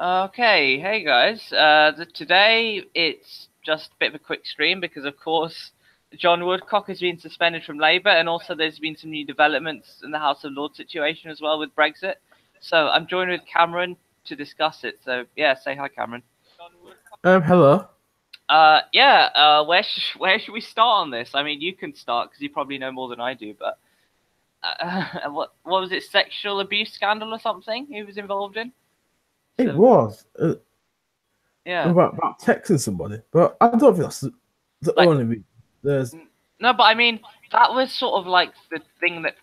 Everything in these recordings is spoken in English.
Okay, hey guys. Today it's just a bit of a quick stream because, of course, John Woodcock has been suspended from Labour, and also there's been some new developments in the House of Lords situation as well with Brexit. So I'm joined with Cameron to discuss it. So yeah, say hi, Cameron. Hello. Yeah. Where should we start on this? I mean, you can start because you probably know more than I do. But what was it? Sexual abuse scandal or something he was involved in? It So was yeah. about texting somebody, but I don't think that's the Like only reason. There's No, but I mean, that was sort of like the thing that,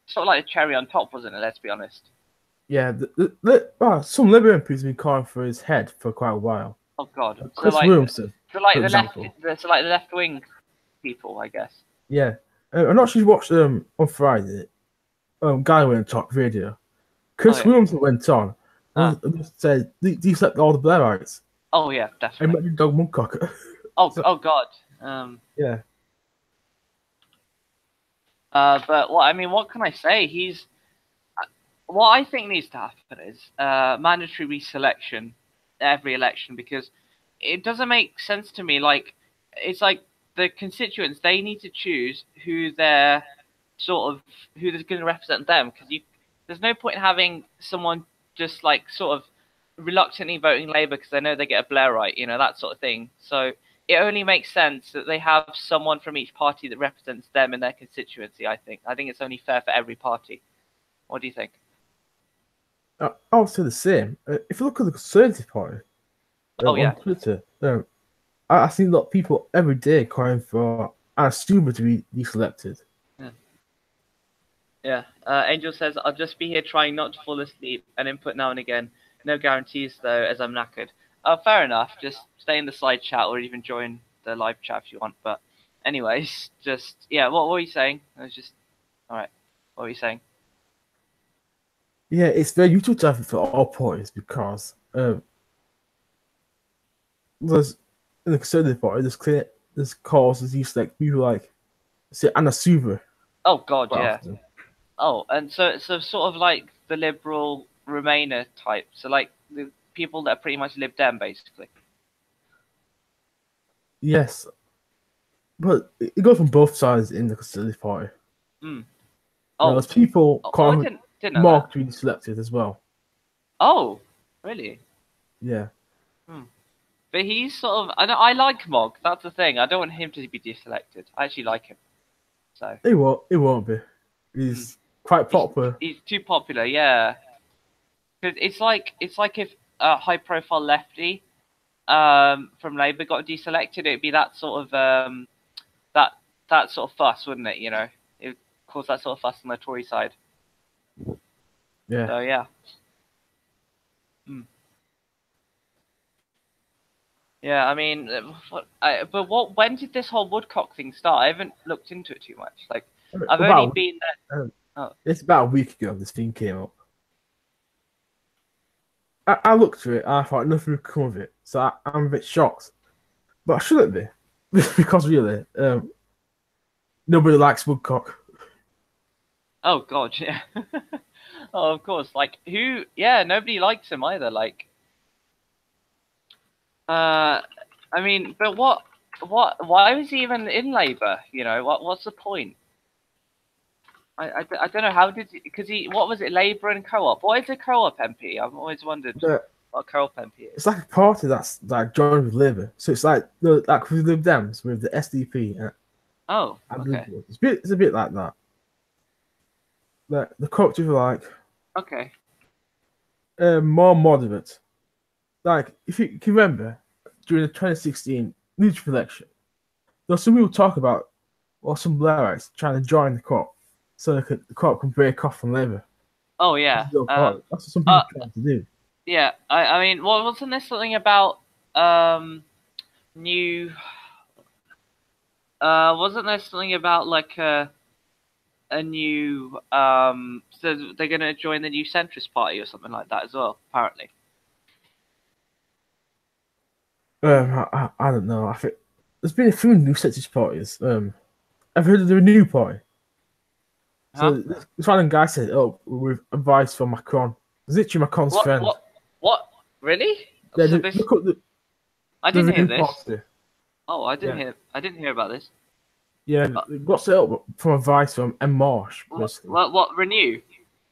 sort of like a cherry on top, wasn't it? Let's be honest. yeah, some Liberal MPs have been calling for his head for quite a while. Oh God. So Chris like, Williamson, for example. so like the left wing people, I guess. Yeah, I'm not sure you watched on Friday. Guy went on top video. Oh Chris yeah. Williamson went on Ah. and said, "Do you select all the Blairites?" Oh yeah, I definitely. met Doug Woodcock. Oh So oh God. Um. yeah, But what I mean, what can I say? What I think needs to happen is mandatory reselection every election, because it doesn't make sense to me. Like, it's like the constituents, they need to choose who's going to represent them, because there's no point in having someone just like sort of reluctantly voting Labour because they know they get a Blairite, that sort of thing. So it only makes sense that they have someone from each party that represents them in their constituency. I think it's only fair for every party. What do you think? I would say the same. If you look at the Conservative Party Oh on yeah. Twitter, I see a lot of people every day calling for Asuba to be deselected. Yeah. Yeah. Angel says, I'll just be here trying not to fall asleep and input now and again. No guarantees, though, as I'm knackered. Fair enough. Just stay in the side chat or even join the live chat if you want. But, anyways, yeah, what were you saying? All right. What were you saying? Yeah, it's very useful to have it for all parties because there's in the Conservative Party, there's causes used like people like say Anna Suva Oh, God, quite yeah. often. Oh, and so sort of like the liberal Remainer type. So, like, the people that are pretty much Lib Dem, basically. Yes, but it goes from both sides in the Conservative Party. Hmm. There's Oh. people Oh, I calling didn't know that. Mark to be selected as well. Oh, really? Yeah, Hmm. But he's sort of. I like Mog. That's the thing. I don't want him to be deselected. I actually like him. So it won't be. hmm. He's quite he's popular. he's too popular. Yeah. 'Cause it's like if a high-profile lefty from Labour got deselected, it'd be that sort of that that sort of fuss, wouldn't it? It would cause that sort of fuss on the Tory side. Yeah. So yeah. Hmm. Yeah, I mean, when did this whole Woodcock thing start? I haven't looked into it too much. Like, I've only About been there. um, Oh, it's about a week ago this thing came up. I looked through it and I thought nothing would come of it, so I'm a bit shocked. But I shouldn't be because really, nobody likes Woodcock. oh God, yeah. Oh, of course. Like, who? Yeah, nobody likes him either. Like, uh, I mean, but why was he even in Labour? What's the point? I don't know. How did because what was it? Labour and Co-op. What is a Co-op MP? I've always wondered But what a Co-op MP is. it's like a party that's like joined with Labour, so it's like with the Dems with the SDP Oh, and the okay, Liberals. It's a bit like that. Like the culture are like okay. more moderate. Like if you can remember during the 2016 leadership election, there was some people talk about or some Blairites trying to join the co-op so the co-op can break off from Labour. Oh This yeah. is your party. That's what some Uh, people trying to do. yeah. I mean, wasn't there something about new? Wasn't there something about like a new so they're gonna join the new centrist party or something like that as well, apparently. I don't know. I think there's been a few new centrist parties. I've heard of the Renew Party. Huh? So this random guy said, "Oh, with advice from Macron." It's literally Macron's What friend. what what Really? Yeah, So this, look up I the didn't hear Renewed this. Party. Oh, Yeah, I didn't hear about this. yeah, Uh, it got set up from advice from M. Marsh, basically. what Renew?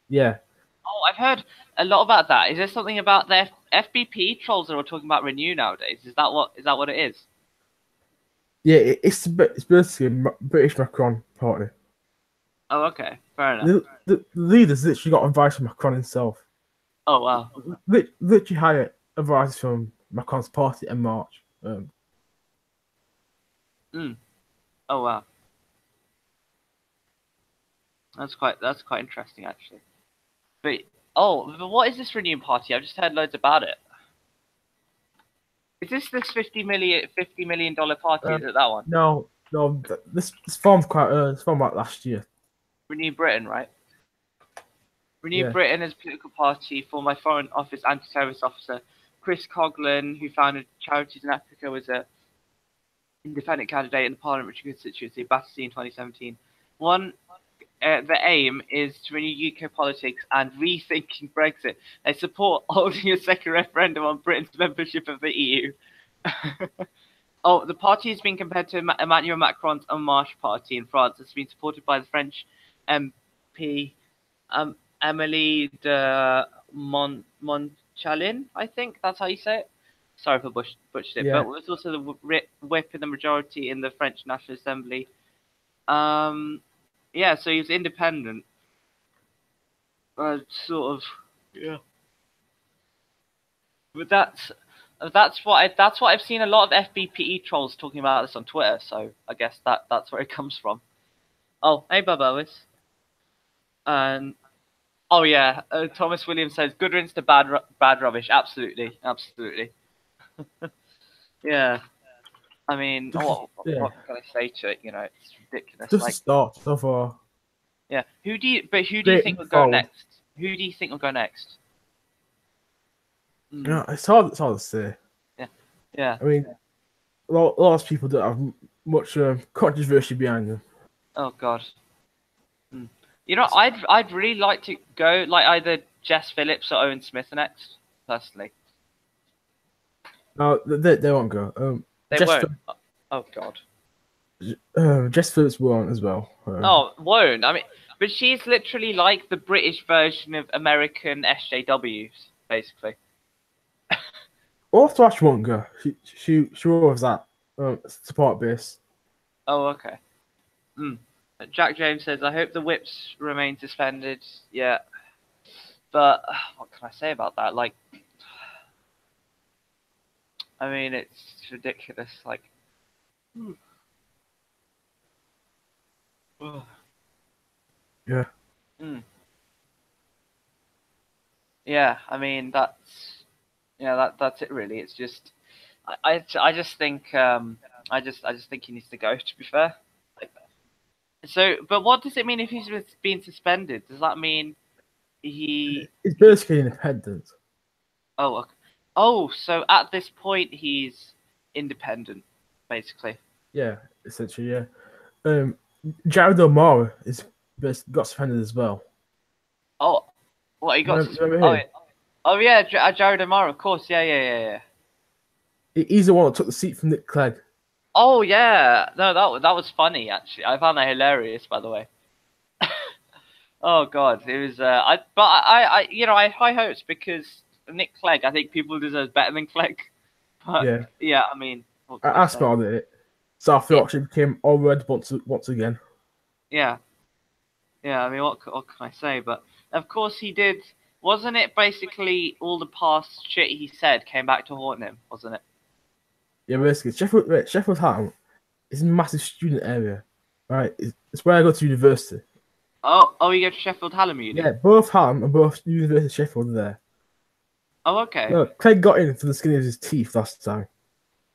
Yeah, Oh, I've heard a lot about that. Is there something about the FBP trolls that are talking about Renew nowadays? Is that what it is? yeah, it's basically British Macron Party. Oh, okay, fair enough. The leaders literally got advice from Macron himself. Oh wow. Literally hired advice from Macron's party in March. Mm. Oh wow. That's quite interesting actually. But but what is this Renew Party? I've just heard loads about it. Is this $50 million party? Is Um, it that one? no, this formed quite this formed like last year. Renew Britain, right? Renew Yeah, Britain is a political party formed by Foreign Office anti-terrorist officer Chris Coughlin, who founded Charities in Africa, was a independent candidate in the parliamentary constituency of Battersea in 2017. The aim is to renew UK politics and rethinking Brexit. They support holding a second referendum on Britain's membership of the EU. Oh, the party has been compared to Emmanuel Macron's En Marche party in France. It's been supported by the French MP Emily de Montchalin, I think that's how you say it. Sorry for butchered it, yeah. but was also the whip in the majority in the French National Assembly. Yeah, so he was independent, sort of. Yeah, but that's what I've seen a lot of FBPE trolls talking about this on Twitter. So I guess that's where it comes from. Oh, hey, Bubba, and oh yeah, Thomas Williams says good riddance to bad rubbish. Absolutely, absolutely. Yeah, I mean, Yeah, what can I say to it? You know, it's ridiculous. just a Like, start so far. yeah, who do you Great think will go forward. next? Who do you think will go next? You Mm, know, it's hard to say. yeah, yeah. I mean, a lot of people don't have much controversy behind them. Oh God. Mm. You know, I'd really like to go like either Jess Phillips or Owen Smith next. Personally, No, they won't go. they won't. Oh God. Jess Phillips won't as well. Oh, won't. I mean, but she's literally like the British version of American SJWs, basically. All Thrash won't go. She will have that support base. Oh, okay. Mm. Jack James says, I hope the whips remain suspended. Yeah. But what can I say about that? Like, I mean, it's ridiculous. Like, Yeah, mm. Yeah, I mean, that's it really. It's just, I just think, I just think he needs to go, to be fair. Like, so, but what does it mean if he's being suspended? Does that mean it's he basically independent. oh, okay. Oh, so at this point he's independent, basically. Yeah, essentially, yeah. Um, Jared O'Mara got suspended as well. Oh, what he got? Remember Oh, him? oh yeah, Jared Amaro, of course. Yeah, yeah, yeah, yeah. He's the one that took the seat from Nick Clegg. Oh yeah, no, that was funny actually. I found that hilarious, by the way. Oh God, it was. I had high hopes because Nick Clegg. I think people deserve better than Clegg. But Yeah, yeah, I mean, what can I I say? spotted it. South Yeah, Yorkshire became all red once again. yeah, yeah. I mean, what can I say? But of course he did. Wasn't it basically all the past shit he said came back to haunt him? Wasn't it? Yeah, basically, Sheffield Ham is a massive student area, right? It's where I go to university. Oh, you go to Sheffield Hallam Yeah, Uni. both Ham and both University of Sheffield are there. Oh, okay. No, Clegg got in for the skin of his teeth last time.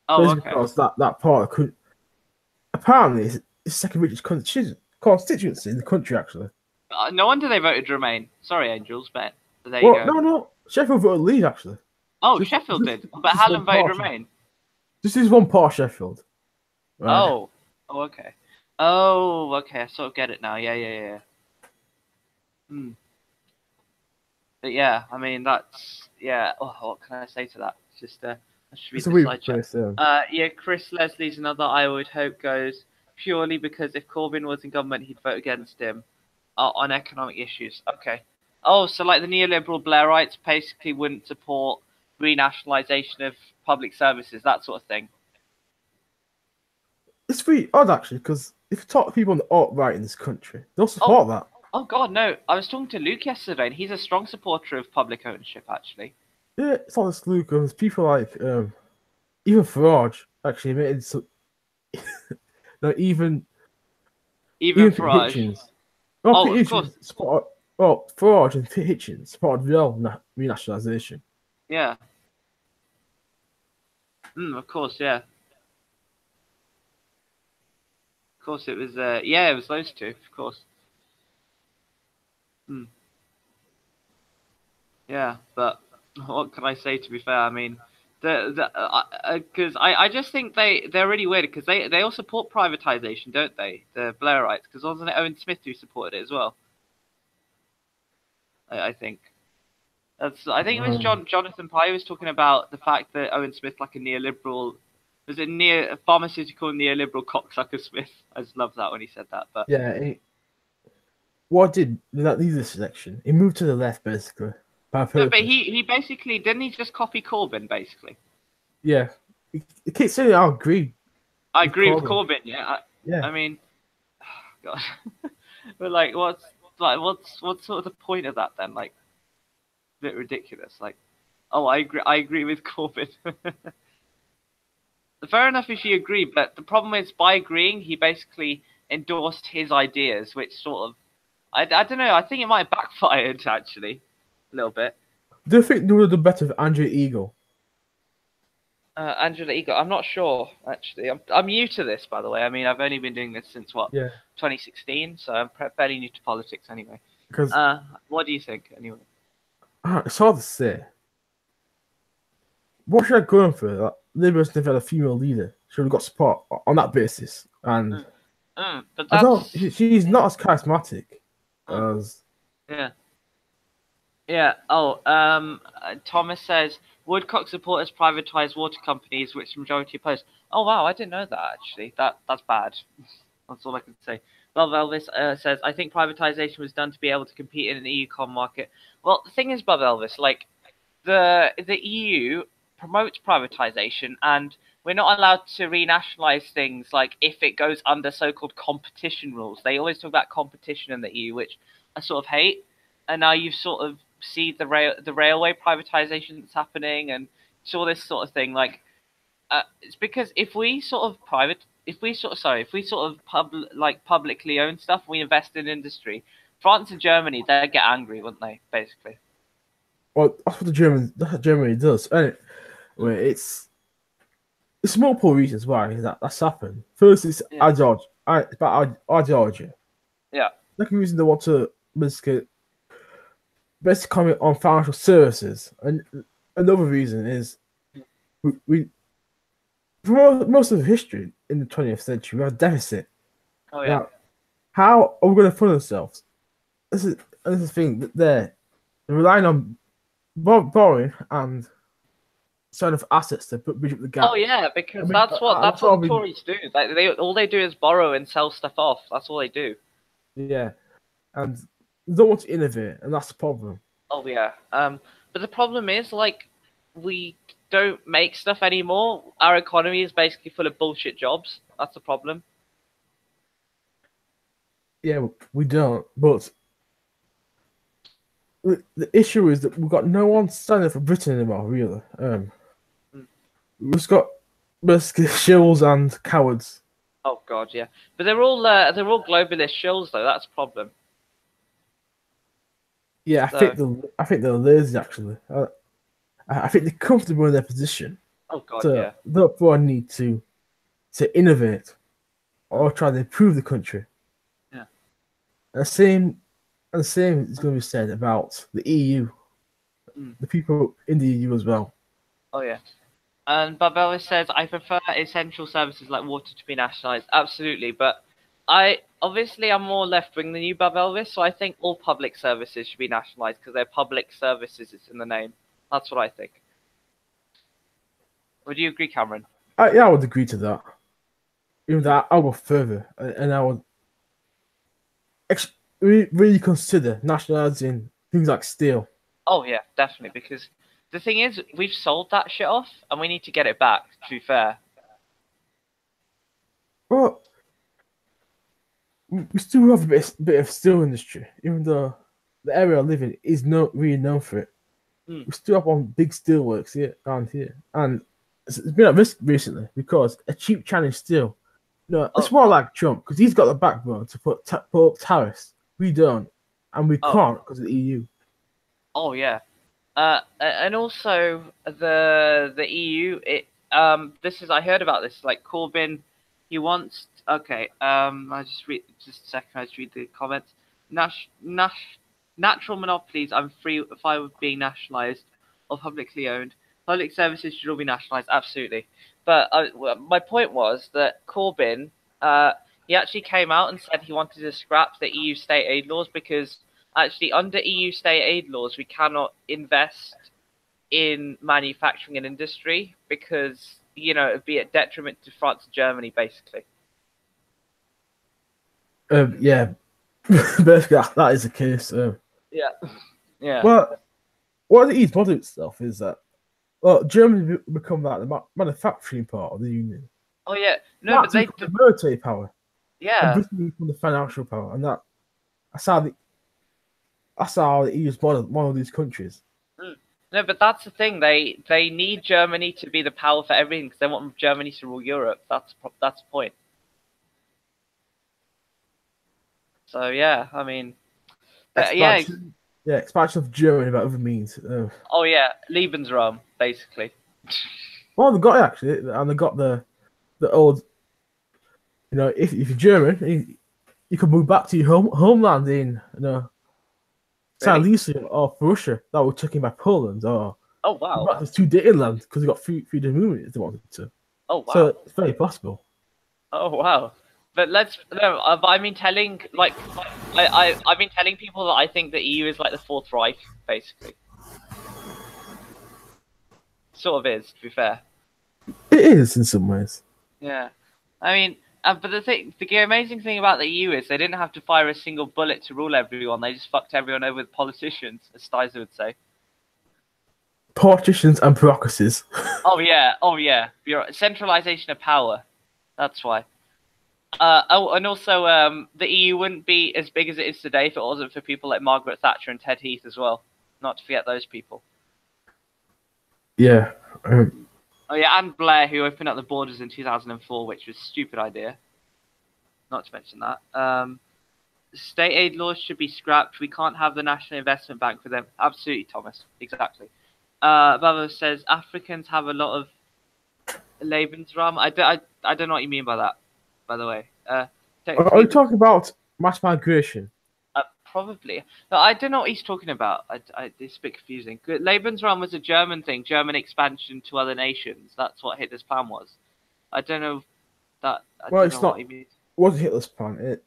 Oh, Basically okay. because that part could apparently it's the second richest constituency in the country actually. No wonder they voted Remain. Sorry, Angels, but there you Well, go. no, Sheffield voted Leave actually. Oh, Just, Sheffield just, did, but just one Hallam voted part. Remain. This is one part of Sheffield, right? Oh, oh, okay. Oh, okay. I sort of get it now. Yeah, yeah, yeah. Hmm. But yeah, I mean yeah. Oh, what can I say to that? Just I should read It's a the weird side chat. place. Yeah, Chris Leslie's another I would hope goes purely because if Corbyn was in government, he'd vote against him on economic issues. Okay. Oh, so like the neoliberal Blairites basically wouldn't support renationalisation of public services, that sort of thing. It's really odd actually, because if you talk to people on the alt right in this country, they'll Oh, support that. oh God, no! I was talking to Luke yesterday, and he's a strong supporter of public ownership. Actually, Yeah, it's not this Luke. There's people like even Farage actually admitted. So, no, even even Pete Farage. Hitchens. Oh, Oh, Pete of course, Hitchens support. Well, Farage and Pete Hitchens supported real renationalisation. yeah. Of course, yeah. Of course, it was. Yeah, it was those two. Of course. Mm, yeah, but what can I say? To be fair, I mean, because I just think they're really weird because they all support privatization, don't they? The Blairites, because wasn't it Owen Smith who supported it as well? I think. I think it was Jonathan Pye was talking about the fact that Owen Smith, like a neoliberal, was it near pharmaceutical neoliberal cocksucker Smith? I just love that when he said that. But Yeah, what did that lead this election? He moved to the left basically by no, but purpose. he basically didn't he just copy Corbyn basically? Yeah, he keeps saying I agree I with agree with Corbyn. Corbyn. Yeah, Yeah, I mean, God, but what's sort of the point of that then? Like, a bit ridiculous. Like, oh, I agree with Corbyn. Fair enough if you agree, but the problem is by agreeing, he basically endorsed his ideas, which sort of, I don't know, I think it might have backfired actually, a little bit. do you think they would have done better with Andrew Eagle? Angela Eagle, I'm not sure actually. I'm new to this, by the way. I mean, I've only been doing this since what Yeah, 2016, so I'm fairly new to politics anyway. because What do you think anyway? it's hard to say. What should I go in for? Like, Liberals never had a female leader. Should have got support on that basis. And But I don't. that's She's not as charismatic uh, as. yeah. Yeah. Oh, Thomas says Woodcock supporters privatise water companies, which the majority oppose. Oh wow, I didn't know that actually. That's bad. That's all I can say. Well, Elvis says I think privatisation was done to be able to compete in an EU com market. Well, the thing is, Bob Elvis, like the EU promotes privatisation, and we're not allowed to renationalise things like if it goes under so-called competition rules. They always talk about competition in the EU, which I sort of hate. And now you sort of see the railway privatisation that's happening, and it's all this sort of thing. Like, it's because if we sort of publicly own stuff, we invest in industry. France and Germany, they'd get angry, wouldn't they? Basically. Well, that's what that's what Germany does. Anyway, it's multiple reasons why that's happened. First, it's Yeah. it's about ideology. Yeah. Second reason they want to basically comment on financial services, and another reason is we for most of history in the 20th century we have a deficit. Oh yeah. Now, how are we going to fund ourselves? This is the thing that they're relying on borrowing and selling of assets to bridge up the gap. Oh yeah, because I mean, that's what that's the what we Tories do. They all they do is borrow and sell stuff off. That's all they do. yeah, and they don't want to innovate, and that's the problem. Oh yeah. But the problem is like we don't make stuff anymore. Our economy is basically full of bullshit jobs. That's the problem. Yeah, we don't, but the issue is that we've got no one standing up for Britain anymore, really. Mm. We've just got basically shills and cowards. Oh god, yeah. But they're all globalist shills though. That's the problem. Yeah, So, I think they're lazy actually. I think they're comfortable in their position, oh god, so yeah. they don't feel a need to innovate or try to improve the country. Yeah. And the same is going to be said about the EU, Mm. the people in the EU as well. Oh yeah. And Barbella says, I prefer essential services like water to be nationalised. Absolutely, but I'm more left wing than you, Bob Elvis, so I think all public services should be nationalised because they're public services. It's in the name. That's what I think. Would you agree, Cameron? Yeah, I would agree to that. Even that, I'll go further, and I would really consider nationalizing things like steel. Oh yeah, definitely. Because the thing is, we've sold that shit off, and we need to get it back. To be fair. Well, we still have a bit of steel industry, even though the area I live in is not really known for it. Hmm. We still have one big steel works here around here, and it's been at risk recently because a cheap Chinese steel. No, it's Oh, more like Trump because he's got the backbone to put up tariffs. We don't, and we oh, can't because of the EU. oh yeah. And also the EU. This is I heard about this. Like Corbyn, he wants. Okay. I just read just a second. I just read the comments. Natural monopolies. I'm free fine with being nationalised or publicly owned. Public services should all be nationalised. Absolutely. But my point was that Corbyn, he actually came out and said he wanted to scrap the EU state aid laws because actually under EU state aid laws we cannot invest in manufacturing and industry because it'd be a detriment to France and Germany basically. Yeah, basically that is the case. Yeah, yeah. Well, what the EU's model itself is that Germany become like the manufacturing part of the union. Oh yeah. No, but That's they. become the military power, and Yeah. Britain become the financial power, and that's how the EU's model these countries. Mm. No, but that's the thing. They need Germany to be the power for everything because they want Germany to rule Europe. That's the point. So yeah, I mean, yeah. Expansion of Germany by other means. Oh yeah, Lebensraum basically. Well, they got it actually, and they got the old. If you're German, you can move back to your homeland in South Really? Eastern or Russia that were taken by Poland, or Oh move wow. back to Sudetenland because they got freedom movement if they wanted to. Oh So wow. it's very possible. Oh wow. But I mean telling like I've been telling people that I think the EU is like the Fourth Reich, basically. Sort of is, to be fair. It is in some ways. Yeah. I mean, but the amazing thing about the EU is they didn't have to fire a single bullet to rule everyone. They just fucked everyone over with politicians, as styzor would say. Politicians and bureaucracies. Oh yeah. Centralization of power. That's why. And also, the EU wouldn't be as big as it is today if it wasn't for people like Margaret Thatcher and Ted Heath as well. Not to forget those people. Yeah. Oh yeah, and Blair, who opened up the borders in 2004, which was a stupid idea. Not to mention that. State aid laws should be scrapped. We can't have the National Investment Bank for them. Absolutely, Thomas. Exactly. Baba says Africans have a lot of Lebensraum. I don't know what you mean by that, by the way. Are you talking about mass migration? Probably. No, I don't know what he's talking about. It's a bit confusing. Lebensraum was a German thing, German expansion to other nations. That's what Hitler's plan was. I don't know that. Well, don't it's know not. what he means. It wasn't Hitler's plan. It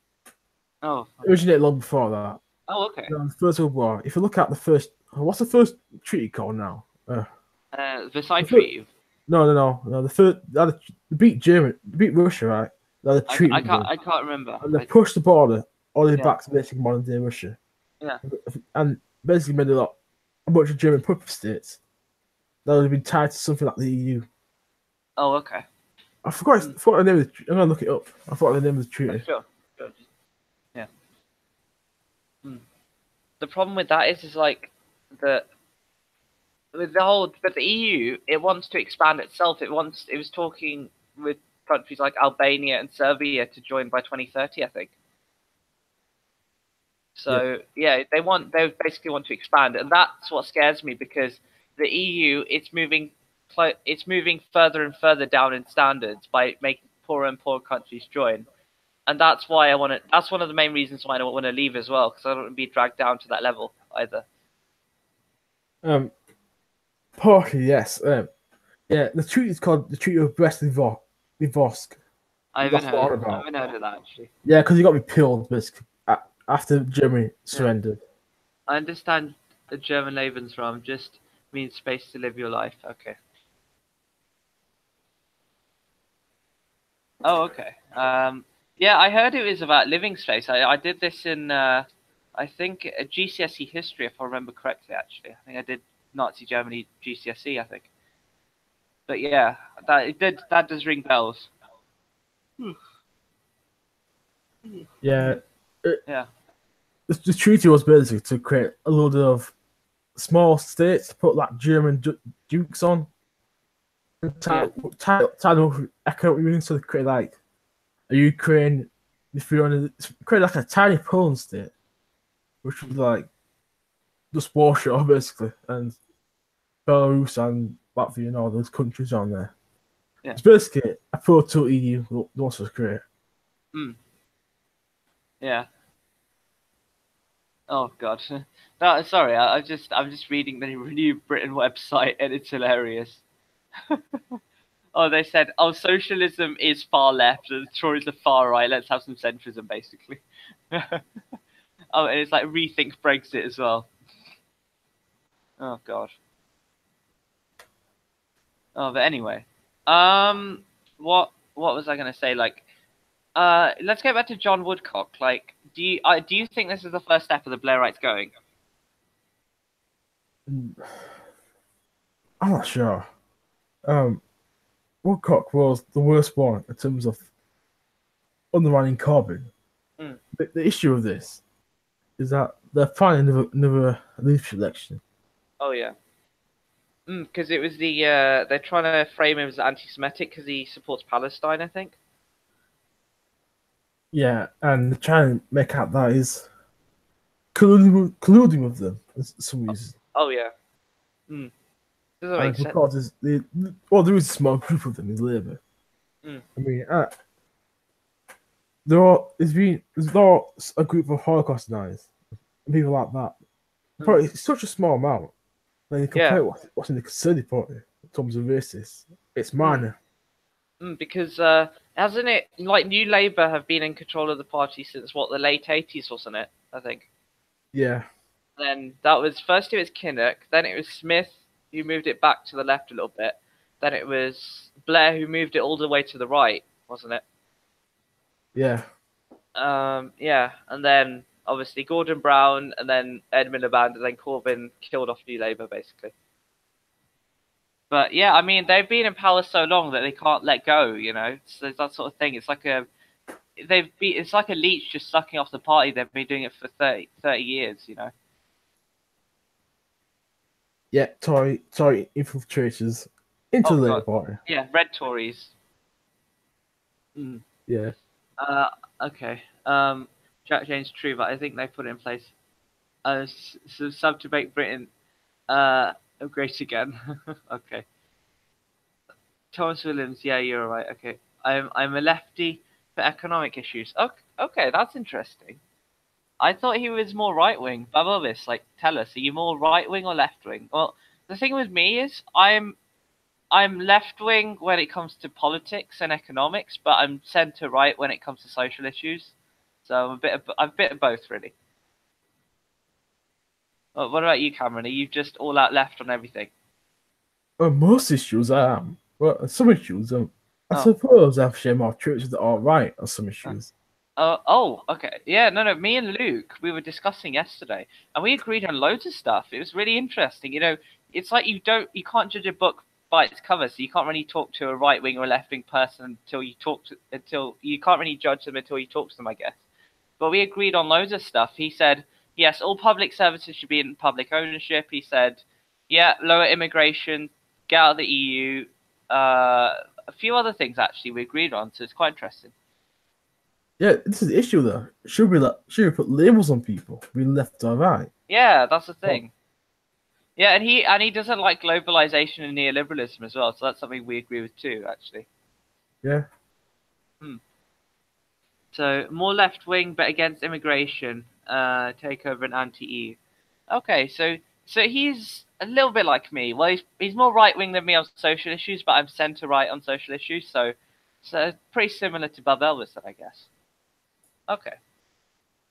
Oh. originated long before that. Oh, okay. The First World War. If you look at the first, what's the first treaty called now? Versailles Treaty. No. The first, they beat Germany, they beat Russia, right? The treaty. I can't remember. And they pushed the border all the way Yeah. back to basically modern day Russia. Yeah. And basically made a bunch of German puppet states that would have been tied to something like the EU. Oh, okay. I forgot the name of the treaty. I'm gonna look it up. I forgot the name of the treaty. Sure. Yeah. The problem with that is like with but the EU, it wants to expand itself. It was talking with countries like Albania and Serbia to join by 2030, I think. So yeah, they basically want to expand, and that's what scares me because the EU it's moving further and further down in standards by making poorer and poorer countries join, and that's why I want to. That's one of the main reasons why I don't want to leave as well because I don't want to be dragged down to that level either. Partly yes. Yeah, the treaty is called the Treaty of Brest-Litovsk. I haven't heard of that actually. Yeah, because you got to be killed basically after Germany surrendered. I understand the German Lebensraum. Just Means space to live your life. Okay. Oh, okay. Yeah, I heard it was about living space. I did this in I think a GCSE history, if I remember correctly. Actually, I think I did Nazi Germany GCSE. I think. But yeah, that does ring bells. Yeah, Yeah. the treaty was basically to create a load of small states to put like German dukes on, and Yeah. tie up economic union, so they create like a Ukraine, if you want to create like a tiny Poland state, which would like just Warsaw basically, and Belarus and Latvia and all those countries on there. Yeah. It's basically a proto EU wants to create. Mm. Yeah. Oh God. No, sorry. I'm just reading the Renew Britain website, and it's hilarious. Oh, they said, oh, socialism is far left and Tories are far right. Let's have some centrism, basically. Oh, and it's like rethink Brexit as well. Oh God. Oh, but anyway, what was I gonna say? Like, let's get back to John Woodcock. Like, do you think this is the first step of the Blairites going? I'm not sure. Um, Woodcock was the worst one in terms of undermining Corbyn. Mm. The issue of this is that they're planning another leadership election. Oh yeah. Because it was they're trying to frame him as anti-Semitic because he supports Palestine, I think. Yeah, and they're trying to make out that he's colluding with them for some reason. Oh yeah. Mm. Doesn't make And sense. because there is a small group of them in Labour. Mm. I mean, there's not a group of Holocaust deniers and people like that. But it's such a small amount. When you Yeah. compare what's in the Conservative Party in terms of racists, it's Mm. minor. Because hasn't it like New Labour have been in control of the party since what the late 80s, wasn't it? I think. Yeah, Then that was first it was Kinnock, then it was Smith who moved it back to the left a little bit, then it was Blair who moved it all the way to the right, wasn't it? yeah. Yeah, and then obviously Gordon Brown, and then Ed Miliband, and then Corbyn killed off New Labour basically. But yeah, I mean they've been in power so long that they can't let go. You know, so it's that sort of thing. It's like it's like a leech just sucking off the party. They've been doing it for 30 years. You know. Yeah, Tory infiltrators into Oh the Labour God. Party. Yeah, red Tories. Mm. Yeah. Uh, okay. Jack Jane's true, but I think they put it in place. So sub to make Britain great again. Okay. Thomas Williams, yeah, you're right. Okay. I'm a lefty for economic issues. Okay, okay, that's interesting. I thought he was more right wing. Bubble this, like, tell us, are you more right wing or left wing? Well, the thing with me is I'm left wing when it comes to politics and economics, but I'm centre right when it comes to social issues. So I'm a bit of both really. Well, what about you, Cameron? Are you just all out left on everything? Most issues I am. Well, some issues, I Oh. suppose I've shared more churches that are right on some uh, issues. Oh, okay. Yeah, no. Me and Luke, we were discussing yesterday, and we agreed on loads of stuff. It was really interesting. You know, it's like you can't judge a book by its cover, so you can't really talk to a right wing or a left wing person until you can't really judge them until you talk to them, I guess. But we agreed on loads of stuff. He said, yes, all public services should be in public ownership. He said, yeah, lower immigration, get out of the EU. A few other things actually we agreed on, so it's quite interesting. Yeah, this is the issue though. Should we put labels on people, be left or right? Yeah, that's the Well, thing. Yeah, and he doesn't like globalization and neoliberalism as well, so that's something we agree with too, actually. yeah. Hmm. So more left wing, but against immigration, takeover and anti-EU. Okay, so he's a little bit like me. Well, he's more right wing than me on social issues, but I'm centre right on social issues, so pretty similar to Bob Elvis, then I guess. Okay.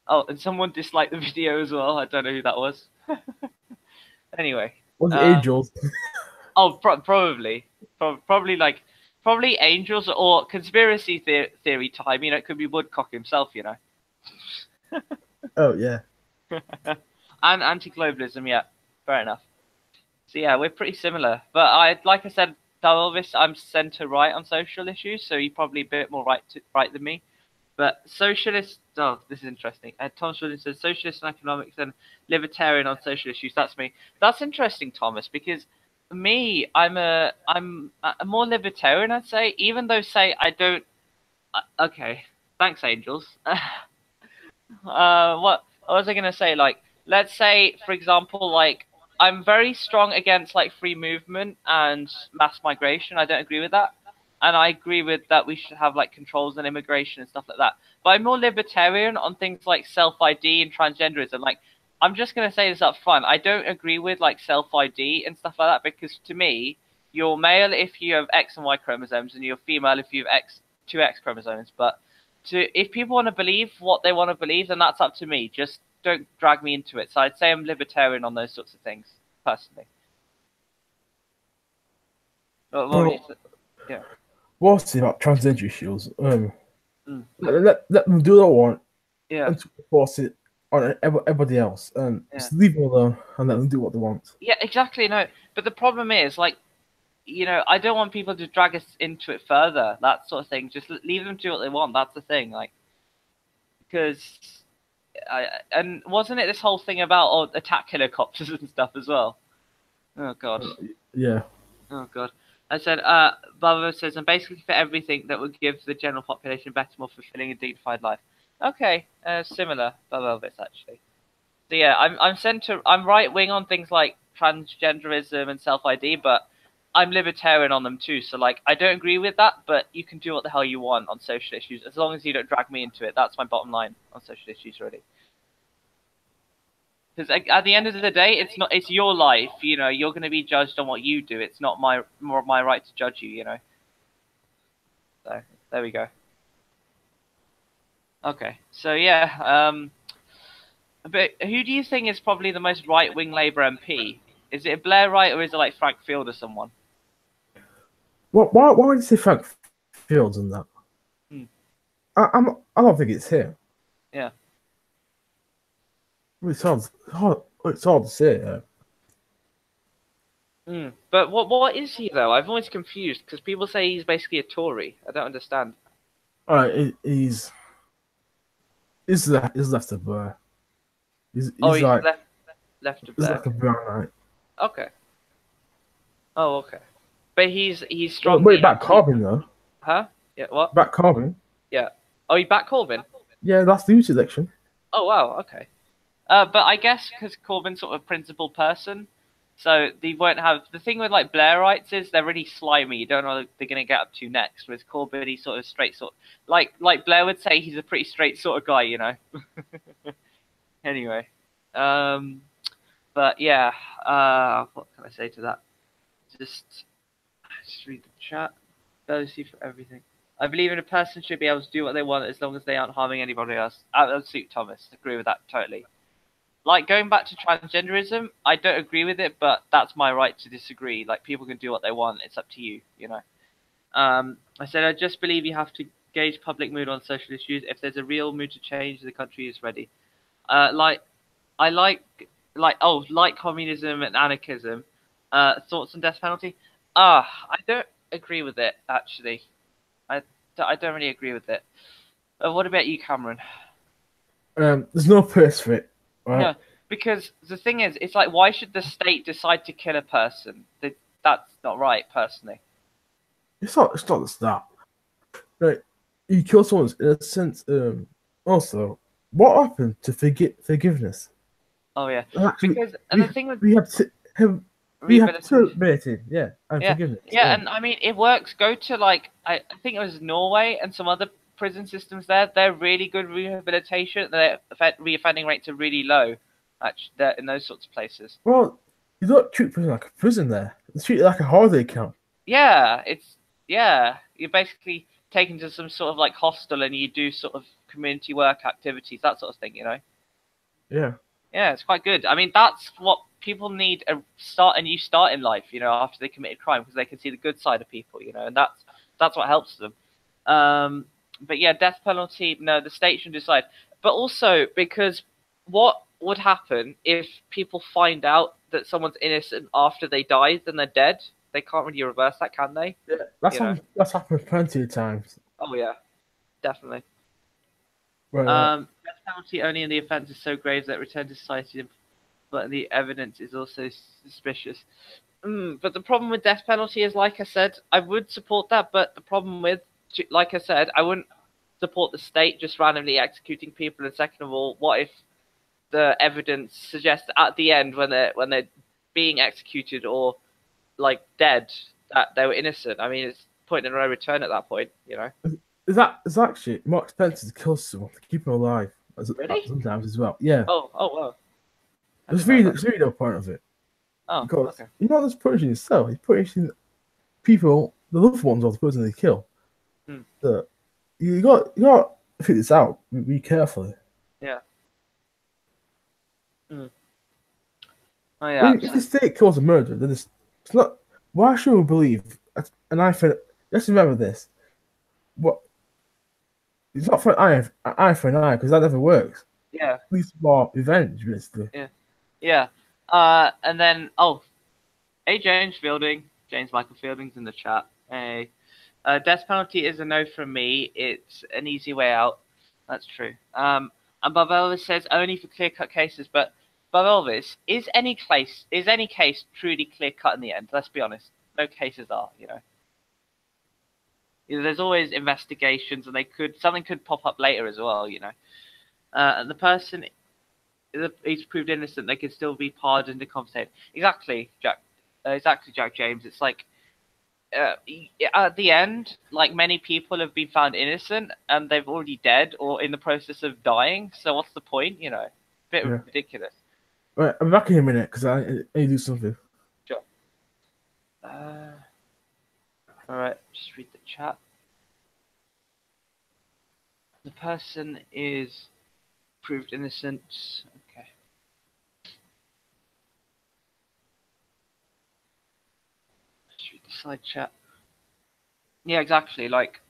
Oh, and someone disliked the video as well. I don't know who that was. Anyway. Was it Uh, angels? oh, probably, probably angels or conspiracy theory time. You know, it could be Woodcock himself. You know, Oh yeah. and anti-globalism. Yeah, fair enough. So yeah, we're pretty similar. But like I said, Elvis, I'm centre right on social issues, so you're probably a bit more right than me. But socialist, oh, this is interesting. Thomas Williams says socialist on economics and libertarian on social issues. That's me. That's interesting, Thomas, because me, I'm a more libertarian, I'd say. Even though, say, I don't. Okay, thanks, angels. What was I gonna say? Like, let's say, for example, like I'm very strong against like free movement and mass migration. I don't agree with that, and I agree with that we should have like controls on immigration and stuff like that. But I'm more libertarian on things like self ID and transgenderism. Like, I'm just gonna say this up front. I don't agree with like self ID and stuff like that because to me, you're male if you have X and Y chromosomes, and you're female if you have two X chromosomes. But if people want to believe what they want to believe, then that's up to me. Just don't drag me into it. So I'd say I'm libertarian on those sorts of things, personally. What would you Well, say? Yeah. we'll see about transgender issues. Mm. Let them do what they want Yeah. and to force it on everybody else, and Yeah. just leave them alone and let them do what they want. Yeah, exactly. No, but the problem is, like, I don't want people to drag us into it further. That sort of thing. Just leave them do what they want. That's the thing. Like, because and wasn't it this whole thing about attack helicopters and stuff as well? Oh God. Yeah. Oh God. I said, Baba says, I'm basically for everything that would give the general population a better, more fulfilling and dignified life. Okay, similar, Baba Elvis, actually. So yeah, I'm right wing on things like transgenderism and self ID, but I'm libertarian on them too. So like, I don't agree with that, but you can do what the hell you want on social issues as long as you don't drag me into it. That's my bottom line on social issues, really. Because at the end of the day, it's your life. You're going to be judged on what you do. It's not my right to judge you. So there we go. Okay, so yeah. But who do you think is probably the most right-wing Labour MP? Is it Blair Wright or is it like Frank Field or someone? Why would you say Frank Fields and that? Hmm. I don't think it's him. Yeah. It's hard to say. But what is he though? I'm always confused because people say he's basically a Tory. I don't understand. All right, he's left of Blair. Oh, He's he's like left of he's Blair. like a brown knight. Okay. Oh, okay. But he's Wait, strongly back anti. Corbyn though. Huh? Yeah. What? Back Corbyn. Yeah. Oh, he back Corbyn. Yeah, that's the youth election. Oh wow. Okay. But I guess because Corbyn's sort of a principled person, so they won't have the thing with like Blairites is they're really slimy. You don't know what they're gonna get up to next. With Corbyn, he's sort of straight sort, like Blair would say, he's a pretty straight sort of guy. Anyway, but yeah, what can I say to that? Just read the chat. Diversity for everything. I believe in a person should be able to do what they want as long as they aren't harming anybody else. Absolute Thomas, agree with that totally. Like going back to transgenderism, I don't agree with it, but that's my right to disagree. Like people can do what they want. It's up to you. I said I just believe you have to gauge public mood on social issues. If there's a real mood to change, the country is ready. Like I like communism and anarchism. Thoughts on death penalty? I don't agree with it actually. I don't really agree with it. What about you, Cameron? There's no place for it. Right? No, because the thing is, it's like, why should the state decide to kill a person? That's not right, personally. It's not just that. Right. You kill someone in a sense. Also, what happened to forgiveness? Oh yeah, Actually, because and the thing with we have to have rehabilitation, and yeah, forgiveness. yeah, and I mean it works. Go to like I think it was Norway and some other prison systems there. They're really good rehabilitation. Their reoffending rates are really low. Actually, in those sorts of places. Well, you don't treat prison like a prison there. You treat it like a holiday camp. Yeah, you're basically taken to some sort of like hostel and you do sort of community work activities, that sort of thing. Yeah. Yeah, it's quite good. I mean, that's what people need a new start in life, after they commit a crime, because they can see the good side of people, and that's what helps them. But yeah, death penalty, no, the state should decide. But also because what would happen if people find out that someone's innocent after they die, then they're dead? They can't really reverse that, can they? Yeah, that's happened plenty of times. Oh yeah, definitely. Where Death penalty only in the offence is so grave that return to society, but the evidence is also suspicious. But the problem with death penalty is, like I said, I would support that, but the problem with, like I said, I wouldn't support the state just randomly executing people. And second of all, what if the evidence suggests at the end, when they're being executed or like dead, that they were innocent? I mean, it's point of no return at that point, it's actually more expensive to kill someone to keep them alive. Really? Sometimes as well. Yeah, Oh, wow. it's really no point of it. Oh, Because okay. you're not just punishing yourself, you're punishing people, the loved ones of the person they kill. So you got to figure this out. Be careful. Yeah. Oh yeah. If the state kills a murderer, then it's not. Why should we believe an eye for? Let's remember this. What? It's not for an eye for an eye, because that never works. Yeah. At least more revenge, basically. Yeah. And then hey James Michael Fielding's in the chat. Hey. Death penalty is a no from me. It's an easy way out. That's true. And Bob Elvis says only for clear-cut cases, but Bob Elvis, is any case truly clear-cut in the end? Let's be honest. No cases are, There's always investigations, and something could pop up later as well, And the person he's proved innocent, they could still be pardoned and compensated. Exactly, Jack. Jack James. It's like, at the end, like, many people have been found innocent and they've already dead or in the process of dying. So what's the point? Bit ridiculous. Right, I'm back in a minute because I need to do something. Sure. All right, just read the chat. The person is proved innocent. Okay. Let's read the side chat. Yeah, exactly. Like,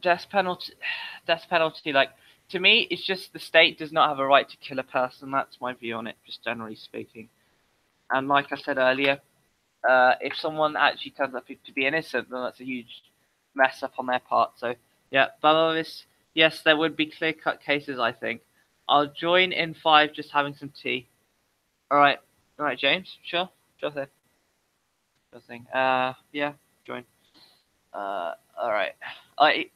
death penalty. Like, to me, it's just the state does not have a right to kill a person. That's my view on it, just generally speaking. And like I said earlier, if someone actually turns out to be innocent, then that's a huge mess up on their part. So yeah, Balavis, yes, there would be clear-cut cases, I think. I'll join in 5, just having some tea. All right, James, sure thing. Yeah, join. All right.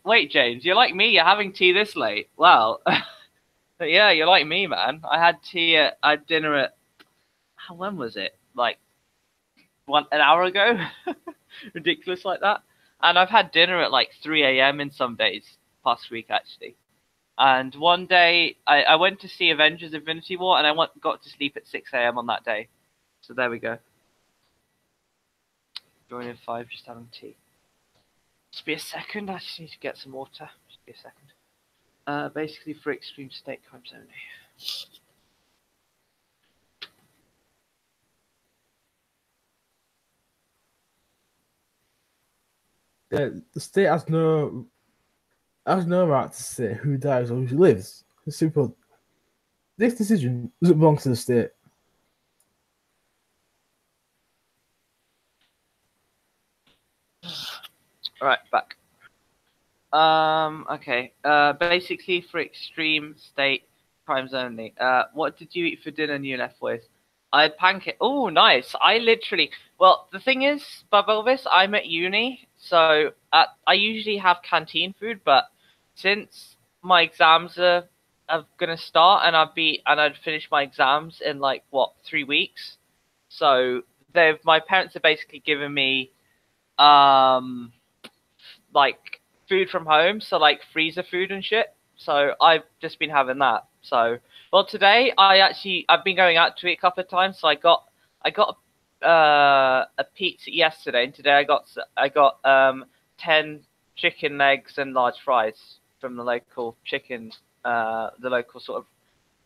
Wait, James, you're like me. You're having tea this late. Wow. Yeah, you're like me, man. I had dinner at, when was it? Like an hour ago. Ridiculous like that. And I've had dinner at like 3 a.m. in some days past week, actually. And one day I went to see Avengers Infinity War, and I got to sleep at 6 a.m. on that day. So there we go. Join in 5, just having tea. Just be a second. I just need to get some water. Just be a second. Basically for extreme state crimes only. Yeah, the state has no right to say who dies or who lives. It's simple. This decision doesn't belong to the state. All right, back. Okay. Basically for extreme state crimes only. What did you eat for dinner, New Left with? I had pancake. Oh, nice. Well, the thing is, Elvis, I'm at uni, so I usually have canteen food, but since my exams are gonna start, and I'd finish my exams in like 3 weeks, so my parents have basically given me like food from home, so like freezer food and shit. So I've just been having that. So, well, today I've been going out to eat a couple of times. So I got a pizza yesterday, and today I got 10 chicken legs and large fries from the local chicken, the local sort of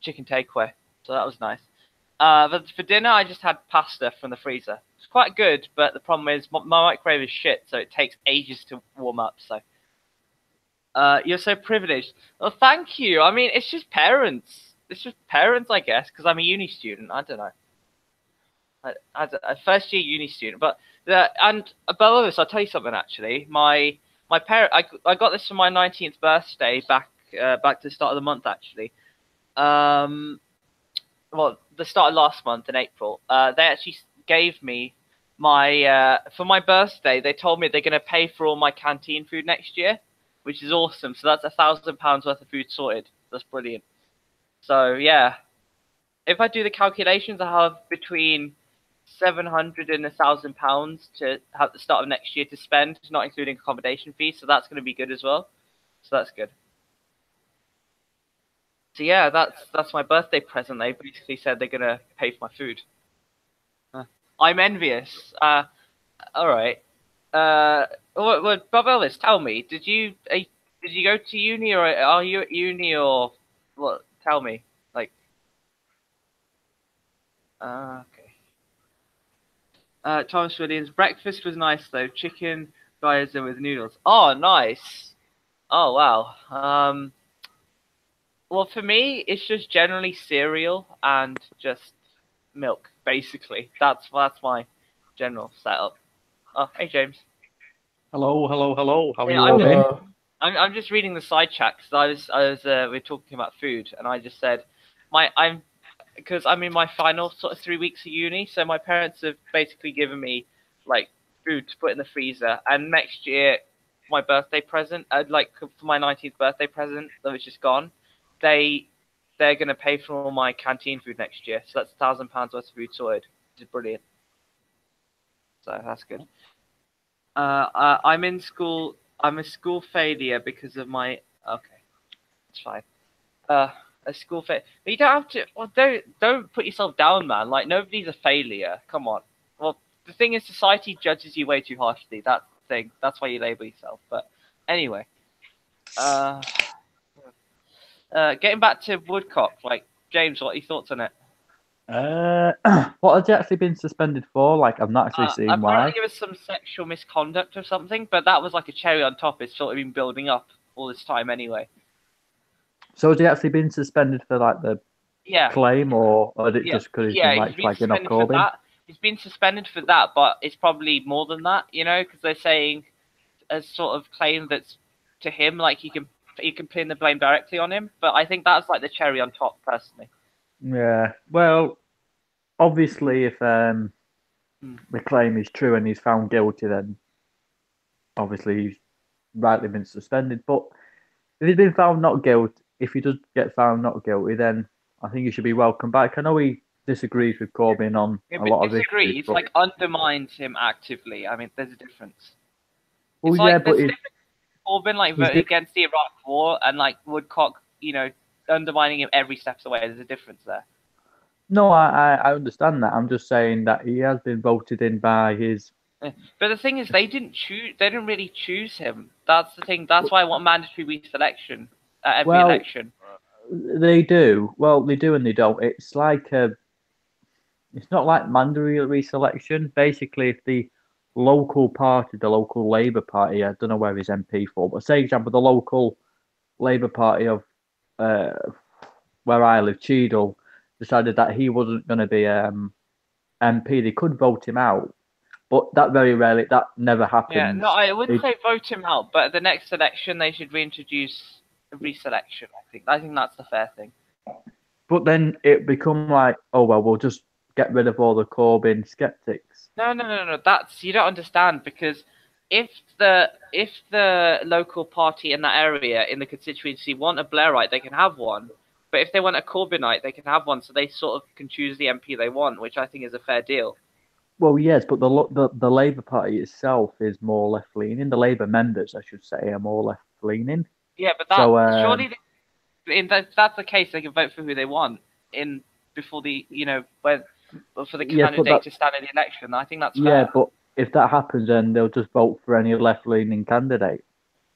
chicken takeaway. So that was nice. But for dinner, I just had pasta from the freezer. It's quite good, but the problem is my microwave is shit, so it takes ages to warm up. So, you're so privileged. Well, thank you. I mean, it's just parents. It's just parents, I guess, because I'm a uni student. I don't know. A first year uni student, but and above this, I'll tell you something. Actually, my parent, I got this for my 19th birthday back to the start of the month. Actually, well, the start of last month in April, they actually gave me for my birthday. They told me they're going to pay for all my canteen food next year, which is awesome. So that's £1,000 worth of food sorted. That's brilliant. So yeah, if I do the calculations, I have between 700 and £1,000 to have the start of next year to spend, not including accommodation fees. So that's going to be good as well. So that's good. So yeah, that's my birthday present. They basically said they're gonna pay for my food. I'm envious. All right. Bob Ellis, tell me, did you go to uni or are you at uni or what? Tell me, like. Okay. Thomas Williams, breakfast was nice though. Chicken gyoza with noodles. Oh, nice. Oh wow. Well, for me, it's just generally cereal and just milk, basically. That's my general setup. Oh, hey James. Hello, hello, hello. How are Yeah, you all doing? I'm just reading the side chat because we were talking about food, and I just said because I'm in my final sort of 3 weeks of uni, so my parents have basically given me like food to put in the freezer, and next year my birthday present, like for my 19th birthday present that was just gone, they're gonna pay for all my canteen food next year, so that's £1,000 worth of food sorted, which is brilliant. So that's good. I'm in school. I'm a school failure because of my. Okay, it's fine. A school failure. But you don't have to. Well, don't put yourself down, man. Like nobody's a failure. Come on. Well, the thing is, society judges you way too harshly. That's the thing. That's why you label yourself. But anyway, getting back to Woodcock. Like James, what are your thoughts on it? What has he actually been suspended for? Like, I've not actually seen why. Apparently, it was some sexual misconduct or something, but that was like a cherry on top. It's sort of been building up all this time anyway. So has he actually been suspended for like the Yeah. claim, or is it just because he's been like slagging off Corbyn? He's been suspended for that, but it's probably more than that, because they're saying a sort of claim that's to him, like he can pin the blame directly on him. But I think that's like the cherry on top, personally. Yeah. Well, obviously, if the claim is true and he's found guilty, then obviously he's rightly been suspended. But if he's been found not guilty, if he does get found not guilty, then I think he should be welcome back. I know he disagrees with Corbyn on a lot of issues. Disagrees, like undermines him actively. I mean, there's a difference. Well, it's yeah, like but Corbyn like voted against the Iraq War, and like Woodcock, undermining him every step of the way. There's a difference there. No, I understand that. I'm just saying that he has been voted in by his. But the thing is, they didn't choose. They didn't really choose him. That's the thing. That's why I want mandatory reselection at every election. They do. Well, they do and they don't. It's like it's not like mandatory reselection. Basically, if the local party, the local Labour Party, I don't know where his MP for, but say, example, the local Labour Party of where I live, Cheadle, decided that he wasn't going to be MP, they could vote him out. But that never happens. Yeah, no, I wouldn't say vote him out, but at the next election they should reintroduce a reselection. I think that's the fair thing. But then it become like, oh well, we'll just get rid of all the Corbyn skeptics. No. That's you don't understand, because if the local party in that area in the constituency want a Blairite, they can have one. But if they want a Corbynite, they can have one. So they sort of can choose the MP they want, which I think is a fair deal. Well, yes, but the Labour Party itself is more left leaning. The Labour members, I should say, are more left leaning. Yeah, but surely, if that's the case, they can vote for who they want before the for the candidate to stand in the election. I think that's fair. Yeah, but if that happens, then they'll just vote for any left leaning candidate.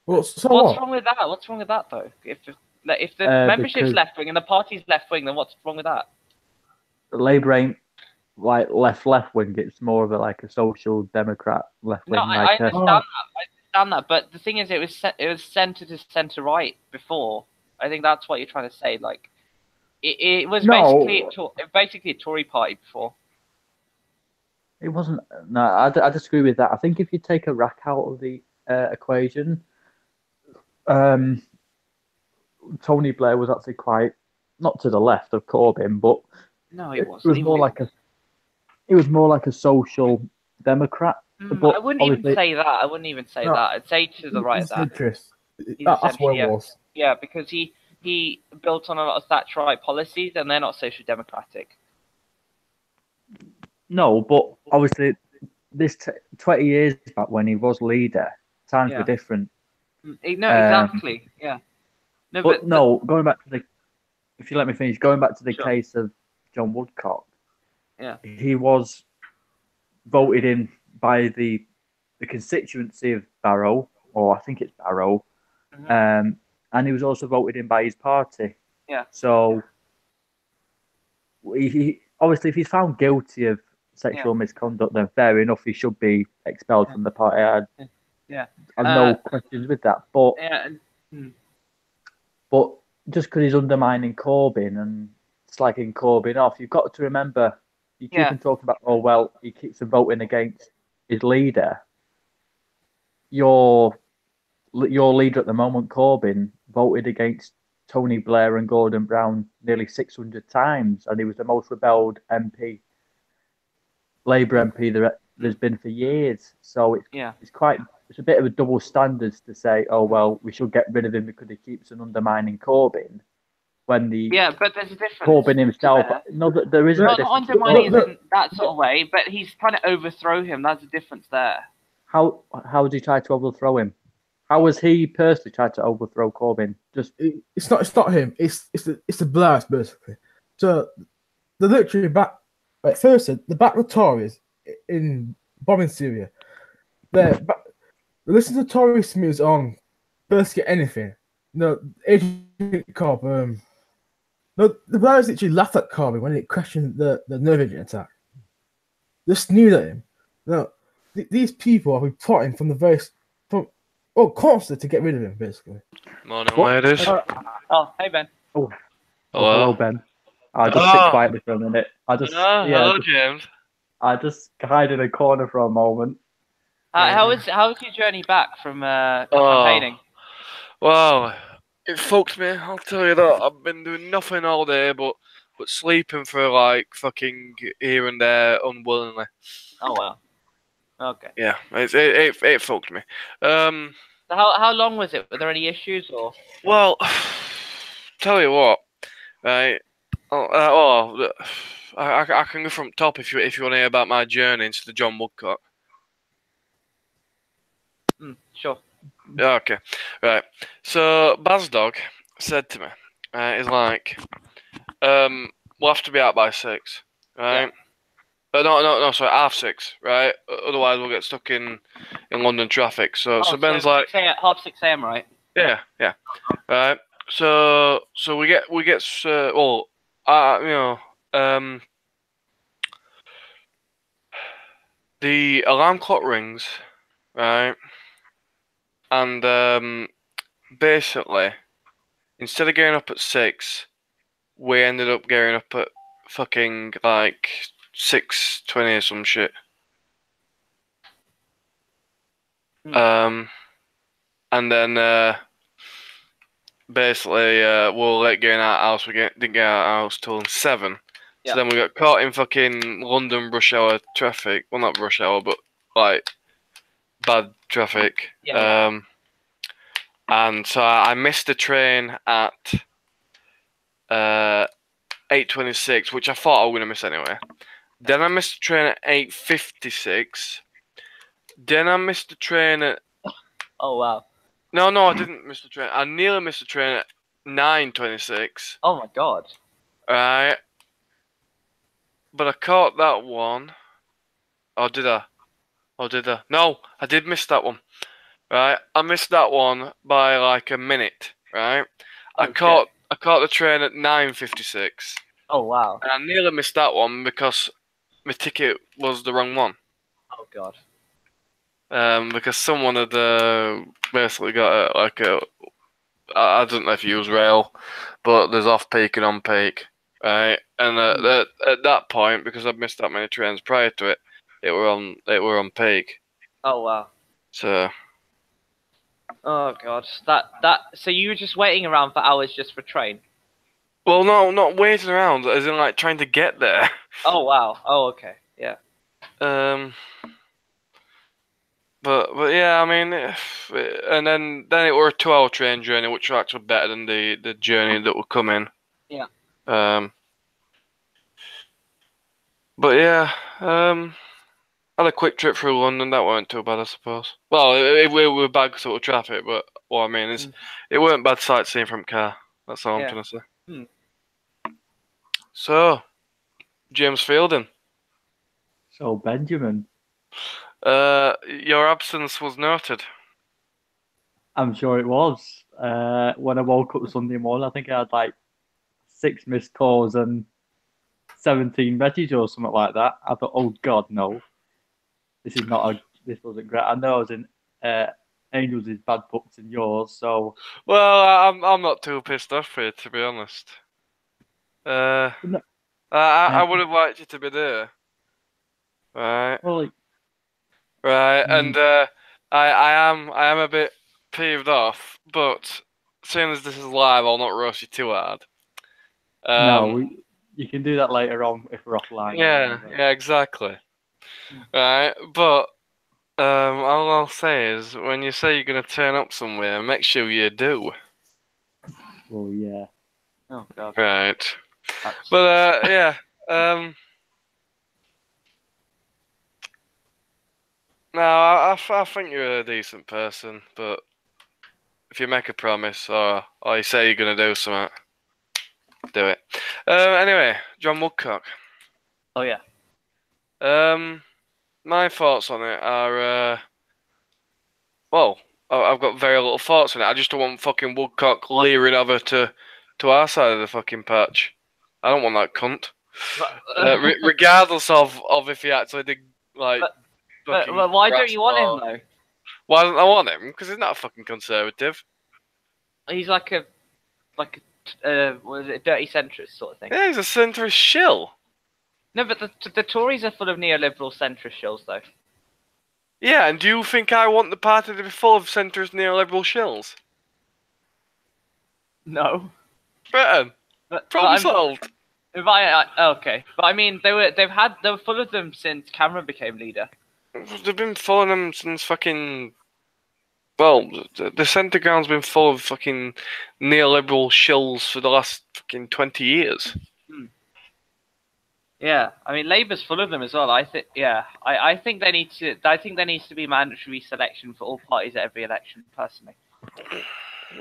What's wrong with that? What's wrong with that though? If the membership's left wing and the party's left wing, then what's wrong with that? Labour ain't like left wing. It's more of a social democrat left No, wing. I understand that. I understand that, but the thing is, it was centre to centre right before. I think that's what you're trying to say. Like, it was basically a Tory party before. It wasn't. No, I disagree with that. I think if you take Iraq out of the equation, Tony Blair was actually quite not to the left of Corbyn, but No, he it wasn't. was more like a social democrat. But I wouldn't even obviously, say that. I wouldn't even say No. that. I'd say to the right He's there. centrist. He's That's what it essentially, was. Yeah, because he built on a lot of Thatcherite policies, and they're not social democratic. no, but obviously, this 20 years back when he was leader, times were different. No, exactly. Yeah. No, But going back to if you let me finish, going back to the Sure. case of John Woodcock, Yeah. he was voted in by the constituency of Barrow, or I think it's Barrow, and he was also voted in by his party. Yeah. So he obviously, if he's found guilty of sexual misconduct, then fair enough, he should be expelled from the party. I have no questions with that. But but just because he's undermining Corbyn and slagging Corbyn off, you've got to remember, you keep on talking about, oh, well, he keeps on voting against his leader. Your leader at the moment, Corbyn, voted against Tony Blair and Gordon Brown nearly 600 times, and he was the most rebelled MP, Labour MP there's been for years. So it's a bit of a double standards to say, oh, well, we should get rid of him because he keeps on undermining Corbyn. When but there's a difference. Corbyn himself, there isn't a difference. Not undermining in that sort of way, but he's trying to overthrow him. That's the difference there. How did he try to overthrow him? How was he personally tried to overthrow Corbyn? It's not him. It's the Blairs basically. So the literally back the back the Tories in bombing Syria. They listen to Tory smears on basically anything. Agent Cobb. The Blairs literally laughed at Corbyn when it questioned the nerve agent attack. They sneered at him. These people have been plotting from constantly to get rid of him, basically. Morning, ladies. Hey, Ben. Hello, Ben. I'll just sit quietly for a minute. Hello, James. I just hide in a corner for a moment. How was your journey back from campaigning? Wow, it fucked me. I'll tell you that. I've been doing nothing all day, but sleeping for like fucking here and there unwillingly. Oh wow. Okay. Yeah, it fucked me. So how long was it? Were there any issues or? Well, tell you what, right? I can go from top if you want to hear about my journey into the John Woodcock. Sure. Okay, right. So Bazdog said to me, he's like, we'll have to be out by 6, right? Yeah. No, sorry, 6:30, right? Otherwise we'll get stuck in London traffic. So Ben's like 6 a.m., right? Yeah. Right. So we get the alarm clock rings, right? And basically, instead of getting up at 6, we ended up getting up at fucking like 6:20 or some shit. And then basically we were late getting out of the house. We didn't get out of the house till 7. So then we got caught in fucking London rush hour traffic. Well, not rush hour, but like bad traffic. And so I missed the train at 8:26, which I thought I was going to miss anyway. Then I missed the train at 8:56. Then I missed the train at... Oh, wow. No, I didn't miss the train. I nearly missed the train at 9:26. Oh, my God. Right. But I caught that one. Oh, did I? No, I did miss that one. Right. I missed that one by like a minute. Right. I caught the train at 9:56. Oh wow. And I nearly missed that one because my ticket was the wrong one. Oh god. Because someone had basically got I don't know if you use rail, but there's off peak and on peak, right? And at that point, because I'd missed that many trains prior to it, it were on peak. Oh wow. So Oh god. That. So you were just waiting around for hours just for train? well, no, not waiting around, as in like trying to get there. Oh wow. Oh okay. Yeah. Um, but yeah, I mean, and then it were a 2-hour train journey, which was actually better than the journey that would come in. Yeah. But yeah, had a quick trip through London. That weren't too bad, I suppose. Well, we were bad sort of traffic, but what I mean is, it weren't bad sightseeing from car. That's all I'm trying to say. Hmm. So, James Fielding, So Benjamin, your absence was noted. I'm sure it was. When I woke up Sunday morning, I think I had like 6 missed calls and 17 messages or something like that. I thought, oh God, no, this wasn't great. I know I was in Angels' bad books and yours, so. Well, I'm not too pissed off for you, to be honest. No. I would have liked you to be there. Right. Well, Right, and I am a bit peeved off, but seeing as this is live, I'll not roast you too hard. no, you can do that later on if we're offline. Yeah, exactly. Right, but all I'll say is, when you say you're gonna turn up somewhere, make sure you do. Well, yeah. Oh god. Right, but yeah, no, I think you're a decent person, but if you make a promise or you say you're gonna do something, do it. Anyway, John Woodcock. Oh yeah. My thoughts on it are, well, I've got very little thoughts on it. I just don't want fucking Woodcock leering over to our side of the fucking patch. I don't want that cunt. Regardless of if he actually did like. But why don't you want him though? Why don't I want him? Because he's not a fucking conservative. He's like a what is it, a dirty centrist sort of thing. Yeah, he's a centrist shill. No, but the Tories are full of neoliberal centrist shills though. Yeah, and do you think I want the party to be full of centrist neoliberal shills? No. Britain. Problem solved. Okay, but I mean they were full of them since Cameron became leader. They've been full of them since fucking. Well, the centre ground's been full of fucking neoliberal shills for the last fucking 20 years. Yeah, I mean Labour's full of them as well. I think, yeah, I think they need to. I think there needs to be mandatory selection for all parties at every election. Personally.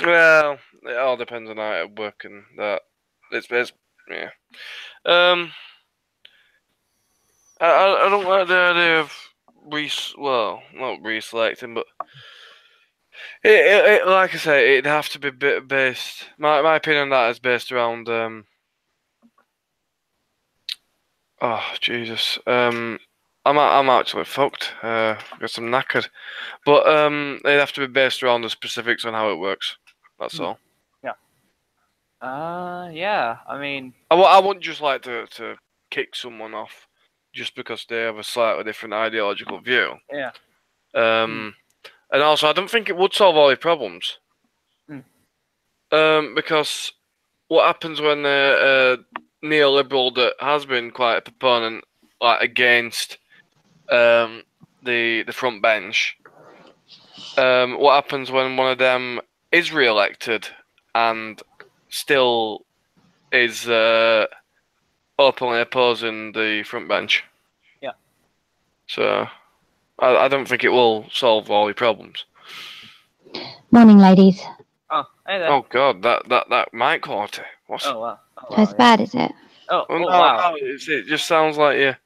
Well, it all depends on how it works and that. It's yeah. I don't like the idea of well, not reselecting, but it like I say, it'd have to be based. My opinion on that is based around oh Jesus, I'm actually fucked. Because I'm knackered, but it'd have to be based around the specifics on how it works. That's all. Yeah. I mean, I wouldn't just like to kick someone off just because they have a slightly different ideological view. Yeah. And also, I don't think it would solve all your problems. Because what happens when a neoliberal that has been quite a proponent, like against the front bench, what happens when one of them is re-elected and still is openly opposing the front bench? Yeah. So I don't think it will solve all your problems. Morning, ladies. Oh, hey there. Oh god, that mic quality. What's Oh wow. That's bad, is it? Oh, no, wow. no, it just sounds like as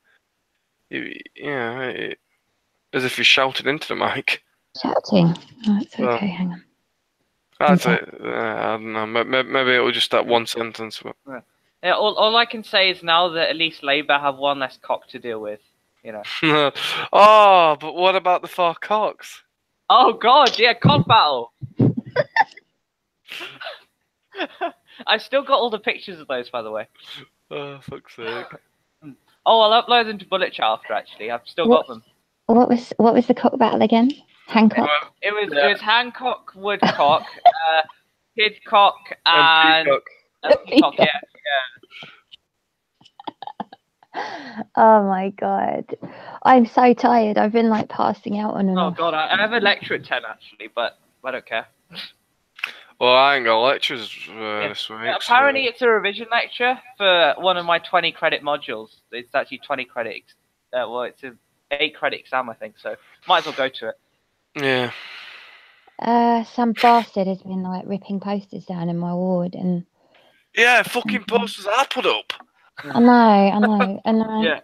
if you're shouting into the mic. Shouting. Oh, it's Well, okay. Hang on. That's it. I don't know. Maybe it was just that one sentence. But... Yeah, all I can say is now that at least Labour have one less cock to deal with. You know. Oh, but what about the 4 cocks? Oh God, yeah, cock battle. I've still got all the pictures of those, by the way. Oh, fuck's sake. Oh, I'll upload them to Bullet Chat after. Actually, I've still got them. What was the cock battle again? Hancock. It was Hancock, Woodcock, Hidcock, and Peacock. Peacock. Yeah. Oh my god, I'm so tired. I've been like passing out on and Oh off. God, I have a lecture at 10 actually, but I don't care. Well, I ain't got lectures this week. Yeah, apparently, it's a revision lecture for one of my 20 credit modules. It's actually 20 credits. Well, it's an 8 credit exam, I think. So might as well go to it. Yeah. Some bastard has been like ripping posters down in my ward, and Yeah, fucking posters I put up. I know, and Yeah.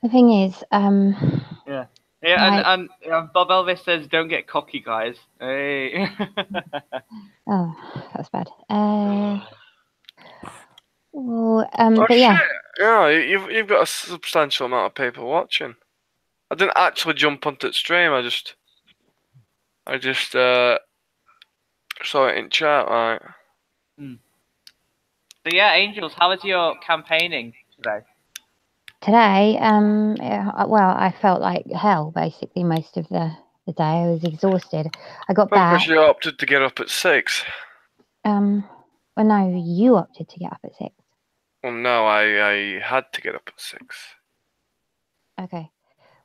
the thing is, Yeah, Right. and Bob Elvis says, "Don't get cocky, guys." Hey. oh, that's bad. Well, Oh but yeah, shit! Yeah, you've got a substantial amount of people watching. I didn't actually jump onto the stream. I just saw it in chat. Right. So yeah, Angels, how was your campaigning today? today, well, I felt like hell basically most of the day. I was exhausted. I got Well, back. because you opted to get up at 6. Well, no, you opted to get up at 6. Well, no, I had to get up at 6. Okay.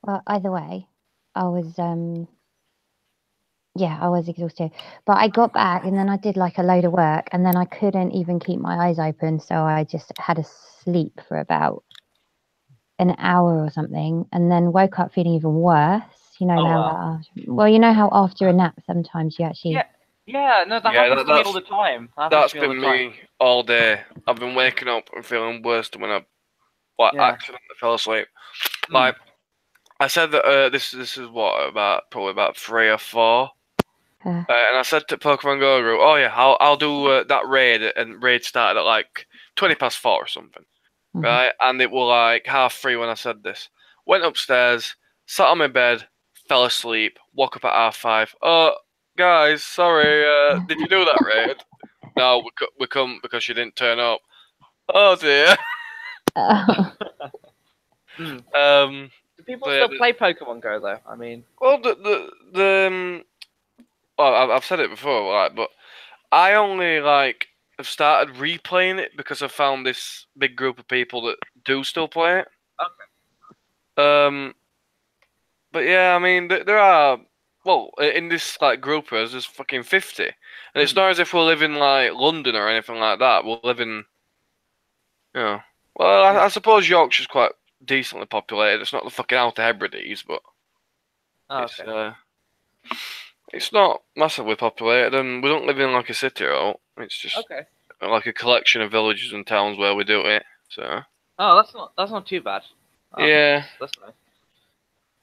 Well, either way, I was I was exhausted. But I got back and then I did like a load of work and then I couldn't even keep my eyes open, so I just had a sleep for about an hour or something and then woke up feeling even worse. You know you know how after a nap sometimes you actually Yeah, no, that happens to me all the time. That's been me all day. I've been waking up and feeling worse than when I accidentally fell asleep. Like I said that this is what probably about 3 or 4. And I said to Pokemon Go group, oh yeah, I'll do that raid, and raid started at like 20 past 4 or something, right? And it was like 3:30 when I said this. Went upstairs, sat on my bed, fell asleep, woke up at 5:30. Oh, guys, sorry, did you do that raid? No, we come because you didn't turn up. Oh dear. Do people still play Pokemon Go though? I mean, well, well, I've said it before, right? But I only have started replaying it because I found this big group of people that do still play it. Okay. But yeah, I mean, there are. Well, in this group, there's fucking 50, and it's not as if we live in London or anything like that. We live in, well, I suppose Yorkshire's quite decently populated. It's not the fucking Outer Hebrides, but it's not massively populated, and we don't live in a city at all. It's just like a collection of villages and towns where we do it. So. Oh, that's not too bad. Oh, Yeah. That's nice.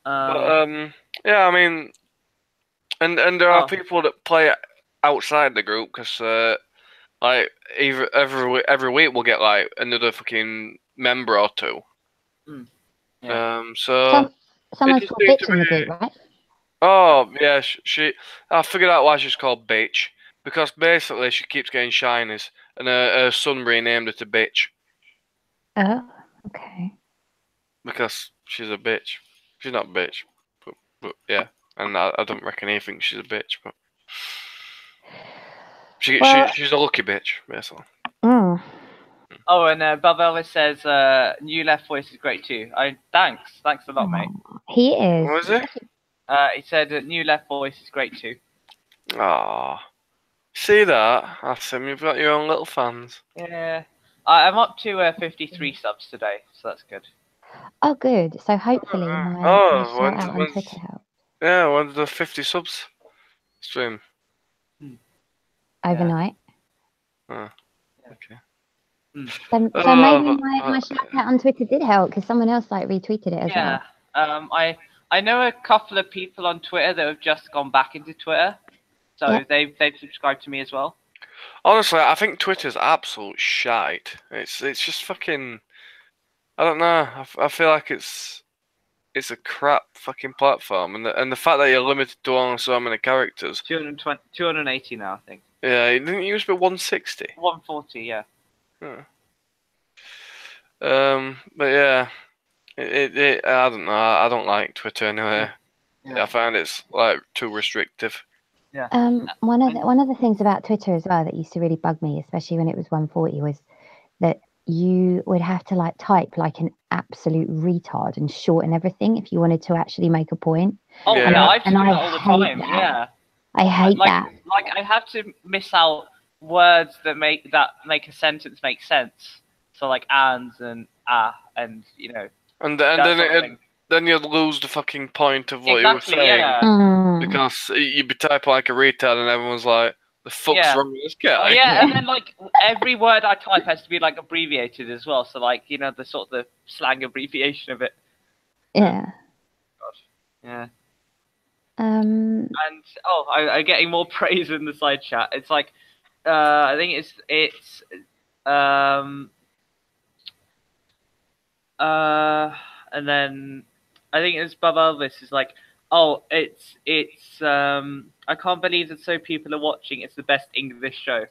But, yeah, I mean, and there are people that play outside the group because every week we'll get another fucking member or 2. So someone's called bitch in the group, right? Oh yeah, I figured out why she's called Bitch, because basically she keeps getting shinies, and her son renamed her to Bitch. Oh, okay. Because she's a bitch. She's not a bitch, but yeah, and I don't reckon he thinks she's a bitch, but she's a lucky bitch, basically. Mm. Oh, and Bob Elvis says new left voice is great too. Thanks a lot, mate. He is. What was it? He said new left voice is great too. Ah, see that? Awesome, you've got your own little fans. Yeah, I'm up to 53 subs today, so that's good. Oh, good. So hopefully my shout out on Twitter helped. Yeah, when's the 50 subs stream? Overnight. Oh, okay. So maybe my shout out on Twitter did help because someone else retweeted it as well. Yeah. I know a couple of people on Twitter that have just gone back into Twitter, so they've subscribed to me as well. Honestly, I think Twitter's absolute shite. It's just fucking. I don't know. I feel like it's a crap fucking platform, and the fact that you're limited to only so many characters. 220, 280 now, I think. Yeah, it didn't used to be 160. 140, yeah. Yeah. But yeah, I don't know. I don't like Twitter anyway. Yeah. I find it's like too restrictive. Yeah. One of the things about Twitter as well that used to really bug me, especially when it was 140, was that you would have to like type like an absolute retard and shorten everything if you wanted to actually make a point. Oh Yeah. yeah, I do And I that all the hate time. that. Yeah. I hate like, that. Like I have to miss out words that make a sentence make sense. So like ands and and you know. And that then sort of thing. then you'd lose the fucking point of what Exactly, you were saying. yeah. Because you'd be typing like a retard and everyone's like, the fuck's Yeah. wrong with this guy? Oh, yeah, and then like every word I type has to be like abbreviated as well. So like, you know, the sort of the slang abbreviation of it. Yeah. Yeah. Um. And I'm getting more praise in the side chat. It's like, I think it's and then I think it's Bob Elvis is like, oh, it's I can't believe that so people are watching. It's the best English show.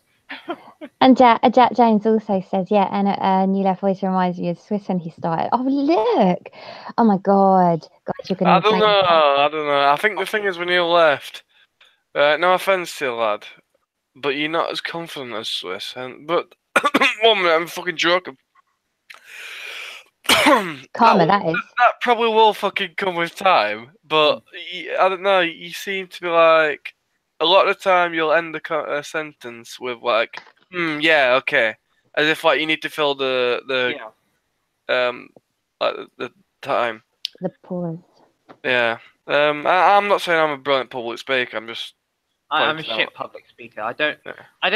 And Jack James also says, yeah, and New Left Voice reminds me of Swiss when he started. Oh, look. Oh, my God. Guys, you're going to I don't know. I think the thing is when you left, no offense to you, lad, but you're not as confident as Swiss. But 1 minute, I'm fucking joking. Karma, that is. That probably will fucking come with time, but I don't know. You seem to be like a lot of the time you'll end a sentence with like, yeah, okay, as if like you need to fill the like the time. The pause. Yeah. I'm not saying I'm a brilliant public speaker. I'm just. I'm a shit public speaker. I don't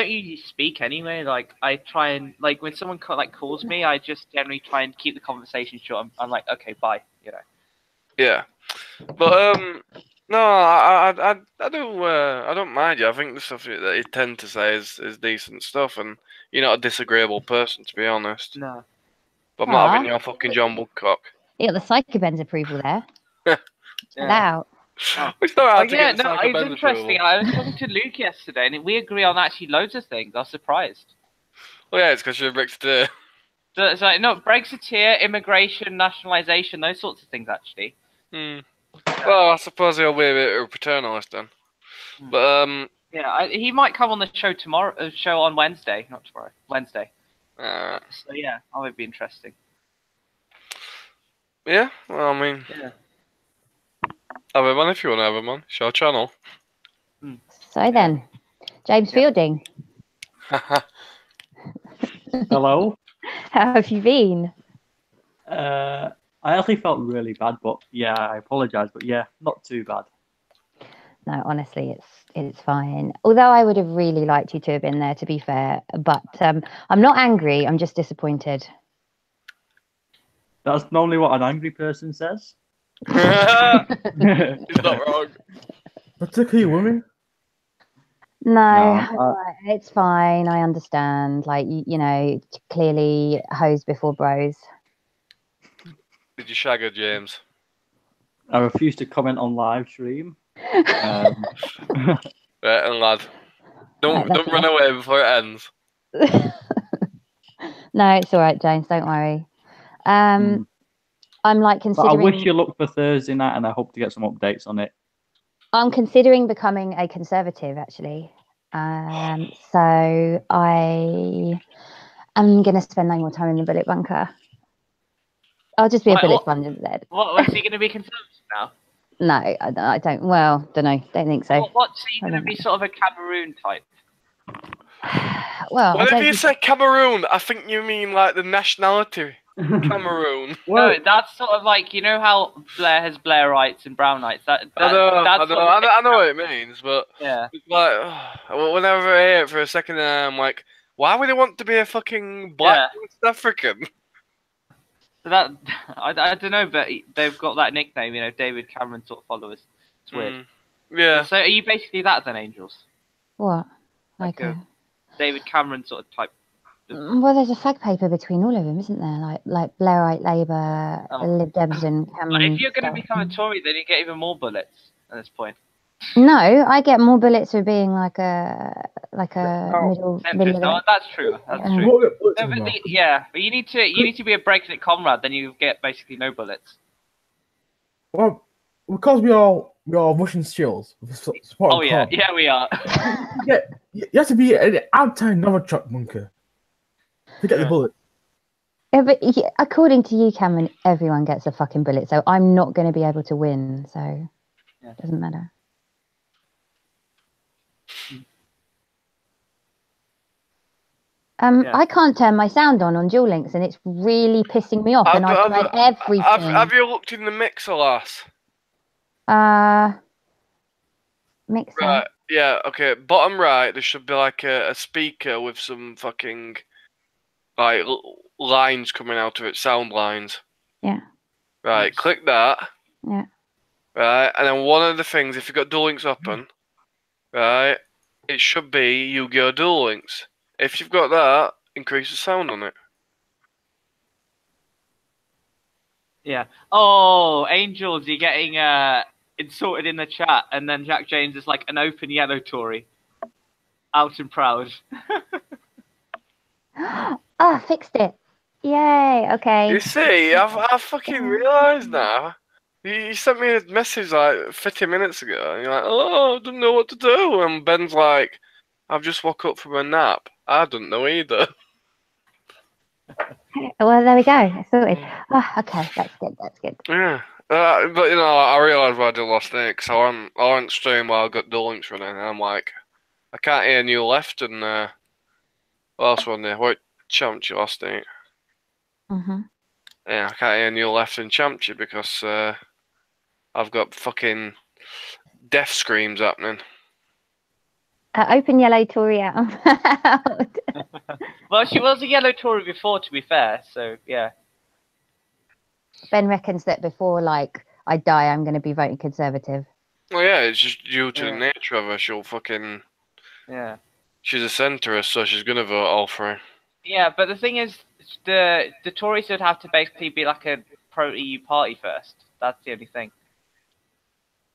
usually speak anyway. Like I try and like when someone calls me, I just generally try and keep the conversation short. I'm like, okay, bye. You know. Yeah, but no, I don't mind you. I think the stuff that you tend to say is decent stuff, and you're not a disagreeable person, to be honest. No. But I'm not having your fucking John Woodcock. You got the Psycho Ben's approval there. Check that out. It's not hard to yeah, get no, Psycho it's Ben's interesting. approval. I was talking to Luke yesterday, and we agree on actually loads of things. I was surprised. Well, yeah, it's because you're a Brexiteer. So it's like, no, Brexiteer, immigration, nationalisation, those sorts of things, actually. Well, I suppose he'll be a bit of a paternalist then. But yeah, he might come on the show tomorrow. Show on Wednesday, not tomorrow. Wednesday. So yeah, that would be interesting. Yeah, well, I mean, have him on if you want to have him on. It's your channel. So then, James Fielding, Hello. how have you been? I actually felt really bad, but yeah, I apologise, but yeah, not too bad. No, honestly, it's fine. Although I would have really liked you to have been there, to be fair. But I'm not angry. I'm just disappointed. That's normally what an angry person says. He's not wrong. Particularly women. No, it's fine. I understand. Like, you know, clearly hoes before bros. Did you shag her, James? I refuse to comment on live stream. Right, and lad, don't run away before it ends. No, it's all right, James. Don't worry. I'm like considering. But I wish you luck for Thursday night, and I hope to get some updates on it. I'm considering becoming a conservative, actually. So I am going to spend no more time in the bullet bunker. I'll just be a bullet sponge instead. What, is he going to be conservative now? No, I don't. Well, don't know. Don't think so. What's he going to be? Sort of a Cameroon type. Well, Whenever you say Cameroon, I think you mean like the nationality Cameroon. No, that's sort of like, you know how Blair has Blairites and Brownites. I know what it means, but yeah, it's like whenever I hear it for a second, I'm like, why would they want to be a fucking black West African? That I don't know, but they've got that nickname, you know, David Cameron sort of followers. It's weird. Yeah. So are you basically that then, Angels? What? Like Okay. David Cameron sort of type. Well, there's a flag paper between all of them, isn't there? Like Blairite, Labour, Lib Dems, and Cameron. If you're going to stuff. become a Tory, then you get even more bullets at this point. No, I get more bullets for being like a middle. Centrist. No, that's true. That's true. We'll get bullets No, in but the mouth. yeah, but you need to be a Brexit comrade, then you get basically no bullets. Well, because we are Russian shills. Oh yeah, yeah we are. Yeah, you have to be an anti-Novichok bunker to get the bullet. Yeah, but according to you, Cameron, everyone gets a fucking bullet, so I'm not going to be able to win. So it doesn't matter. I can't turn my sound on Dual Links, and it's really pissing me off. And I've tried everything. Have you looked in the mixer, lass? Mixer. Right. Yeah. Okay. Bottom right, there should be like a speaker with some fucking like lines coming out of it, sound lines. Yeah. Right. Click that. Yeah. Right, and then one of the things, if you've got Dual Links open, right, it should be Yu-Gi-Oh! Dual Links. If you've got that, increase the sound on it. Yeah. Oh, Angels, you're getting insulted in the chat, and then Jack James is like an open yellow Tory. Out and proud. Oh, fixed it. Yay, okay. You see, I fucking realised now. You sent me a message like 50 minutes ago, and you're like, oh, I don't know what to do. And Ben's like, I've just woke up from a nap. I don't know either. Well, there we go. It's sorted. Oh, okay, that's good. That's good. Yeah. But, you know, I realised why I did last night, because I went stream while I got Dual Links running, and I'm like, I can't hear New Left, and what else was there? What Championship last night? Yeah, I can't hear New Left in Championship because I've got fucking death screams happening. Open yellow Tory out. Well, she was a yellow Tory before, to be fair, so yeah. Ben reckons that before, like, I die, I'm going to be voting Conservative. Well, yeah, it's just due to the nature of her. She'll fucking... Yeah. She's a centrist, so she's going to vote all for her. Yeah, but the thing is, the Tories would have to basically be like a pro-EU party first. That's the only thing.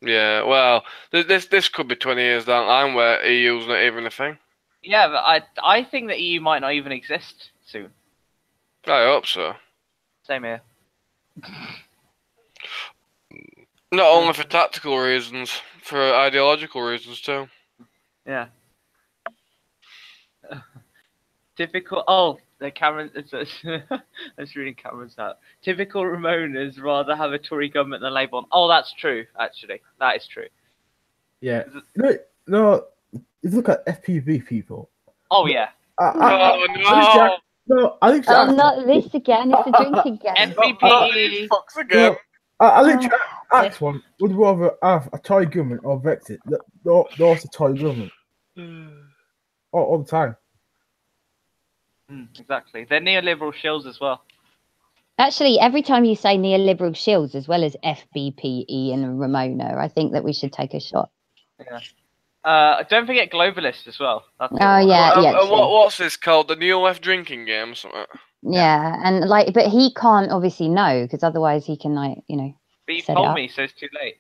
Yeah, well, this could be 20 years down the line where EU's not even a thing. Yeah, but I think the EU might not even exist soon. I hope so. Same here. Not only for tactical reasons, for ideological reasons too. Yeah. Typical. Oh, the Cameron. I was reading Cameron's out. Typical Ramonas rather have a Tory government than Labour. Oh, that's true. Actually, that is true. Yeah. No. If you look at FPV people. Oh yeah. No, I think. Oh, not this again. It's a drink again. FPP. Fucks again. I think ask one would you rather have a Tory government or Brexit. That's a Tory government. All the time. Exactly. They're neoliberal shills as well. Actually, every time you say neoliberal shills as well as FBPE and Ramona, I think that we should take a shot. Yeah. Don't forget globalists as well. That's What's this called? The New Left drinking game or something? Yeah, and like, but he can't obviously know because otherwise he can, like, you know. But you told me, so it's too late.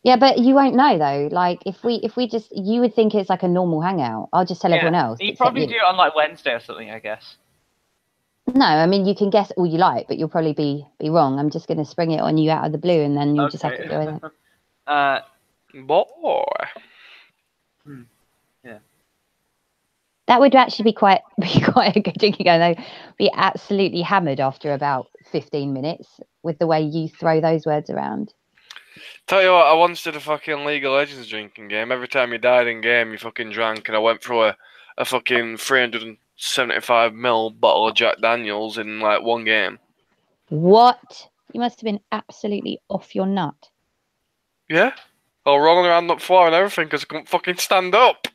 Yeah, but you won't know though. Like, if we just, you would think it's like a normal hangout. I'll just tell everyone else. You probably do it on like Wednesday or something, I guess. No, I mean, you can guess all you like, but you'll probably be wrong. I'm just going to spring it on you out of the blue, and then you'll just have to go with it. Boy. Yeah. That would actually be quite a good drinking game, though. Be absolutely hammered after about 15 minutes with the way you throw those words around. Tell you what, I once did a fucking League of Legends drinking game. Every time you died in game, you fucking drank, and I went through a fucking 375ml bottle of Jack Daniels in like one game. What? You must have been absolutely off your nut. Yeah? I was rolling around the floor and everything because I couldn't fucking stand up.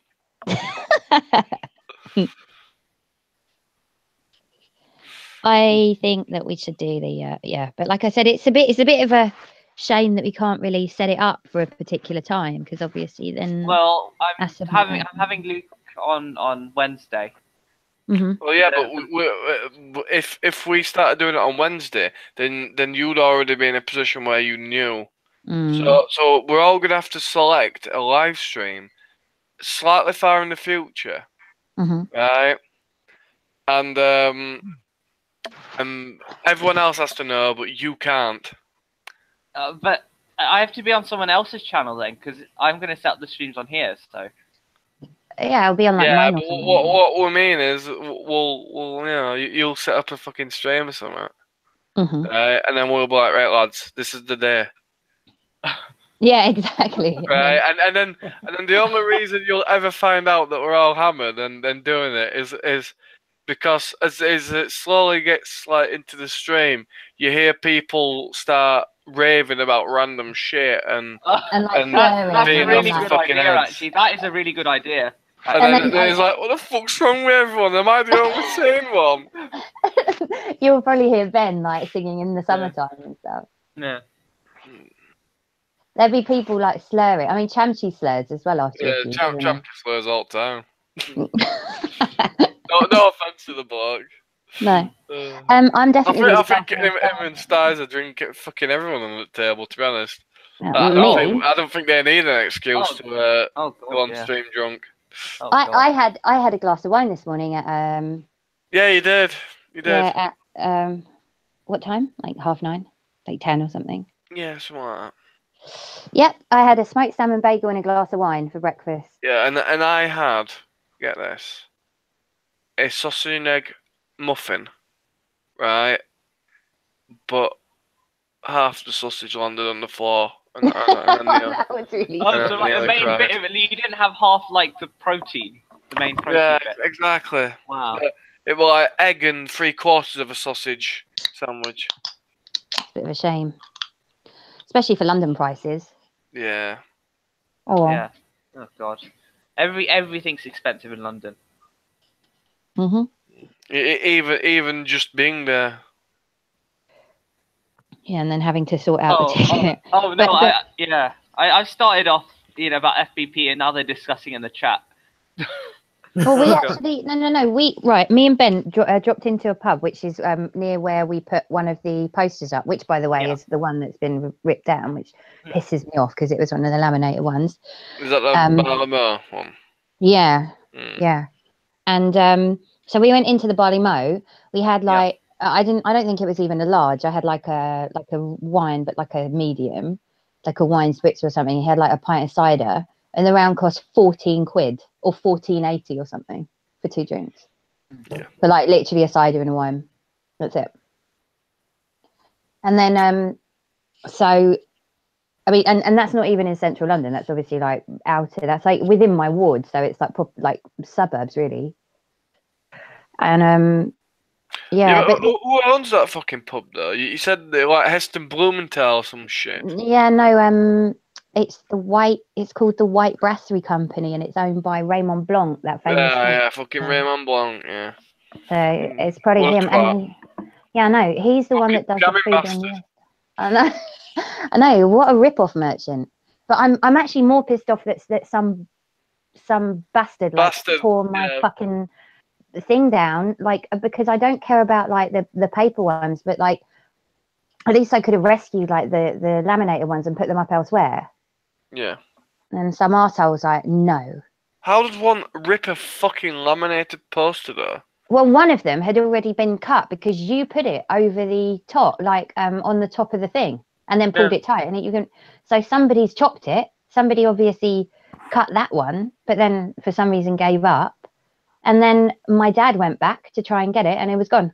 I think that we should do the but like I said, it's a bit of a shame that we can't really set it up for a particular time because obviously then. Well, I'm having Luke on Wednesday. Hmm. Well, yeah, but if we started doing it on Wednesday, then you'd already be in a position where you knew. So we're all gonna have to select a live stream slightly far in the future, right? And everyone else has to know, but you can't. But I have to be on someone else's channel then, because I'm going to set up the streams on here. So Yeah, I'll be on like Yeah, mine but or something. what we mean is, we'll you know, you'll set up a fucking stream or something, right? And then we'll be like, right, lads, this is the day, Yeah, exactly. right? And then the only reason you'll ever find out that we're all hammered and then doing it is because as it slowly gets like into the stream, you hear people start raving about random shit and And like and swearing that's a being really off the good fucking idea, heads. actually. That is a really good idea. And And then it's like, what the fuck's wrong with everyone? Am I the only sane one? You'll probably hear Ben like singing in the summertime and stuff. Yeah. There'd be people like slurring. I mean, Chamchi slurs as well after a few. Champ doesn't slurs all the time. he? No offense to the bloke. No. Uh, I'm definitely. I think him and styzor drink fucking everyone on the table. To be honest, Me? I don't think they need an excuse Oh, to God, go on yeah. stream drunk. Oh, I had a glass of wine this morning at Yeah, you did. You did. yeah at what time? Like 9:30, like 10 or something. Yeah, something like that. Yep, I had a smoked salmon bagel and a glass of wine for breakfast. Yeah, and I had, get this, a sausage and egg muffin, right? But half the sausage landed on the floor, and then That was really Oh, Yeah, so like the nearly main cried. bit of it, you didn't have half like the protein, the main protein yeah, bit. exactly. Wow. It was like egg and 3/4 of a sausage sandwich. bit of a shame, especially for London prices. Yeah. Oh well. Yeah. Oh God. Everything's expensive in London. Even just being there. Yeah, and then having to sort out the ticket. Oh no, But- I started off, about FBP, and now they're discussing in the chat. Well, we actually no. Me and Ben dropped into a pub, which is near where we put one of the posters up, which, by the way, is the one that's been ripped down, which pisses me off because it was one of the laminated ones. Is that the Balamo one? Yeah, Mm. yeah. And so we went into the Barley Mow. We had like I don't think it was even a large. I had like a wine, but like a medium, like a wine spritzer or something. He had like a pint of cider. And the round cost 14 quid or 14.80 or something for 2 drinks. Yeah. For like literally a cider and a wine. That's it. And then, so, I mean, and that's not even in central London. That's obviously like outer. That's like within my ward. So it's like suburbs really. And But who owns that fucking pub though? You said like Heston Blumenthal or some shit. Yeah, no, it's called the White Brasserie Company, and it's owned by Raymond Blanc, that famous. Yeah, fucking Raymond Blanc, yeah. So it's probably What a him. twat. And I know he's the one that does the Jamming food on bastard. the. I know, I know. What a rip-off merchant. But I'm actually more pissed off that some bastard tore my fucking thing down, like, because I don't care about like the paper ones, but like at least I could have rescued like the laminated ones and put them up elsewhere. Yeah. And some arsehole was like, no. How did one rip a fucking laminated poster though? Well, one of them had already been cut because you put it over the top, like on the top of the thing, and then pulled it tight. And you can. So somebody's chopped it. Somebody obviously cut that one, but then for some reason gave up. And then my dad went back to try and get it, and it was gone.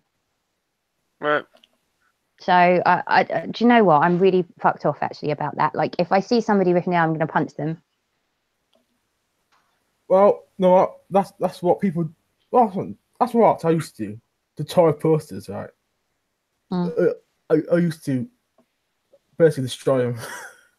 Right. So I do you know what? I'm really fucked off actually about that. Like, if I see somebody ripping it, I'm going to punch them. Well, no, that's what people. Well, that's what I used to do. The toy posters, right? I used to basically destroy them.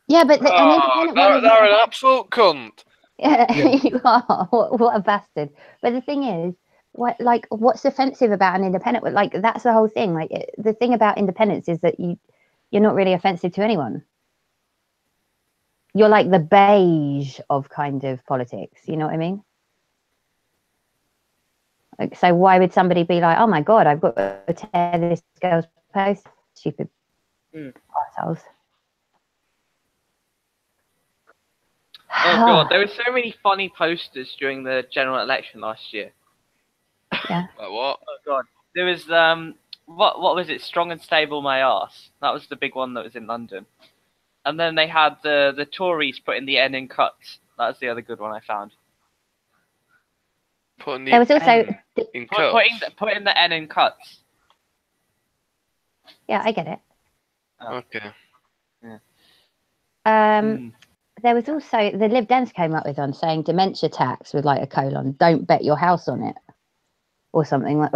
Yeah, but an independent one. They're an absolute cunt. Yeah, you are. What a bastard. But the thing is, what's offensive about an independent? Like, that's the whole thing. Like, the thing about independence is that you're not really offensive to anyone. You're like the beige of kind of politics. You know what I mean? Like, so why would somebody be like, oh my God, I've got to tear this girl's post? Stupid assholes. Oh God, there were so many funny posters during the general election last year. Yeah. Like what? Oh God, there was what was it? Strong and stable, my arse. That was the big one that was in London. And then they had the Tories putting the N in cuts. That was the other good one I found. Putting There was the also, N in cuts. Putting the N in cuts. yeah, I get it. Okay. There was also the Lib Dems came up with one saying dementia tax with like a colon. Don't bet your house on it, or something like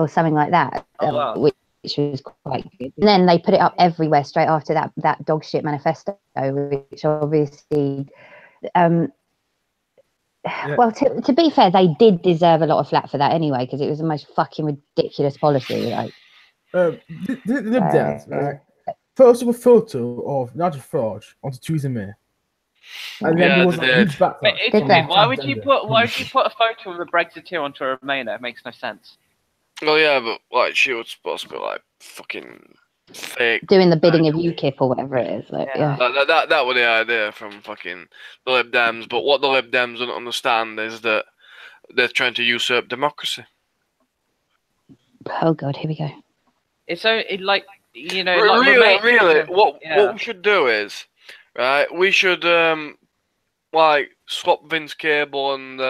that. Oh, wow. Which was quite good. And then they put it up everywhere straight after that dog shit manifesto, which obviously. Well, to be fair, they did deserve a lot of flack for that anyway, because it was the most fucking ridiculous policy. Like, the Lib Dems, right? First of a photo of Nigel Farage onto Theresa May. And then there was a huge backlash. Why would you put a photo of a Brexiteer onto a Remainer? It makes no sense. Well, yeah, but like she was supposed to be like fucking fake. Doing the bidding of UKIP or whatever it is. Like, yeah. That was the idea from fucking the Lib Dems. But what the Lib Dems don't understand is that they're trying to usurp democracy. Oh God, here we go. It's so like you know. Really. What we should do is, right? We should like swap Vince Cable and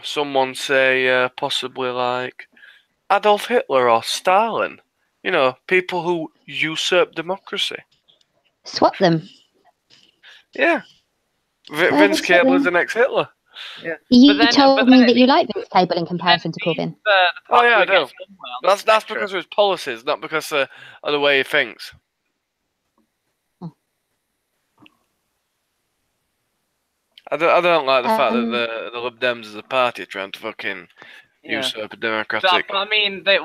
someone say possibly like Adolf Hitler or Stalin. You know, people who usurp democracy. Swap them. Yeah. Vince Cable is the next Hitler. Yeah. You told me that you like Vince Cable in comparison to Corbyn. Oh yeah, I do. That's because of his policies, not because of the way he thinks. I don't like the fact that the Lib Dems as a party are trying to fucking usurp a democratic. But I mean, they're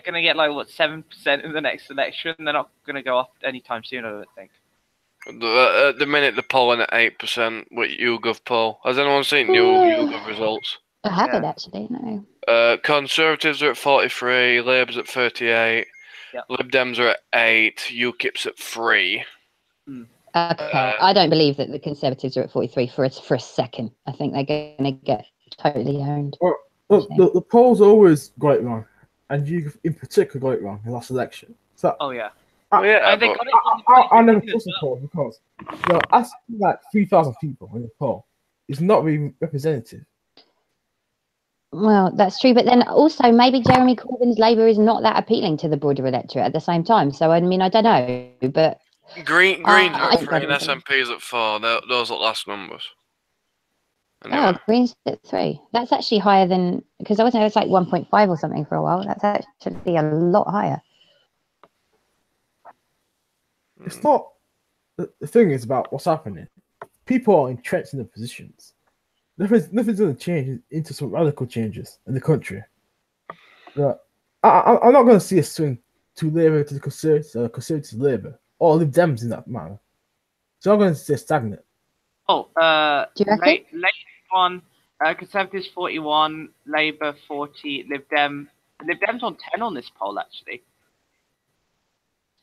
gonna get like what 7% in the next election. They're not gonna go off anytime soon, I don't think. At the minute they're polling at 8% with YouGov poll. Has anyone seen YouGov results? I haven't actually, no. Conservatives are at 43, Labour's at 38, Lib Dems are at 8, UKIP's at 3. Okay, I don't believe that the Conservatives are at 43 for a second. I think they're going to get totally owned. Well, the polls always got it wrong, and you in particular got it wrong in the last election. So, I never trust the poll because asking like 3,000 people in the poll is not really representative. Well, that's true, but then also maybe Jeremy Corbyn's Labour is not that appealing to the broader electorate at the same time. So I mean, I don't know, but Greens are at 3 and SNP's at 4. Those are last numbers. Anyway. Oh, Greens at 3. That's actually higher than because I was it's like 1.5 or something for a while. That's actually a lot higher. It's not the thing is about what's happening. People are entrenched in their positions. Nothing's going to change into some radical changes in the country. I'm not going to see a swing to Labour to the Conservatives to Labour or Lib Dems in that manner. So I'm going to stay stagnant. Oh, do you reckon? Labour 1, Conservatives 41, Labour 40, Lib Dems on 10 on this poll actually.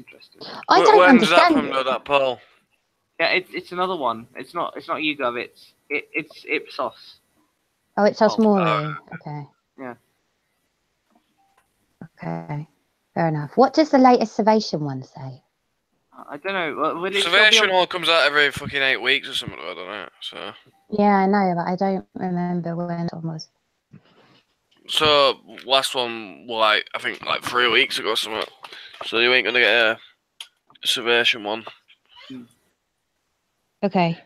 Interesting. I don't understand. When's that from that poll? Yeah, it's another one. It's not YouGov. It's Ipsos. Oh, Ipsos Mori. Okay. Yeah. Okay. Fair enough. What does the latest Salvation one say? I don't know. Salvation one comes out every fucking 8 weeks or something. I don't know. So. Yeah, I know, but I don't remember when it was. So last one, I think 3 weeks ago or something. So you ain't gonna get a Salvation one. Okay.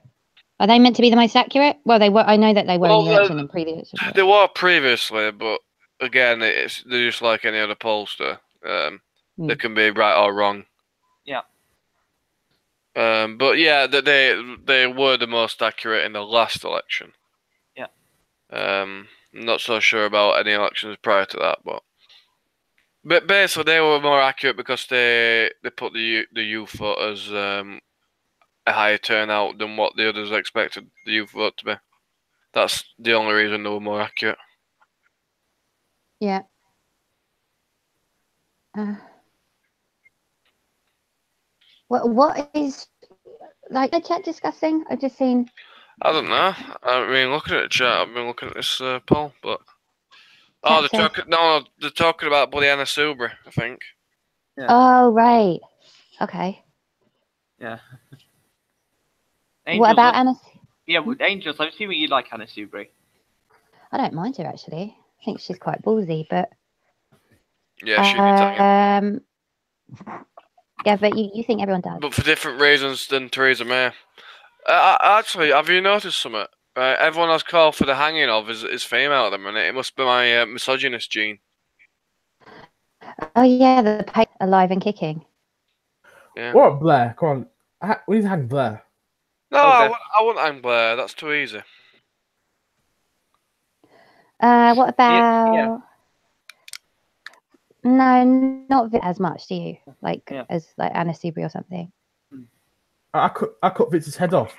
Are they meant to be the most accurate? Well, they were. I know that they were in the election and previous. They were previously, but again, they're just like any other pollster. They can be right or wrong. Yeah. But yeah, they were the most accurate in the last election. Yeah. I'm not so sure about any elections prior to that, but basically they were more accurate because they put the youth vote as a higher turnout than what the others expected the youth vote to be. That's the only reason they were more accurate. Yeah. What is like the chat discussing? I've just seen. I don't know. I mean, looking at the chat, I've been looking at this poll, but Chat they're says- talking. No, they're talking about bloody Anna Subra, I think. Yeah. Oh right. Okay. Yeah. What about Anna? Yeah, with Angels, I'm assuming you like Anna Subri. I don't mind her actually. I think she's quite ballsy, but Yeah, she's Italian, yeah, but you think everyone does. but for different reasons than Theresa May. Actually, have you noticed something? Everyone has called for the hanging of is female at the minute. It must be my misogynist gene. Oh yeah, the pig alive and kicking. Yeah. What, Blair? Come on. We need to hang Blair. No, Okay. I wouldn't hang Blair. That's too easy. What about? Yeah. No, not as much. Do you like Yeah. as like Anna Subri or something? I cut Victor's head off.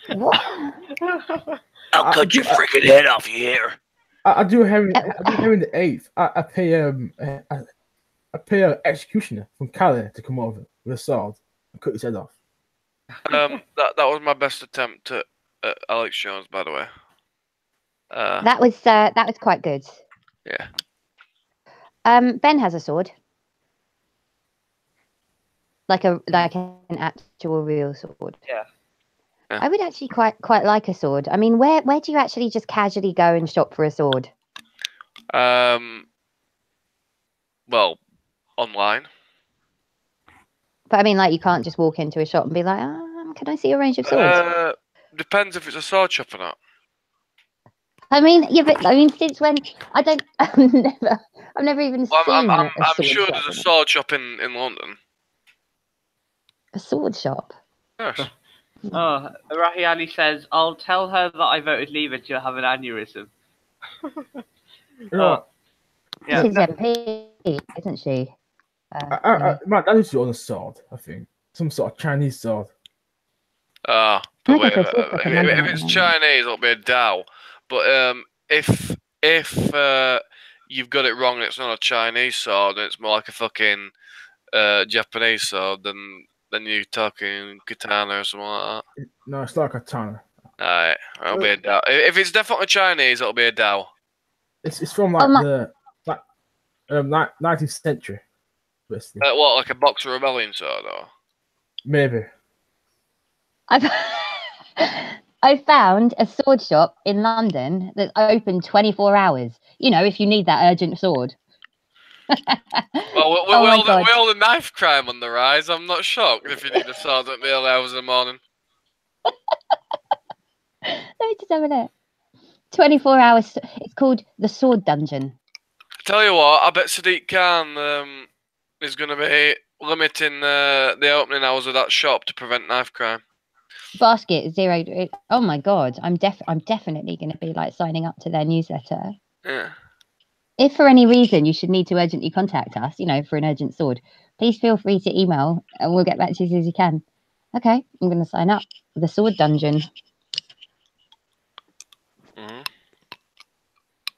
What? I'll cut your freaking head off, you hear? I do Henry the Eighth. I pay an executioner from Calais to come over with a sword and cut his head off. That was my best attempt at Alex Jones, by the way. That was quite good. Yeah. Ben has a sword, like an actual real sword. Yeah. I would actually quite like a sword. I mean, where do you actually just casually go and shop for a sword? Well, online. But I mean, like you can't just walk into a shop and be like, "Can I see a range of swords?" Depends if it's a sword shop or not. I mean, yeah, but I mean, since when? I don't. I've never even Well, seen I'm a sword sure shop. there's a sword shop in London. A sword shop. Yes. Oh, Rahi Ali says, I'll tell her that I voted Leave and she'll have an aneurysm. No, Yeah. She's MP, isn't she? my dad used to own a sword. I think some sort of Chinese sword. But I'm wait, looking for a sword shop in London if at the it's moment. Chinese, it'll be a Dao. But if you've got it wrong, and it's not a Chinese sword, and it's more like a fucking Japanese sword, then you're talking katana or something like that. No, it's like a katana. Alright, it'll be a Dao. If it's definitely Chinese, it'll be a Dao. It's from like the 19th century, basically. What, like a Boxer Rebellion sword, or? Maybe. I found a sword shop in London that's open 24 hours. You know, if you need that urgent sword. Well, Oh my God. we're all the knife crime on the rise. I'm not shocked if you need a sword at the early hours in the morning. Let me just have a look. 24 hours. It's called the Sword Dungeon. Tell you what, I bet Sadiq Khan is going to be limiting the opening hours of that shop to prevent knife crime. Basket 0. Oh my God. I'm definitely going to be like signing up to their newsletter. Yeah. If for any reason you should need to urgently contact us, you know, for an urgent sword, please feel free to email and we'll get back to you as soon as you can. Okay, I'm going to sign up for the Sword Dungeon. Mm-hmm.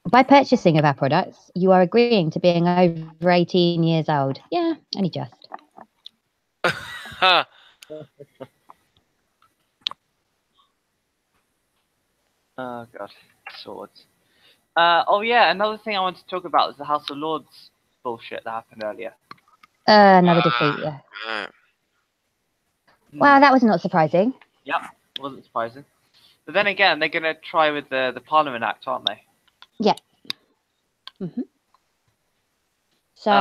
By purchasing of our products, you are agreeing to being over 18 years old. Yeah, only just. Oh, God. Swords. Oh, yeah, another thing I wanted to talk about is the House of Lords bullshit that happened earlier. Another defeat, yeah. Right. Wow, that was not surprising. Yep, wasn't surprising. But then again, they're going to try with the Parliament Act, aren't they? Yeah. Mm-hmm. So,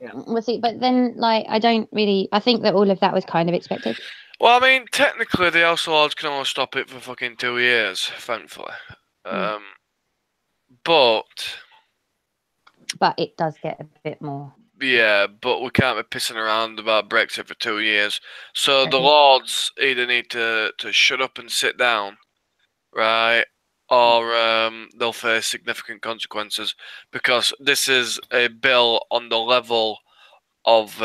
yeah. we'll see. But then, like, I think that all of that was kind of expected. Well, I mean, technically, the House of Lords can only stop it for fucking 2 years, thankfully. But it does get a bit more. yeah, but we can't be pissing around about Brexit for 2 years. So the Lords either need to shut up and sit down, right, or they'll face significant consequences, because this is a bill on the level of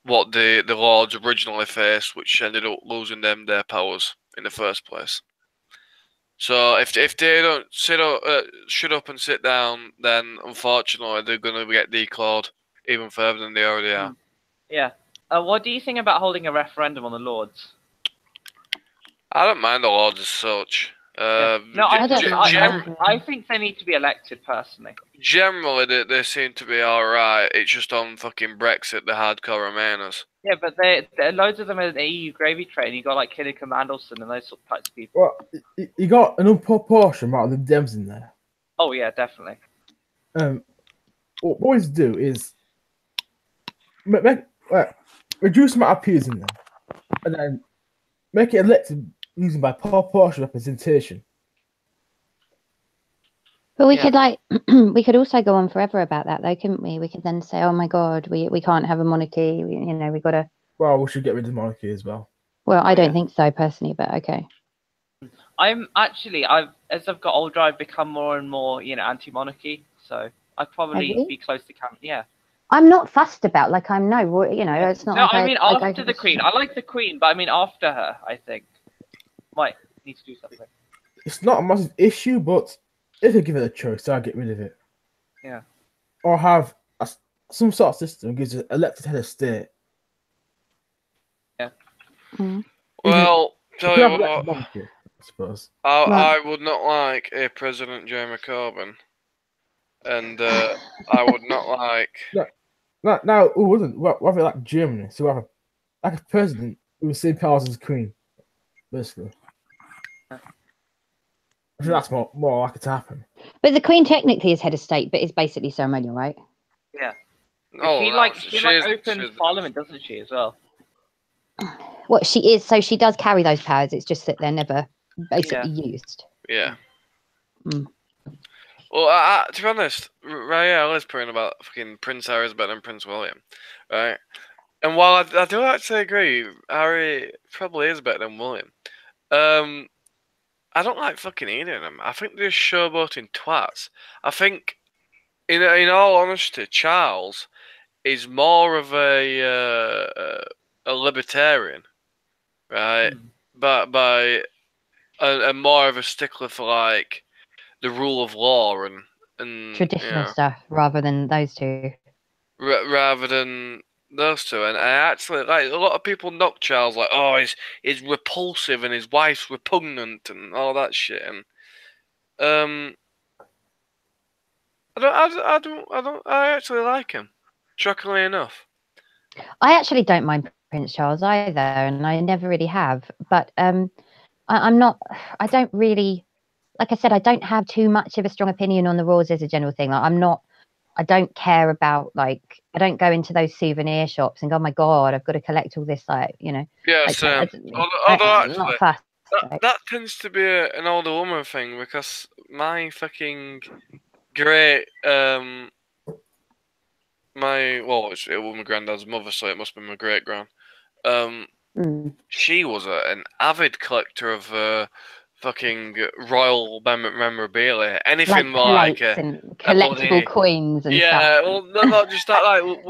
what the Lords originally faced, which ended up losing them their powers in the first place. So if they don't shut up and sit down, then unfortunately they're going to get declawed even further than they already are. Yeah. What do you think about holding a referendum on the Lords? I don't mind the Lords as such. No, I think they need to be elected personally. Generally, they seem to be alright. It's just on fucking Brexit, the hardcore Remainers. Yeah, but loads of them are the EU gravy train. You got like Hickman Mandelson and those types of people. Well, you got an unproportioned amount of the Dems in there. Oh yeah, definitely. What boys do is reduce the amount of peers in there, and then make it elected using by proportional representation. But we could we could also go on forever about that, though, couldn't we? We could then say, "Oh my God, we can't have a monarchy. We got to." Well, we should get rid of the monarchy as well. Well, I don't think so personally, but okay. As I've got older, I've become more and more, anti-monarchy. So I'd probably be close to camp. Yeah. I'm not fussed about it's not. No, I mean after the Queen. I like the Queen, but I mean after her, I think might need to do something. It's not a massive issue, but if they give it a choice, I'll get rid of it. Yeah. Or have some sort of system gives an elected head of state. Yeah. Mm. Well, tell you what, monarchy, I suppose. I would not like a President Jeremy Corbyn, and I would not like. Now, who wouldn't? Rather like Germany, so have like a president who was the same powers as Queen, basically. I think that's more likely to happen. But the Queen technically is head of state, but is basically ceremonial, right? Yeah. Oh, she opens Parliament, doesn't she, as well? What she is, so she does carry those powers. It's just that they're never basically used. Yeah. Mm. Well, to be honest, right, I was praying about fucking Prince Harry's better than Prince William, right? And while I do actually agree, Harry probably is better than William. I don't like fucking either of them. I think they're showboating twats. I think, in all honesty, Charles is more of a libertarian, right? But and more of a stickler for like the rule of law and traditional stuff rather than those two. Rather than those two, and I actually like a lot of people knock Charles like, oh, he's repulsive and his wife's repugnant and all that shit, and I actually like him, shockingly enough. I actually don't mind Prince Charles either, and I never really have. But I'm not. I don't really, like I said, I don't have too much of a strong opinion on the royals as a general thing. Like, I don't care about I don't go into those souvenir shops and go, oh my God, I've got to collect all this, Yeah, although actually, not fast. That tends to be an older woman thing, because my fucking great it was my granddad's mother, so it must be my great grand. She was an avid collector of fucking royal memorabilia, anything like collectible coins and stuff. Yeah, well, not just that. Like we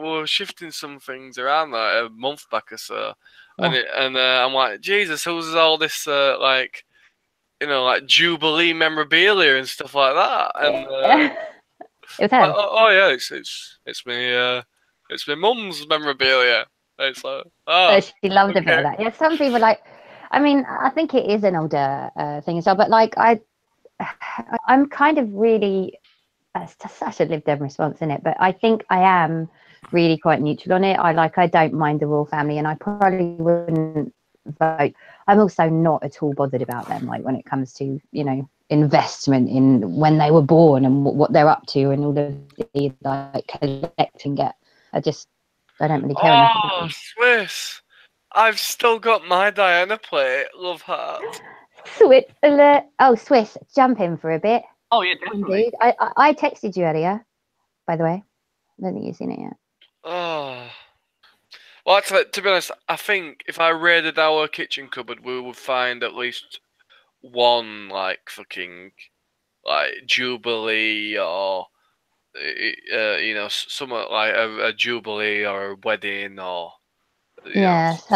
were shifting some things around like a month back or so, and I'm like, Jesus, who's all this like Jubilee memorabilia and stuff like that? And it was her. Oh yeah, it's my mum's memorabilia. It's like, so she loved a bit of that. Yeah, some people I mean, I think it is an older thing as well, but I'm kind of really, that's such a lived in response, isn't it? But I think I am really quite neutral on it. I don't mind the royal family, and I probably wouldn't vote. I'm also not at all bothered about them, like when it comes to, investment in when they were born and what they're up to and all of the collecting get. I don't really care enough about them. Swiss. I've still got my Diana plate. Love heart. Swiss alert. Oh, Swiss, jump in for a bit. Oh, yeah, definitely. Indeed. I texted you earlier, by the way. I don't think you've seen it yet. Oh. Well, actually, to be honest, I think if I raided our kitchen cupboard, we would find at least one, fucking, Jubilee or, somewhat like a Jubilee or a wedding or... just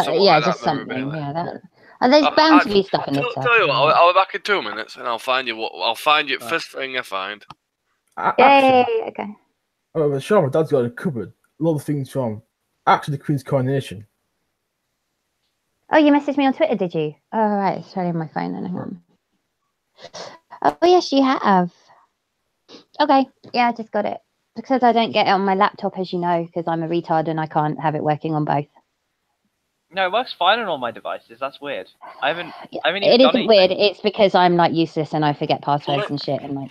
something. Yeah, Oh, there's bound to be stuff in this Tell stuff. you what, I'll be back in 2 minutes, and I'll find you. I'll find you first thing I find. Yay! Okay. Oh, but sure, my dad's got a cupboard. A lot of things from actually the Queen's coronation. Oh, you messaged me on Twitter, did you? Oh, right. It's right in my phone then. Hang on. Oh, yes, you have. Okay. Yeah, I just got it. Because I don't get it on my laptop, as you know, because I'm a retard and I can't have it working on both. No, it works fine on all my devices. That's weird. I haven't even It done isn't anything. weird. It's because I'm like useless and I forget passwords and shit. And like,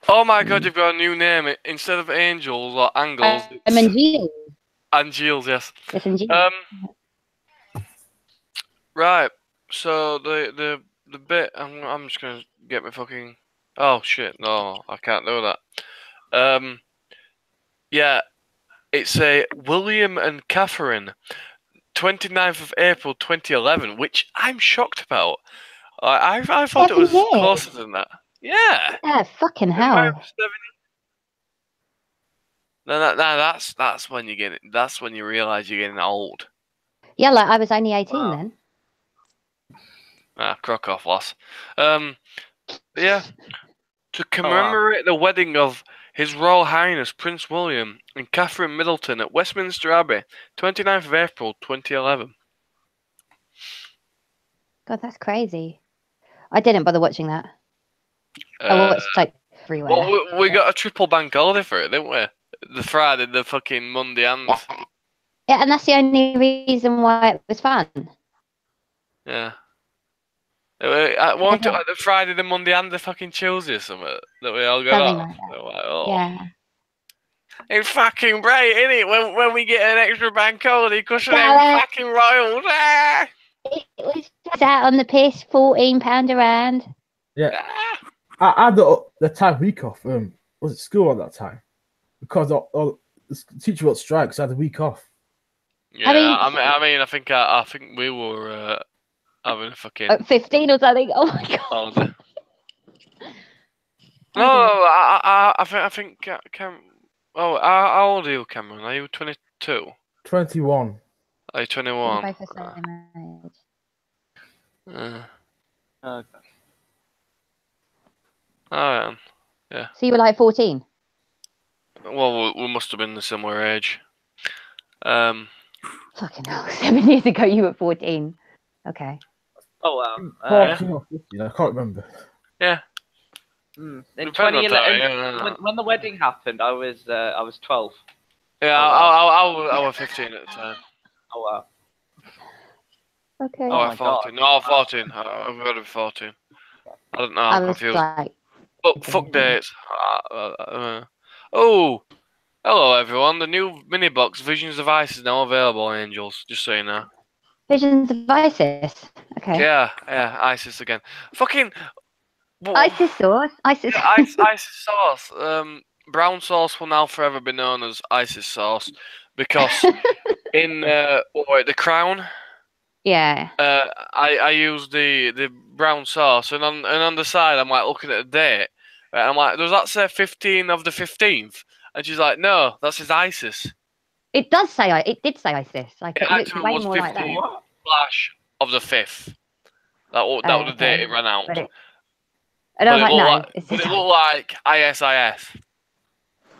Oh my god, you've got a new name. Instead of angels or angles, I'm it's Angeal. Angels, yes. It's Angeal. Right. So the bit I'm just gonna get my fucking. Oh shit! No, I can't do that. Yeah, it's a William and Catherine, 29th of April 2011, which I'm shocked about. I thought it was 7 years. closer than that. Yeah. Yeah, fucking hell. No, that's when you get it. That's when you realise you're getting old. Yeah, like I was only 18 Wow. then. Ah, crock off, lass. Yeah. To commemorate the wedding of His Royal Highness Prince William and Catherine Middleton at Westminster Abbey, 29th of April 2011. God, that's crazy. I didn't bother watching that. I watched like everywhere. Well, we got a triple bank holiday for it, didn't we? The Friday, the fucking Monday, and Yeah, and that's the only reason why it was fun. yeah. Won't it like the Friday, the Monday, and the fucking Tuesday or something that we all got Something off? like that. So, like, oh. Yeah. It's fucking bright, isn't it? When we get an extra bank holiday because of them Yeah. fucking royals. Ah! It was just out on the piss, £14 a round. Yeah, Ah! I had the time week off. Was it school at that time? Because the teacher got strikes. I had a week off. Yeah, I I think we were having a fucking. At 15 or something. Oh my god. holiday. No, I think oh, how old are you, Cameron? Are you 22? 21. Are you We're 21? both the same age. Okay. Alright. So you were like 14? Well, we must have been the similar age. Fucking hell. 7 years ago you were 14. Okay. Oh wow. 14 or 15, I can't remember. Yeah. In Depending on 2011, time, when the wedding happened, I was 12. Yeah, I was 15 at the time. Oh wow. Okay. Oh, my 14. No, 14. I've got to be 14. I don't know. I I'm was confused. like, Fuck dates. Oh, hello everyone. The new mini box Visions of Ice is now available, Angels. Just so you know. Visions of Isis. Okay. Yeah, ISIS again. Fucking. Isis sauce. Isis. Yeah, ISIS sauce. Brown sauce will now forever be known as ISIS sauce because in The Crown. Yeah. I use the brown sauce, and on the side I'm like looking at the date, right, I'm like, does that say 15 of the 15th? And she's like, no, that says ISIS. It does say it did say Isis. Like it looks Actually way was more like 15 that. slash of the 5th. That was the date it ran out. But I'm like, no. But it looked like ISIS.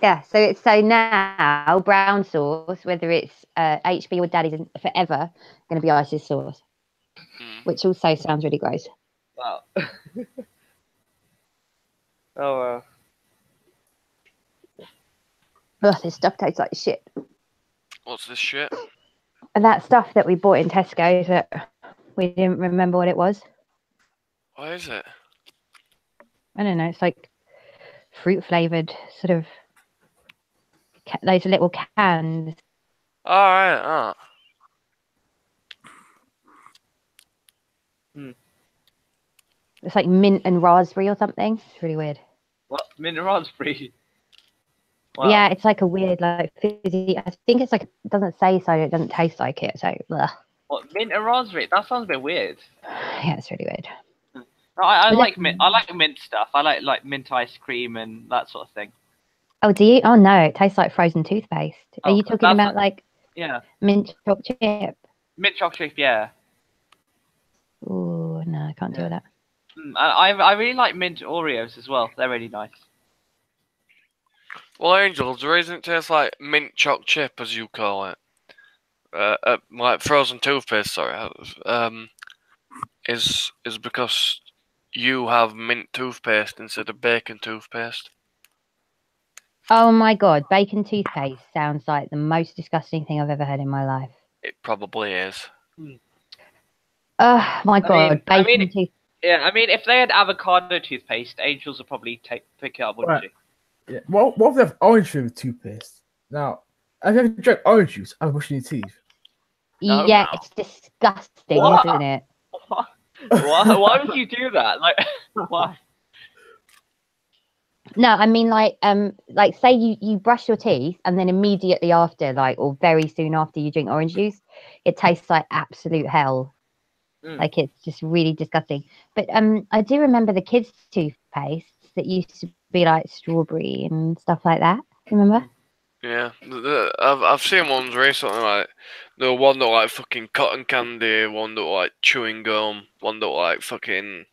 Yeah, so now brown sauce, whether it's HB or Daddy's, is forever going to be Isis sauce, which also sounds really gross. Wow. Oh wow. Ugh, this stuff tastes like shit. What's this shit? And that stuff that we bought in Tesco that we didn't remember what it was. What is it? I don't know. It's like fruit flavored, sort of those little cans. All right. It's like mint and raspberry or something. It's really weird. What? Mint and raspberry? Wow. Yeah, it's like a weird, like fizzy. I think it's like, it doesn't say so. It doesn't taste like it. So, ugh. What? Mint and raspberry? That sounds a bit weird. Yeah, it's really weird. I like mint. I like mint stuff. I like mint ice cream and that sort of thing. Oh, do you? Oh no, it tastes like frozen toothpaste. Are you talking about Yeah. mint chocolate chip? Mint chocolate chip, yeah. Ooh. No, I can't do that. I really like mint Oreos as well. They're really nice. Well, Angels, the reason it tastes like mint choc chip, as you call it, like frozen toothpaste, sorry, is because you have mint toothpaste instead of bacon toothpaste. Oh my god, bacon toothpaste sounds like the most disgusting thing I've ever heard in my life. It probably is. Oh my god, bacon toothpaste. Yeah, I mean, if they had avocado toothpaste, Angels would probably pick it up, wouldn't Right. Yeah. What if they have orange flavored toothpaste? Now, have you ever drank orange juice and brushing your teeth? No, Yeah, no. it's disgusting, What? isn't it? Why would you do that? Like, why? No, I mean like say you brush your teeth and then immediately after, like, or very soon after you drink orange juice, it tastes like absolute hell. Like, it's just really disgusting. But I do remember the kids' toothpaste that used to be like strawberry and stuff like that. Remember? Yeah, I've seen ones recently, like the one that like fucking cotton candy, one that like chewing gum, one that like fucking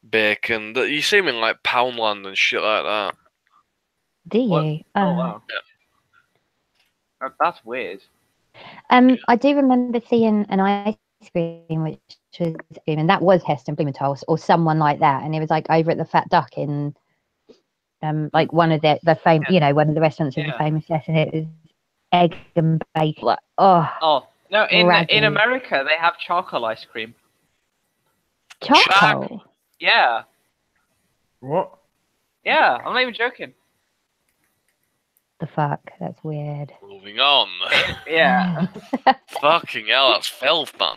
bacon. That you see them in like Poundland and shit like that. Do you? What? Oh wow. That's weird. I do remember seeing an ice cream which was, and that was Heston Blumenthal or someone like that, and it was like over at the Fat Duck in like one of the famous, one of the restaurants in the famous chef, and it was egg and bacon. Like, Oh no, in raggy. America they have charcoal ice cream. Charcoal. Yeah, What? yeah, I'm not even joking. The fuck? That's weird. Moving on. Yeah. Fucking hell, that's filth, man.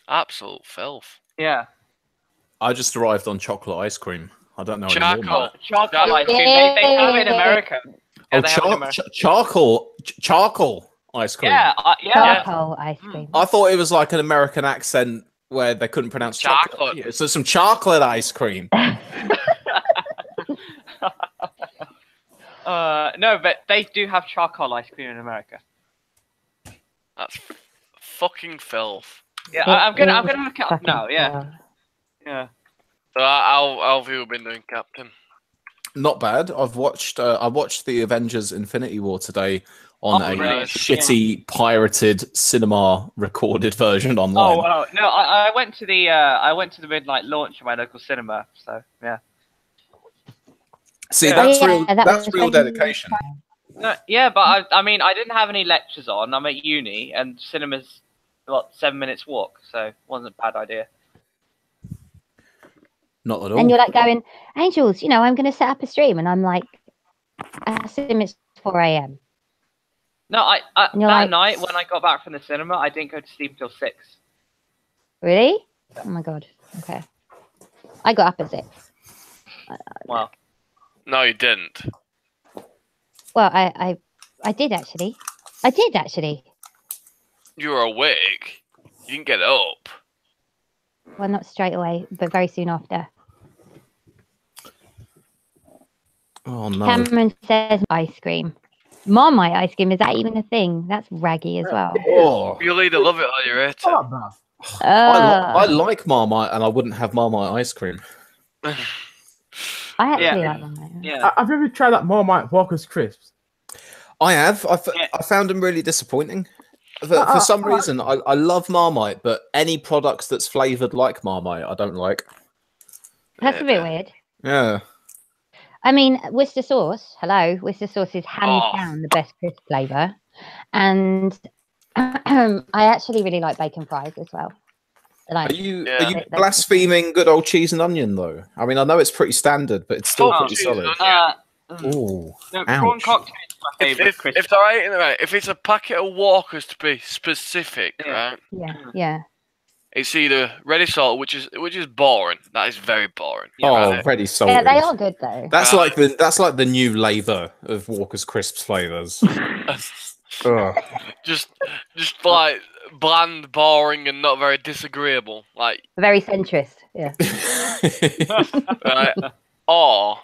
Absolute filth. Yeah. I just arrived on chocolate ice cream. I don't know anymore. Charcoal. Mate. Charcoal ice cream. They have it in America. Oh, they have it in America. charcoal ice cream. Yeah, Charcoal ice cream. I thought it was like an American accent where they couldn't pronounce chocolate. Yeah, so some chocolate ice cream. No, but they do have charcoal ice cream in America. That's fucking filth. Yeah, I'm gonna look it up now. Yeah, yeah. So how have you been doing, Captain? Not bad. I watched the Avengers Infinity War today on a brilliant. shitty pirated cinema recorded version online. Oh wow! No, I went to the midnight launch of my local cinema. So yeah. See, Yeah. that's real dedication. No, yeah, but I mean, I didn't have any lectures on. I'm at uni, and cinema's 7 minutes walk, so it wasn't a bad idea. Not at all. And you're like going, Angels, I'm going to set up a stream, and I'm like, I assume it's 4 a.m. No, that like, night when I got back from the cinema, I didn't go to sleep till 6. Really? Oh my god. Okay. I got up at 6. Wow. No, you didn't. Well, I did actually. You were awake. You didn't get up. Well, not straight away, but very soon after. Oh no. Cameron says ice cream. Marmite ice cream, is that even a thing? That's raggy as well. Oh. You'll either love it or you hate it. I like Marmite, and I wouldn't have Marmite ice cream. I actually like Marmite. Yeah. Have you ever tried that Marmite Walker's crisps? I have. I found them really disappointing. For some reason, I love Marmite, but any products that's flavored like Marmite, I don't like. That's a bit weird. Yeah. I mean, Worcester sauce. Hello, Worcester sauce is hands down the best crisp flavor, and I actually really like bacon fries as well. Like, Are you blaspheming good old cheese and onion though? I mean, I know it's pretty standard, but it's still pretty solid. Ooh, no, prawn cocktail is my favorite crisp. If all right, if it's a packet of Walkers to be specific, right? Yeah. It's either ready salt, which is boring. That is very boring. Ready salted. Yeah, they are good though. That's like the new labour of Walker's crisps flavours. just like bland, boring, and not very disagreeable. Like Very centrist. Yeah. right, or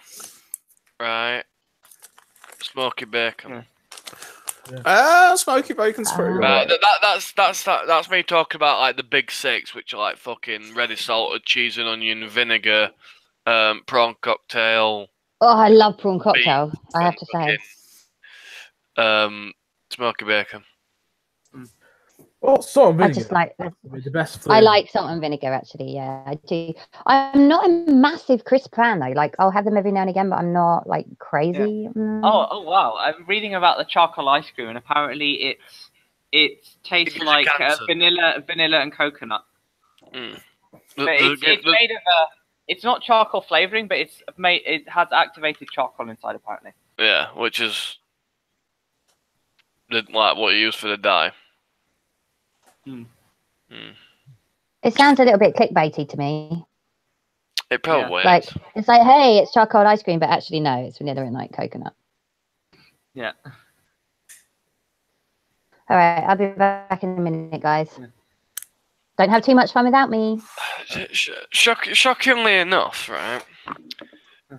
right, smoky bacon. Smoky bacon's pretty Right. right. That's me talking about like the big six, which are like fucking ready salted cheese and onion vinegar, prawn cocktail, Oh, I love prawn cocktail. I have to say. Smoky bacon. Oh, salt and I vinegar. just like The best I flavor. like salt and vinegar actually. Yeah, I do. I'm not a massive crisp fan though. Like I'll have them every now and again, but I'm not like crazy. Oh wow! I'm reading about the charcoal ice cream, and apparently it tastes gives you like cancer. vanilla and coconut. Mm. But it's made of it's not charcoal flavoring, but it has activated charcoal inside apparently. Yeah, which is like what you use for the dye. It sounds a little bit clickbaity to me. It probably Like is. it's like, hey, it's charcoal ice cream, but actually no, it's vanilla and like coconut. Yeah. All right, I'll be back in a minute, guys. Don't have too much fun without me. Shockingly enough, right?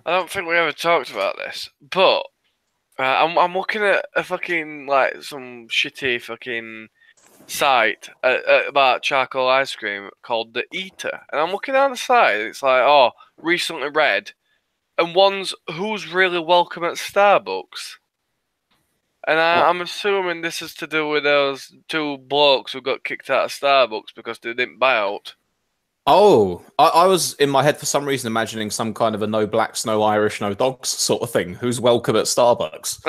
I don't think we ever talked about this, but I'm looking at a fucking like some shitty fucking site about charcoal ice cream called The Eater, and I'm looking down the site. It's like, oh, recently read, and one's who's really welcome at Starbucks. And I'm assuming this is to do with those two blokes who got kicked out of Starbucks because they didn't buy out. Oh, I was in my head for some reason imagining some kind of a no blacks, no Irish, no dogs sort of thing. Who's welcome at Starbucks?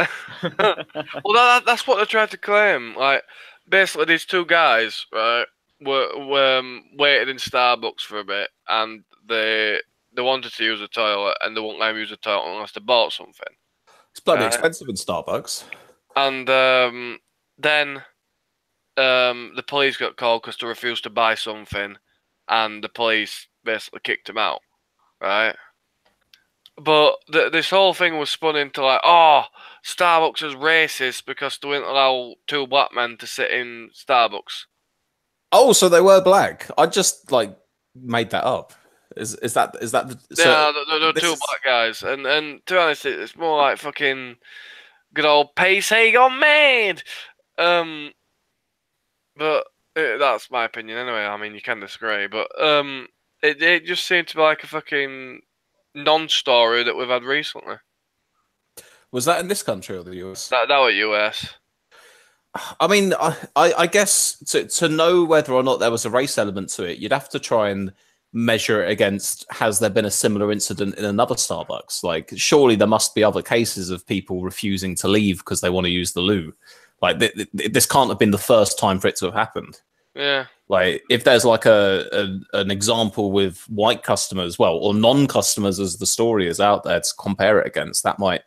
Well, that's what they tried to claim. Like, basically, these two guys, right, were waited in Starbucks for a bit, and they wanted to use the toilet, and they won't let them use the toilet unless they bought something. It's bloody expensive in Starbucks. And then the police got called because they refused to buy something, and the police basically kicked them out, right? But this whole thing was spun into like, oh, Starbucks is racist because they wouldn't allow two black men to sit in Starbucks. Oh, so they were black. I just like made that up. Is that Yeah, they're two black guys, and to be honest, it's more like fucking good old PC got made. But that's my opinion anyway. I mean, you can disagree, but it just seemed to be like a fucking non-story that we've had recently. Was that in this country or the US? That was US. I mean, I guess to know whether or not there was a race element to it, you'd have to try and measure it against, has there been a similar incident in another Starbucks? Like, surely there must be other cases of people refusing to leave because they want to use the loo. Like, this can't have been the first time for it to have happened. Yeah. Like, if there's like an example with white customers, well, or non-customers as the story is out there to compare it against, that might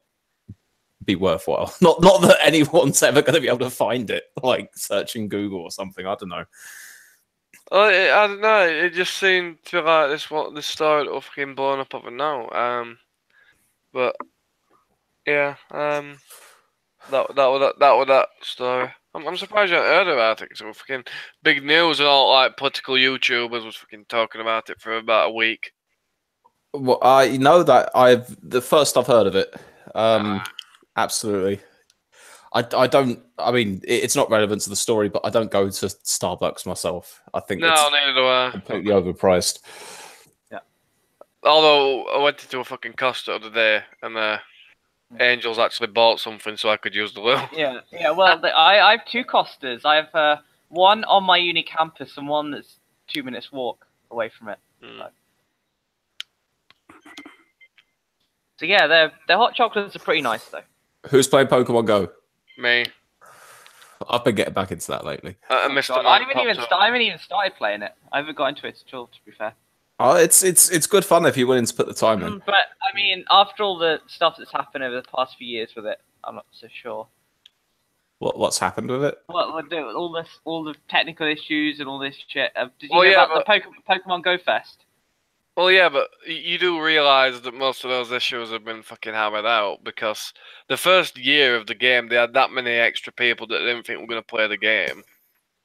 be worthwhile. Not that anyone's ever going to be able to find it, like searching Google or something. I don't know. I don't know. It just seemed to be like this story that was fucking blown up over now. But yeah, that was that story. I'm surprised you haven't heard about it because it was fucking big news and all like political YouTubers was fucking talking about it for about a week. Well, I know that the first I've heard of it. Absolutely. I don't. I mean, it's not relevant to the story, but I don't go to Starbucks myself. I think No, neither do I. Completely overpriced. Yeah. Although I went into a fucking Costa the other day, and Angels actually bought something so I could use the loo. Yeah. Well, I have two Costas. I have one on my uni campus and one that's 2 minutes walk away from it. So yeah, their hot chocolates are pretty nice though. Who's playing Pokemon Go? Me. I've been getting back into that lately. I haven't even started playing it. I haven't got into it at all, to be fair. Oh, it's good fun if you're willing to put the time in. But I mean, after all the stuff that's happened over the past few years with it, I'm not so sure. What's happened with it? All the technical issues and all this shit. Did you hear about the Pokemon Go Fest? Well, yeah, but you do realise that most of those issues have been fucking hammered out because the first year of the game, they had that many extra people that didn't think were going to play the game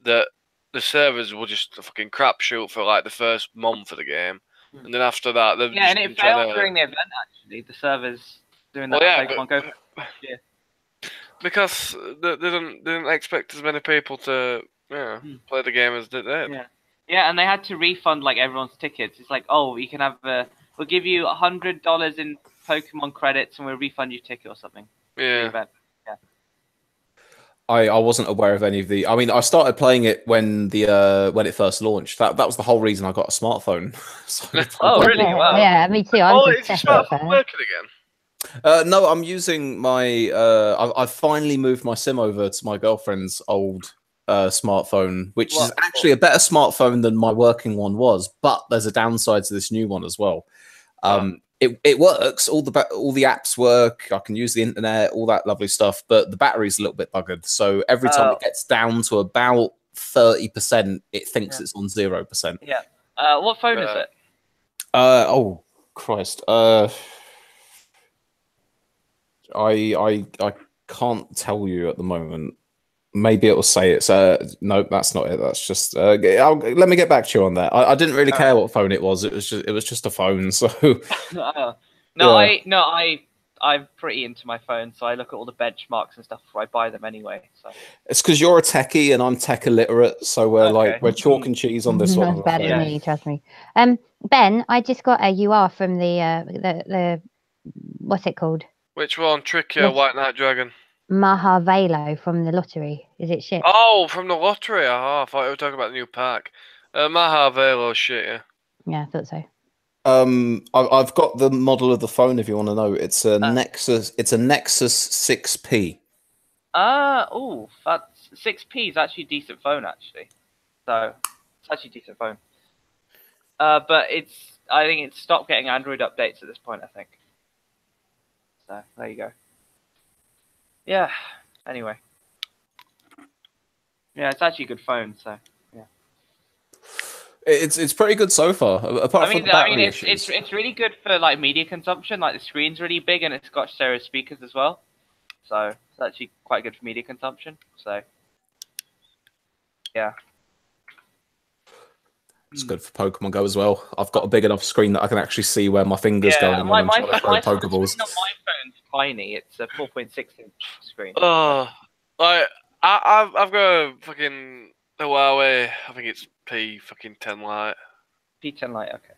that the servers were just a fucking crapshoot for like the first month of the game. And then after that, they've just and it failed during the event, actually, the servers doing that Pokemon Go Fest. Yeah. because they didn't expect as many people to play the game as they did. Yeah, and they had to refund like everyone's tickets. It's like, oh, you can have we'll give you $100 in Pokemon credits, and we'll refund your ticket or something. Yeah. I wasn't aware of any of the. I mean, I started playing it when it first launched. That was the whole reason I got a smartphone. Oh, really? Yeah, Wow. yeah, me too. I'm Oh, just is your desperate smartphone for working again? No, I'm using my. I've finally moved my SIM over to my girlfriend's old smartphone, which is actually a better smartphone than my working one was. But there's a downside to this new one as well. It works. All the apps work. I can use the internet, all that lovely stuff. But the battery's a little bit buggered. So every time it gets down to about 30%, it thinks it's on 0%. Yeah. What phone is it? Oh Christ. I can't tell you at the moment. Maybe it'll say it's no, that's not it. That's just let me get back to you on that. I didn't really care what phone it was. It was just a phone. So I'm pretty into my phone, so I look at all the benchmarks and stuff before I buy them anyway. So it's because you're a techie and I'm tech illiterate, so we're chalk and cheese on this one. Not as bad as me, trust me. Ben, I just got a UR from the what's it called? Which one? Trickier, White Knight Dragon. Mahavelo from the lottery. Is it shit? Oh, from the lottery. Oh, I thought you were talking about the new pack. Mahavelo shit, yeah. Yeah, I thought so. I've got the model of the phone if you want to know. It's a Nexus. It's a Nexus 6P. Oh, that's 6P is actually a decent phone actually. So it's actually a decent phone. But I think it's stopped getting Android updates at this point. I think. So there you go. Yeah. Anyway. Yeah, it's actually a good phone. So yeah. It's pretty good so far. Apart from the battery issues. It's really good for like media consumption. Like the screen's really big and it's got stereo speakers as well. So it's actually quite good for media consumption. So yeah. It's good for Pokemon Go as well. I've got a big enough screen that I can actually see where my finger's going when I'm trying to throw Pokeballs. My phone's tiny. It's a 4.6-inch screen. Oh, like I've got a fucking Huawei. I think it's P10 Lite. P10 Lite, okay.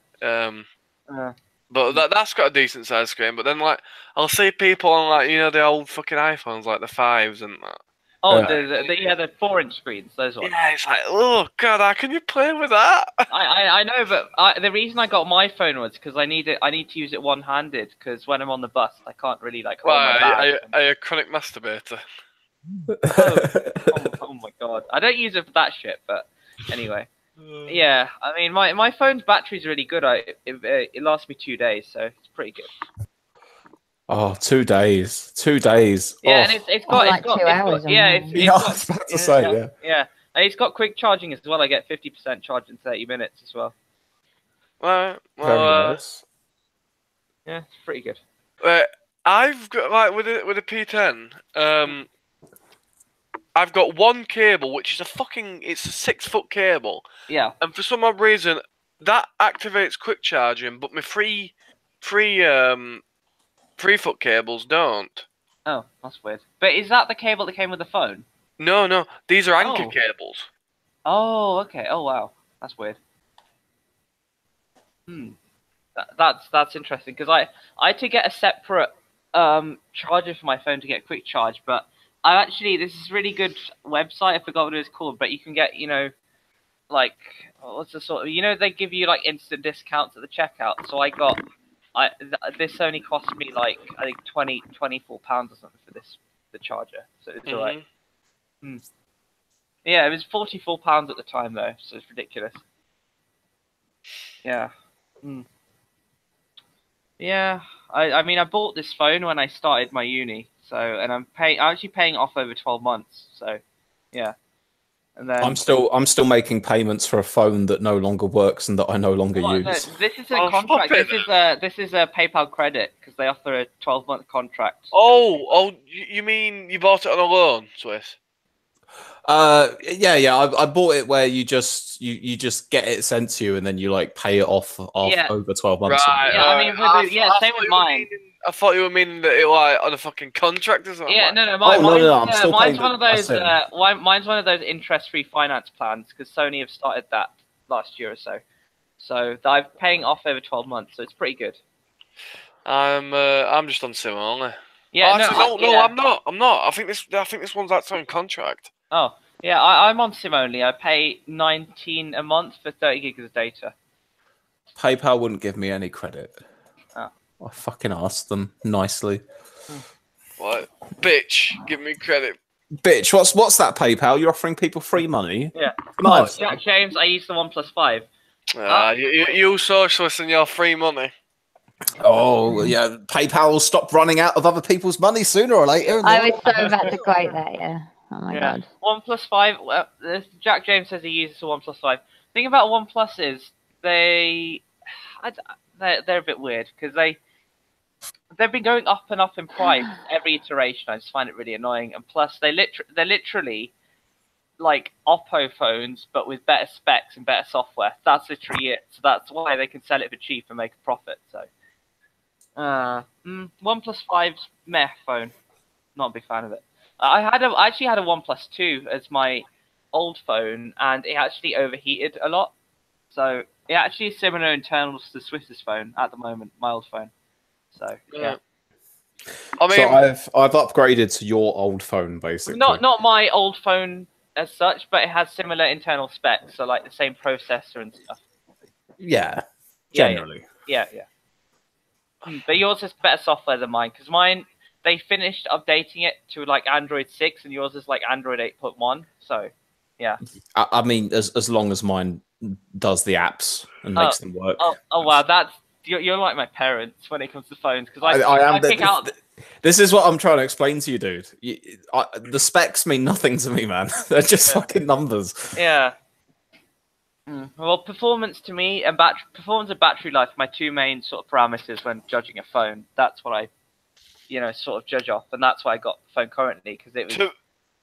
But that's got a decent sized screen. But then like I'll see people on like the old fucking iPhones, like the 5s and that. Oh, the 4-inch screens, those ones. Yeah, it's like, oh god, how can you play with that? I know, but the reason I got my phone was because I need to use it one-handed because when I'm on the bus, I can't really like hold my bag. Are you a chronic masturbator? Oh my god, I don't use it for that shit, but anyway. Yeah, I mean, my phone's battery's really good. It lasts me 2 days, so it's pretty good. Oh, 2 days. 2 days. Yeah, oh. and it's got 2 hours. I was about to say, yeah. And it's got quick charging as well. I get 50% charge in 30 minutes as well. Well, Very nice. Yeah, it's pretty good. I've got like with a P10. I've got one cable, which is it's a 6-foot cable. Yeah. And for some odd reason, that activates quick charging, but my 3-foot cables don't. Oh, that's weird. But is that the cable that came with the phone? No, these are anchor cables. Oh, okay. Oh, wow. That's weird. That's interesting because I had to get a separate charger for my phone to get quick charge, but this is a really good website. I forgot what it was called, but you can get like what's the sort of they give you like instant discounts at the checkout. So this only cost me like I think £24 or something for the charger. So it's alright. Yeah, it was £44 at the time though, so it's ridiculous. Yeah. Yeah. I mean I bought this phone when I started my uni, and I'm actually paying off over 12 months. So yeah. And then I'm still making payments for a phone that no longer works and that I no longer use. No, this is a contract. This is a PayPal credit because they offer a 12-month contract. Oh, you mean you bought it on a loan, Swiss? Yeah. I bought it where you just get it sent to you and then you like pay it off over 12 months. Right. Yeah, same with mine. I thought you were meaning that it like on a fucking contract or something. Yeah, like. no, no, I'm still mine's paying one of the those. Mine's one of those interest-free finance plans because Sony have started that last year or so. So I'm paying off over 12 months, so it's pretty good. I'm just on SIM only. Yeah, no, I'm not. I'm not. I think this one's actually on contract. Oh, yeah, I'm on SIM only. I pay 19 a month for 30 gigs of data. PayPal wouldn't give me any credit. Oh. I fucking asked them nicely. What? Bitch, give me credit. Bitch, what's that PayPal? You're offering people free money? Yeah. Nice. Jack James, I use the OnePlus 5. You socialists and your free money. Oh, yeah, PayPal will stop running out of other people's money sooner or later. I was so about to quote that, yeah. Oh my god. OnePlus 5, well, Jack James says he uses the OnePlus 5. The thing about OnePlus is they're a bit weird because they've been going up and up in price every iteration. I just find it really annoying. And plus, they're literally like Oppo phones, but with better specs and better software. That's literally it. So that's why they can sell it for cheap and make a profit. So, OnePlus 5's meh phone. Not a big fan of it. I actually had a OnePlus 2 as my old phone, and it actually overheated a lot. So it actually is similar internals to Swiss's phone at the moment, my old phone. So yeah. I mean, so I've upgraded to your old phone basically. Not my old phone as such, but it has similar internal specs, so like the same processor and stuff. Yeah, generally. Yeah. But yours has better software than mine, because mine, they finished updating it to like Android 6, and yours is like Android 8.1. So yeah. I mean, as long as mine does the apps and makes them work. Oh wow, you're like my parents when it comes to phones, because I pick out. This is what I'm trying to explain to you, dude. The specs mean nothing to me, man. They're just fucking numbers. Yeah. Well, performance to me and performance and battery life are my two main sort of parameters when judging a phone. That's what I, sort of judge off, and that's why I got the phone currently, because it was.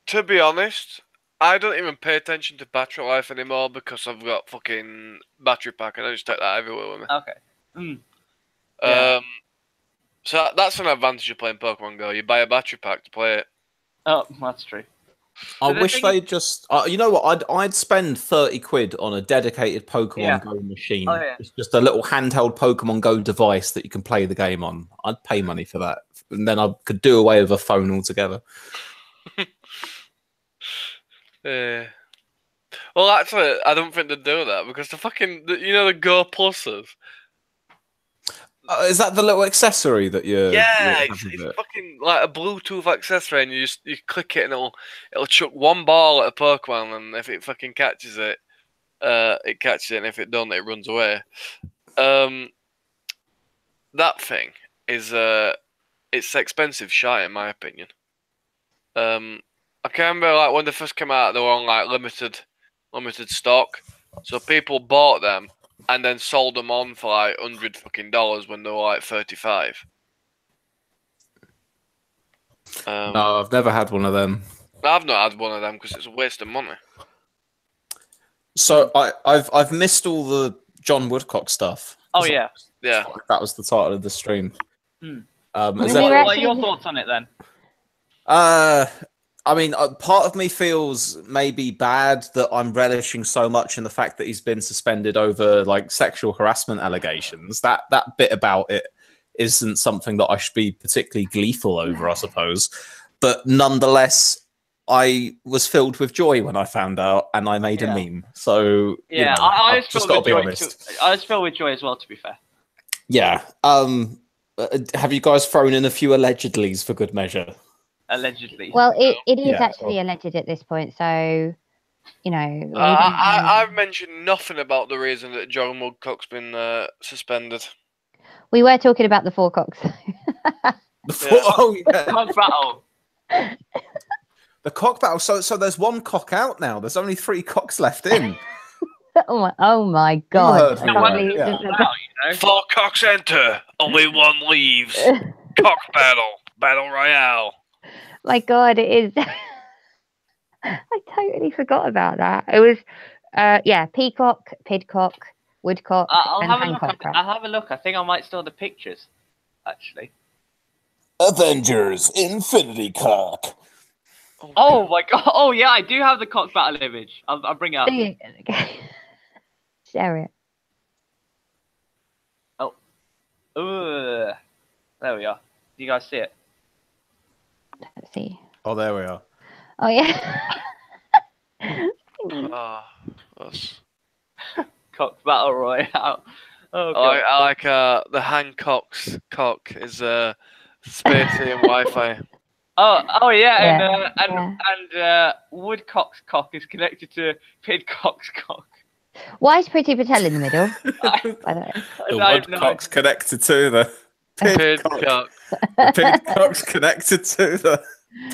To be honest, I don't even pay attention to battery life anymore because I've got fucking battery pack, and I just take that everywhere with me. Okay. Yeah. So that's an advantage of playing Pokemon Go. You buy a battery pack to play it. Oh, that's true. I wish they just. You know what? I'd spend 30 quid on a dedicated Pokemon Go machine. Oh, yeah. It's just a little handheld Pokemon Go device that you can play the game on. I'd pay money for that, and then I could do away with a phone altogether. Well, actually, I don't think they'd do that because the Go Pluses. Is that the little accessory that you? Yeah, it's fucking like a Bluetooth accessory, and you click it, and it'll chuck one ball at a Pokemon, and if it fucking catches it, it catches it, and if it don't, it runs away. That thing is it's expensive shite in my opinion. I can remember like when they first came out, they were on like limited stock, so people bought them and then sold them on for like $100 when they were like 35. No, I've never had one of them. I've not had one of them because it's a waste of money. So I've missed all the John Woodcock stuff. Oh yeah. That was the title of the stream. What are your thoughts on it then? I mean, part of me feels maybe bad that I'm relishing so much in the fact that he's been suspended over like sexual harassment allegations. That bit about it isn't something that I should be particularly gleeful over, I suppose. But nonetheless, I was filled with joy when I found out, and I made a meme. So yeah, I was filled with joy. I was filled with joy as well, to be fair. Yeah. Have you guys thrown in a few allegedlys for good measure? Allegedly. Well, it is actually alleged at this point, so I've mentioned nothing about the reason that John Woodcock's been suspended. We were talking about the four cocks. Oh yeah, cock battle. The cock battle. So there's one cock out now. There's only 3 cocks left in. Oh my god! Yeah. 4 cocks enter, only 1 leaves. Cock battle royale. My god, it is. I totally forgot about that. It was, peacock, pidcock, woodcock, I'll and have a Hancock. look. I'll have a look. I think I might still have the pictures, actually. Avengers Infinity Cock. Oh my god! Oh yeah, I do have the cock battle image. I'll bring it up. Share it. Ugh. There we are. Do you guys see it? Let's see. Oh, there we are. Oh yeah. Oh, that's... Cock battle royale. Oh god. I like the Hancock's cock is spacey and Wi-Fi. Oh yeah, Yeah. and Woodcock's cock is connected to Pidcock's cock. Why is Pretty Patel in the middle? By the way. The I don't Woodcock's connected to the Pidcock. Pidcock. The Pidcock's connected to the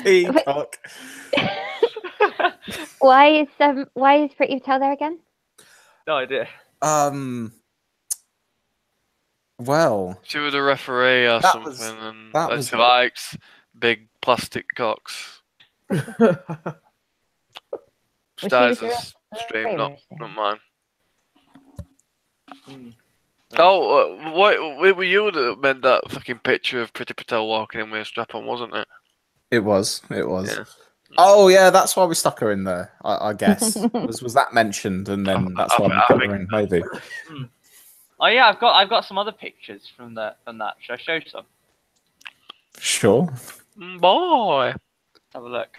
Peacock. Why is Pretty Patel there again? No idea. Well, She was a referee or That something, was- and that and was she it. likes big plastic cocks. Was she Styzor's the stream, not mine. Hmm. Oh, what were you that made that fucking picture of Pretty Patel walking in with a strap on, wasn't it? it was. Yeah. Oh yeah, that's why we stuck her in there. I guess was that mentioned, and then that's why we I put think- her in. Maybe. Oh yeah, I've got some other pictures from that. Should I show you some? Sure. Boy. Let's have a look.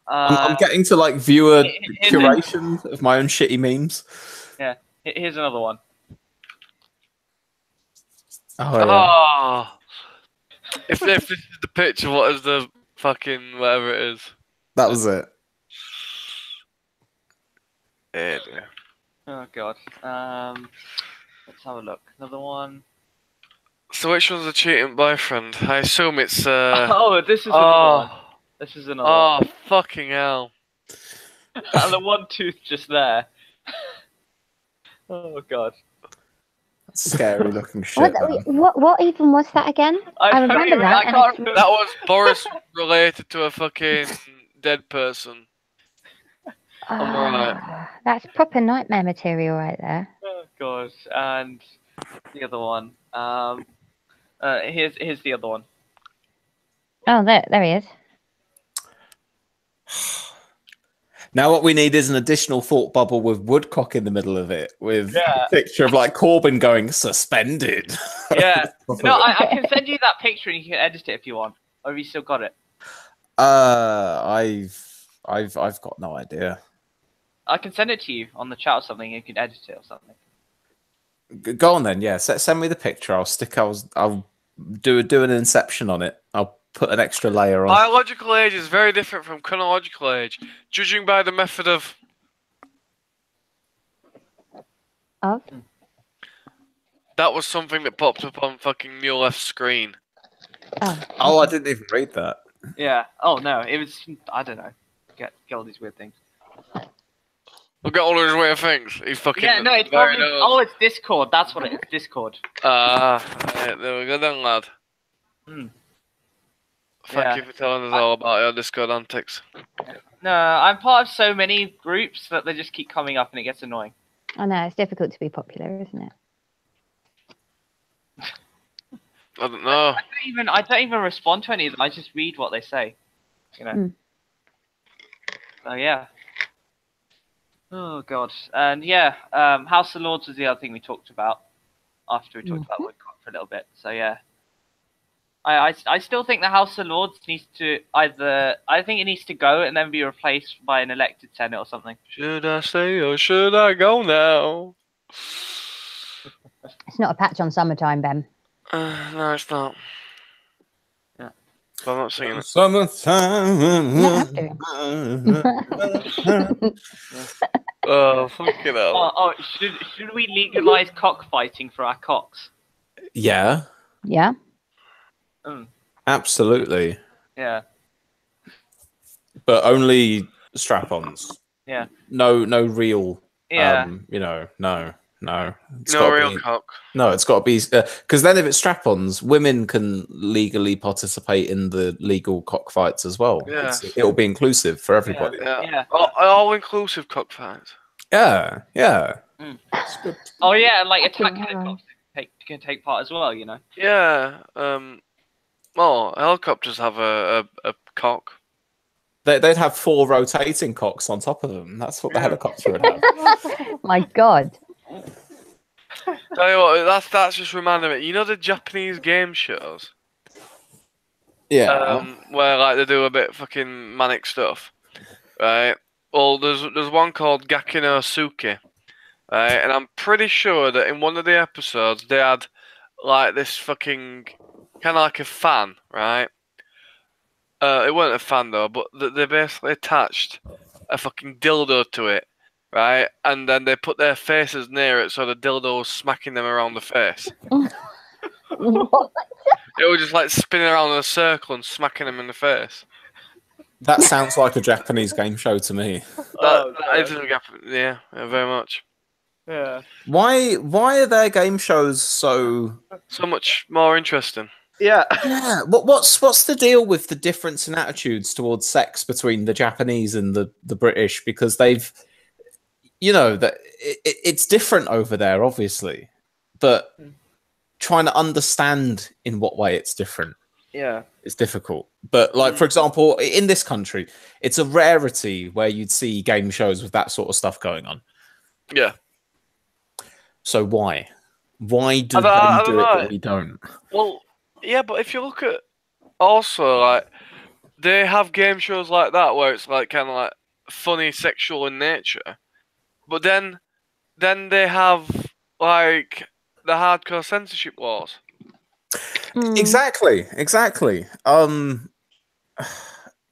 I'm getting to like viewer here's a- curation of my own shitty memes. Here's another one. Oh yeah. Oh. If this is the picture, what is the fucking whatever it is? That was it. Yeah, dear. Oh god. Let's have a look. Another one. So which one's the cheating boyfriend? I assume it's Oh, this is another one. This is another oh one. fucking hell. And the one tooth just there. Oh god. Scary looking shit. man. What even was that again? I don't remember even- that. I and can't it's- remember. That was Boris related to a fucking dead person. Ah, that's proper nightmare material right there. Oh god. And the other one. Here's the other one. Oh, there he is. Now what we need is an additional thought bubble with Woodcock in the middle of it, with Yeah. a picture of like Corbyn going suspended. Yeah. No, I can send you that picture and you can edit it if you want. Or have you still got it? I've got no idea. I can send it to you on the chat or something. You can edit it or something. Go on then, yeah. Send me the picture. I'll do an inception on it. I'll put an extra layer on. Biological age is very different from chronological age, judging by the method of. Of? That was something that popped up on fucking your left screen. Oh, I didn't even read that. Yeah. Oh no, it was. I don't know. Get all these weird things. Look at all those weird things. He's fucking. Yeah. No, it's very probably. nose. Oh, it's Discord. That's what it is. Discord. Right, there we go then, lad. Hmm. Thank Yeah. you for telling us all about your Discord antics. No, I'm part of so many groups that they just keep coming up and it gets annoying. I know it's difficult to be popular, isn't it? I don't know. I don't even respond to any of them. I just read what they say. You know. Mm. So yeah. Oh god. And yeah, House of Lords was the other thing we talked about after we talked about Woodcock for a little bit. So yeah. I still think the House of Lords needs to I think it needs to go and then be replaced by an elected Senate or something. Should I stay or should I go now? It's not a patch on summertime, Ben. No, it's not. Yeah. But I'm not singing it. Summertime. You don't have to. Oh, fucking hell. Oh, should we legalize cockfighting for our cocks? Yeah, Yeah. absolutely. Yeah. But only strap-ons. Yeah. No real. Yeah. No. It's No gotta real be- cock. No, it's got to be because then if it's strap-ons, women can legally participate in the legal cockfights as well. Yeah. It'll be inclusive for everybody. Yeah. Yeah. All-inclusive cockfights. Yeah. Oh yeah, and like attack Fucking hell. helicopters can take part as well, you know. Yeah. Oh, helicopters have a cock. They'd have 4 rotating cocks on top of them. That's what the helicopter would have. My God. Tell you what, that's just reminded me. You know the Japanese game shows? Yeah. Where like they do a bit fucking manic stuff, right? Well, there's one called Gakino Suki, right? And I'm pretty sure that in one of the episodes they had like this fucking kind of like a fan, right? It wasn't a fan though, but they basically attached a fucking dildo to it, right? And then they put their faces near it, so the dildo was smacking them around the face. What? It was just like spinning around in a circle and smacking them in the face. That sounds like a Japanese game show to me. Oh, That doesn't happen. Yeah, very much. Yeah. Why are their game shows so... So much more interesting. Yeah. Yeah, what's the deal with the difference in attitudes towards sex between the Japanese and the British? Because they've, you know, that it's different over there, obviously, but trying to understand in what way it's different, Yeah. it's difficult. But like, for example, in this country, it's a rarity where you'd see game shows with that sort of stuff going on. Yeah. So why? Why do they do it but we don't? Well, yeah, but if you look at also like they have game shows like that where it's like kind of like funny, sexual in nature, but then they have like the hardcore censorship laws. Exactly.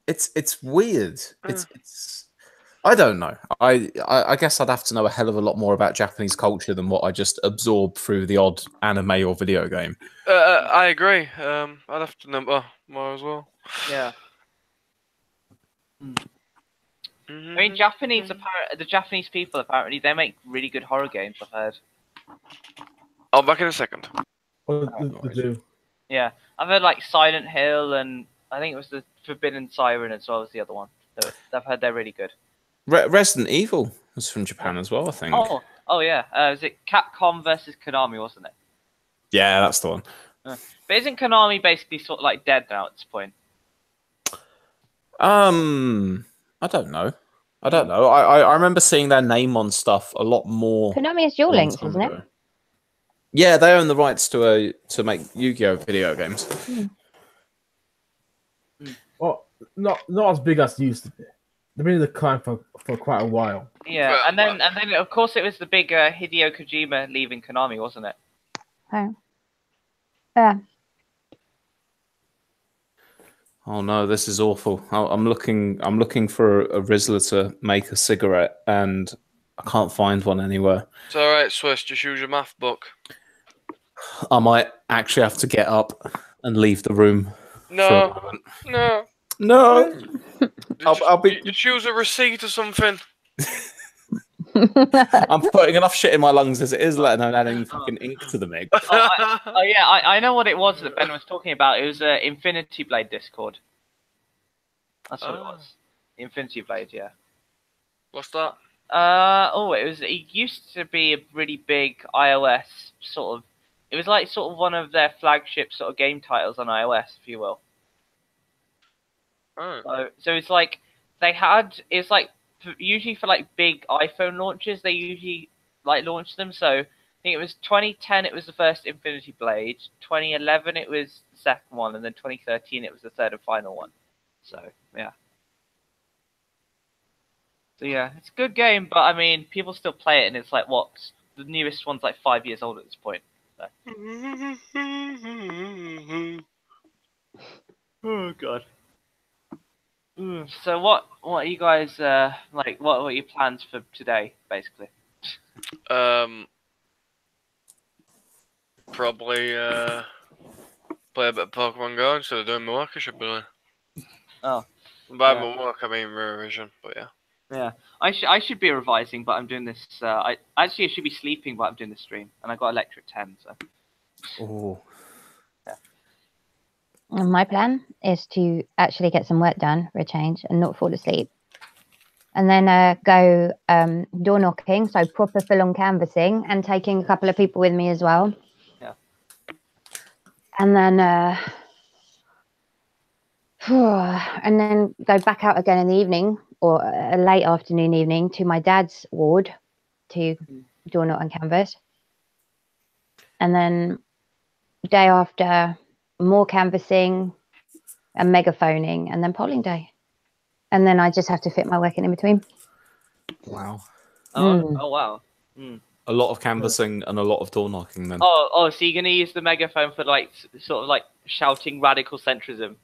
It's weird. It's I don't know. I guess I'd have to know a hell of a lot more about Japanese culture than what I just absorb through the odd anime or video game. I agree. I'd have to know more as well. Yeah. Mm-hmm. I mean, the Japanese people apparently they make really good horror games. I've heard. I'll be back in a second. What they do? Yeah, I've heard like Silent Hill and I think it was the Forbidden Siren as well as the other one. So I've heard they're really good. Resident Evil was from Japan as well, I think. Oh yeah. Was it Capcom versus Konami, wasn't it? Yeah, that's the one. But isn't Konami basically sort of like dead now at this point? I don't know. I remember seeing their name on stuff a lot more. Konami is Duel a long Links, time isn't it? ago. Yeah, they own the rights to make Yu-Gi-Oh video games. Well, not as big as they used to be. They've been in the climb for quite a while. Yeah, and then of course it was the big Hideo Kojima leaving Konami, wasn't it? Oh. Yeah. Oh no, this is awful. I'm looking for a Rizzler to make a cigarette, and I can't find one anywhere. It's all right, Swiss. Just use your math book. I might actually have to get up and leave the room. No. I'll be. You choose a receipt or something. I'm putting enough shit in my lungs as it is, letting alone adding fucking ink to the mix. I know what it was that Ben was talking about. It was Infinity Blade Discord. That's what it was. Infinity Blade, yeah. What's that? It used to be a really big iOS sort of. It was like sort of one of their flagship sort of game titles on iOS, if you will. Oh. So it's like it's like usually for like big iPhone launches they usually like launch them. So I think it was 2010 it was the first Infinity Blade, 2011 it was the second one, and then 2013 it was the third and final one. So yeah. So yeah, it's a good game, but I mean people still play it, and it's like what the newest one's like 5 years old at this point. So. Oh god. So what are you guys like? What are your plans for today, basically? Probably play a bit of Pokemon Go instead of doing my work. I should be doing. Oh. By my work, I mean revision, but yeah. Yeah, I should be revising, but I'm doing this. I should be sleeping, but I'm doing the stream, and I got a lecture at 10. So. Oh. And my plan is to actually get some work done for a change and not fall asleep. And then go door knocking, so proper full-on canvassing, and taking a couple of people with me as well. Yeah. And then and then go back out again in the evening or a late afternoon evening to my dad's ward to door knock and canvass. And then day after, more canvassing and megaphoning, and then polling day. And then I just have to fit my work in between. Wow. Oh wow. Mm. A lot of canvassing and a lot of door knocking then. Oh, so you're gonna use the megaphone for like sort of like shouting radical centrism?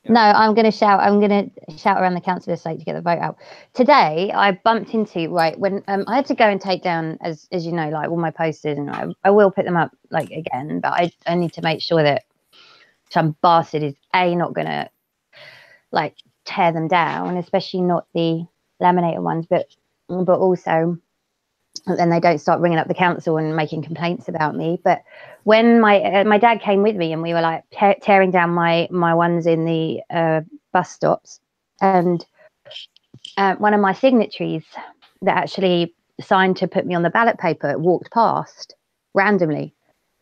No, I'm going to shout. I'm going to shout around the council estate to get the vote out. Today, I bumped into when I had to go and take down, as you know, like all my posters, and I will put them up like again, but I need to make sure that some bastard is not going to like tear them down, especially not the laminated ones, but also then they don't start ringing up the council and making complaints about me. But when my dad came with me and we were like tearing down my ones in the bus stops, and one of my signatories that actually signed to put me on the ballot paper walked past randomly.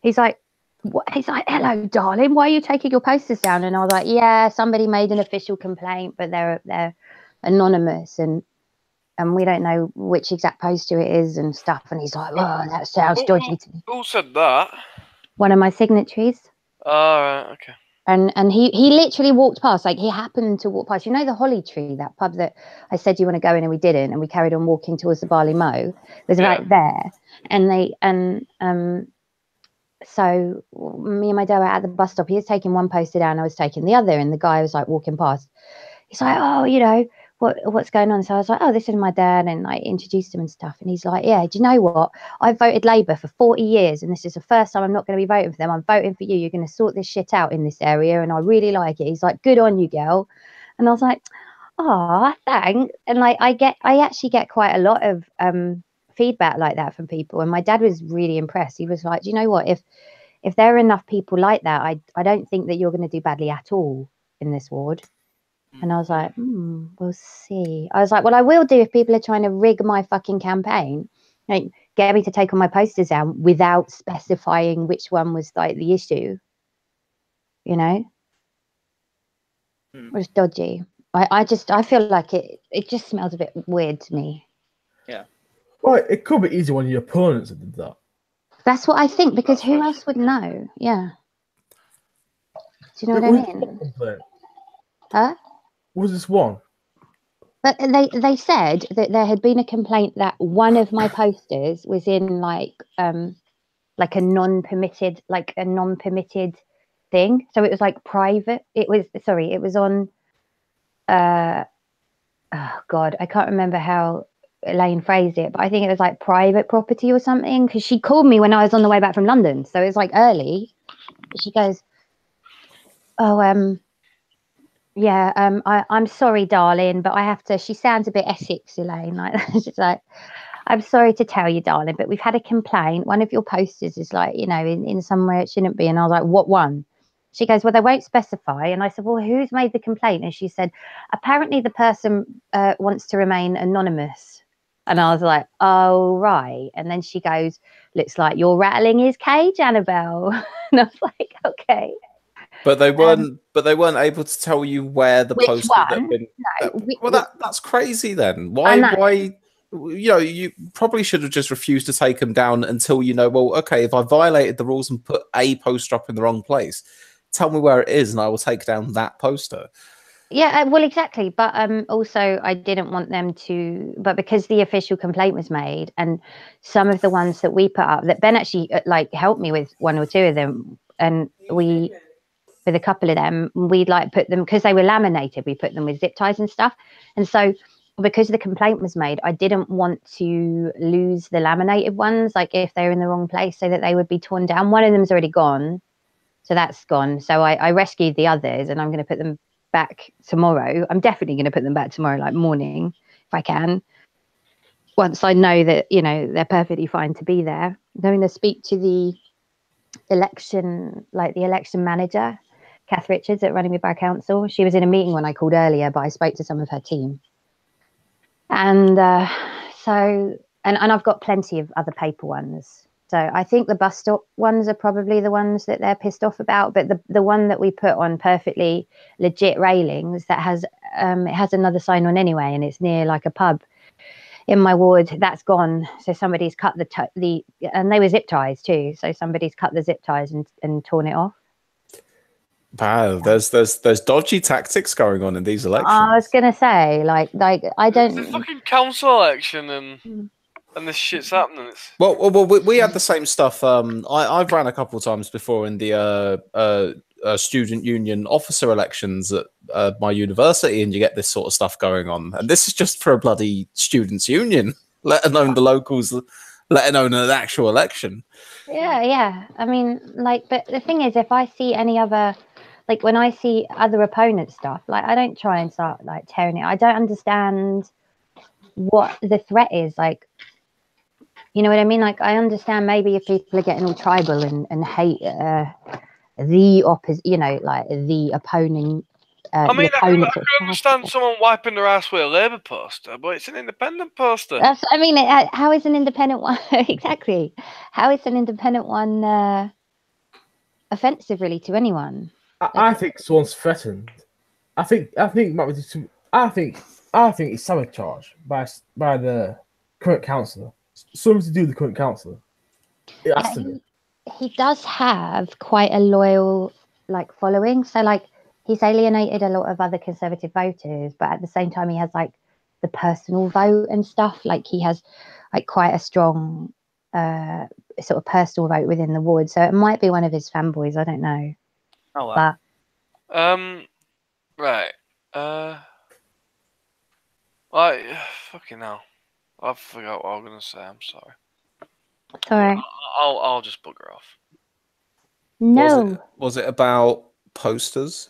He's like, what? He's like, hello, darling, why are you taking your posters down? And I was like, yeah, somebody made an official complaint, but they're anonymous and we don't know which exact poster it is and stuff. And he's like, oh, that sounds dodgy to me. Who said that? One of my signatories. Oh, right, okay. And he literally walked past, like he happened to walk past. You know the Holly Tree, that pub that I said you want to go in and we didn't, and we carried on walking towards the Barley Mow. It was right there. And so me and my dad were at the bus stop. He was taking one poster down, I was taking the other, and the guy was like walking past. He's like, oh, you know, what's going on? So I was like, oh, this is my dad, and I introduced him and stuff. And he's like, yeah, do you know what? I've voted Labour for 40 years, and this is the first time I'm not going to be voting for them. I'm voting for you. You're going to sort this shit out in this area, and I really like it. He's like, good on you, girl. And I was like, oh, thanks. And like I actually get quite a lot of feedback like that from people, and my dad was really impressed. He was like, do you know what? If there are enough people like that, I don't think that you're going to do badly at all in this ward. And I was like, we'll see. I was like, well, I will do if people are trying to rig my fucking campaign, like get me to take all my posters down without specifying which one was like the issue. You know, it was dodgy. I feel like it just smells a bit weird to me. Yeah. Well, it could be easy when your opponents did that. That's what I think, because who else would know? Yeah. Do you know what I mean? Huh? Was this one? But they said that there had been a complaint that one of my posters was in like a non-permitted thing. So it was like private. It was on oh God, I can't remember how Elaine phrased it, but I think it was like private property or something, because she called me when I was on the way back from London. So it was like early. She goes, oh, yeah, I'm sorry, darling, but I have to. She sounds a bit Essex, Elaine. Like she's like, I'm sorry to tell you, darling, but we've had a complaint. One of your posters is like, you know, in somewhere it shouldn't be. And I was like, what one? She goes, well, they won't specify. And I said, well, who's made the complaint? And she said, apparently the person wants to remain anonymous. And I was like, oh, right. And then she goes, looks like you're rattling his cage, Annabelle. And I was like, okay. But they weren't. But they weren't able to tell you where the poster had been. No, That's crazy. Then why? You know, you probably should have just refused to take them down until you know. Well, okay, if I violated the rules and put a poster up in the wrong place, tell me where it is, and I will take down that poster. Yeah, well, exactly. But also, I didn't want them to. But because the official complaint was made, and some of the ones that we put up, that Ben actually like helped me with one or two of them, and with a couple of them, we'd like put them, because they were laminated, we put them with zip ties and stuff. And so because the complaint was made, I didn't want to lose the laminated ones, like if they're in the wrong place, so that they would be torn down. One of them's already gone, so that's gone. So I rescued the others, and I'm going to put them back tomorrow. I'm definitely going to put them back tomorrow, like morning, if I can. Once I know that, you know, they're perfectly fine to be there. I'm going to speak to the election manager, Kath Richards at Runnymede Borough Council. She was in a meeting when I called earlier, but I spoke to some of her team. And so I've got plenty of other paper ones. So I think the bus stop ones are probably the ones that they're pissed off about. But the one that we put on perfectly legit railings that has it has another sign on anyway, and it's near like a pub in my ward, that's gone. So somebody's cut the and they were zip ties too. So somebody's cut the zip ties and torn it off. Wow, there's dodgy tactics going on in these elections. I was gonna say, like I don't. It's a fucking council election and this shit's happening. Well, we had the same stuff. I've ran a couple of times before in the student union officer elections at my university, and you get this sort of stuff going on. And this is just for a bloody students' union, let alone the locals, let alone an actual election. Yeah. I mean, like, but the thing is, if I see any other, like, when I see other opponent stuff, like, I don't try and start like tearing it. I don't understand what the threat is. Like, you know what I mean? Like, I understand maybe if people are getting all tribal and hate the opposite, you know, like the opponent. I mean, I can understand someone wiping their ass with a Labour poster, but it's an independent poster. I mean, how is an independent one exactly? How is an independent one offensive, really, to anyone? I think someone's threatened. I think might be some. I think it's sabotage by the current councillor. Something to do with the current councillor. It has to be. He does have quite a loyal like following. So like he's alienated a lot of other Conservative voters, but at the same time he has like the personal vote and stuff. Like he has like quite a strong sort of personal vote within the ward. So it might be one of his fanboys. I don't know. Oh wow. But right. Like fucking hell. I forgot what I was gonna say. I'm sorry. Sorry. I'll just bugger off. No. Was it about posters?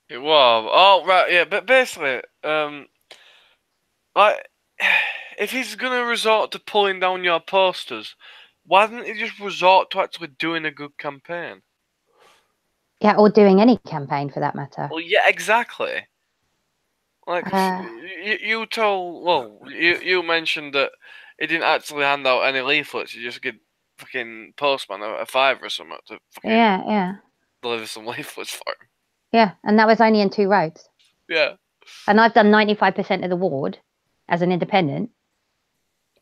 It was. Oh right, yeah. But basically, like, if he's gonna resort to pulling down your posters, why didn't he just resort to actually doing a good campaign? Yeah, or doing any campaign for that matter. Well, yeah, exactly. Like you told, well, you mentioned that he didn't actually hand out any leaflets. You just give fucking postman a $5 or something to fucking deliver some leaflets for him. Yeah, and that was only in 2 roads. Yeah. And I've done 95% of the ward as an independent,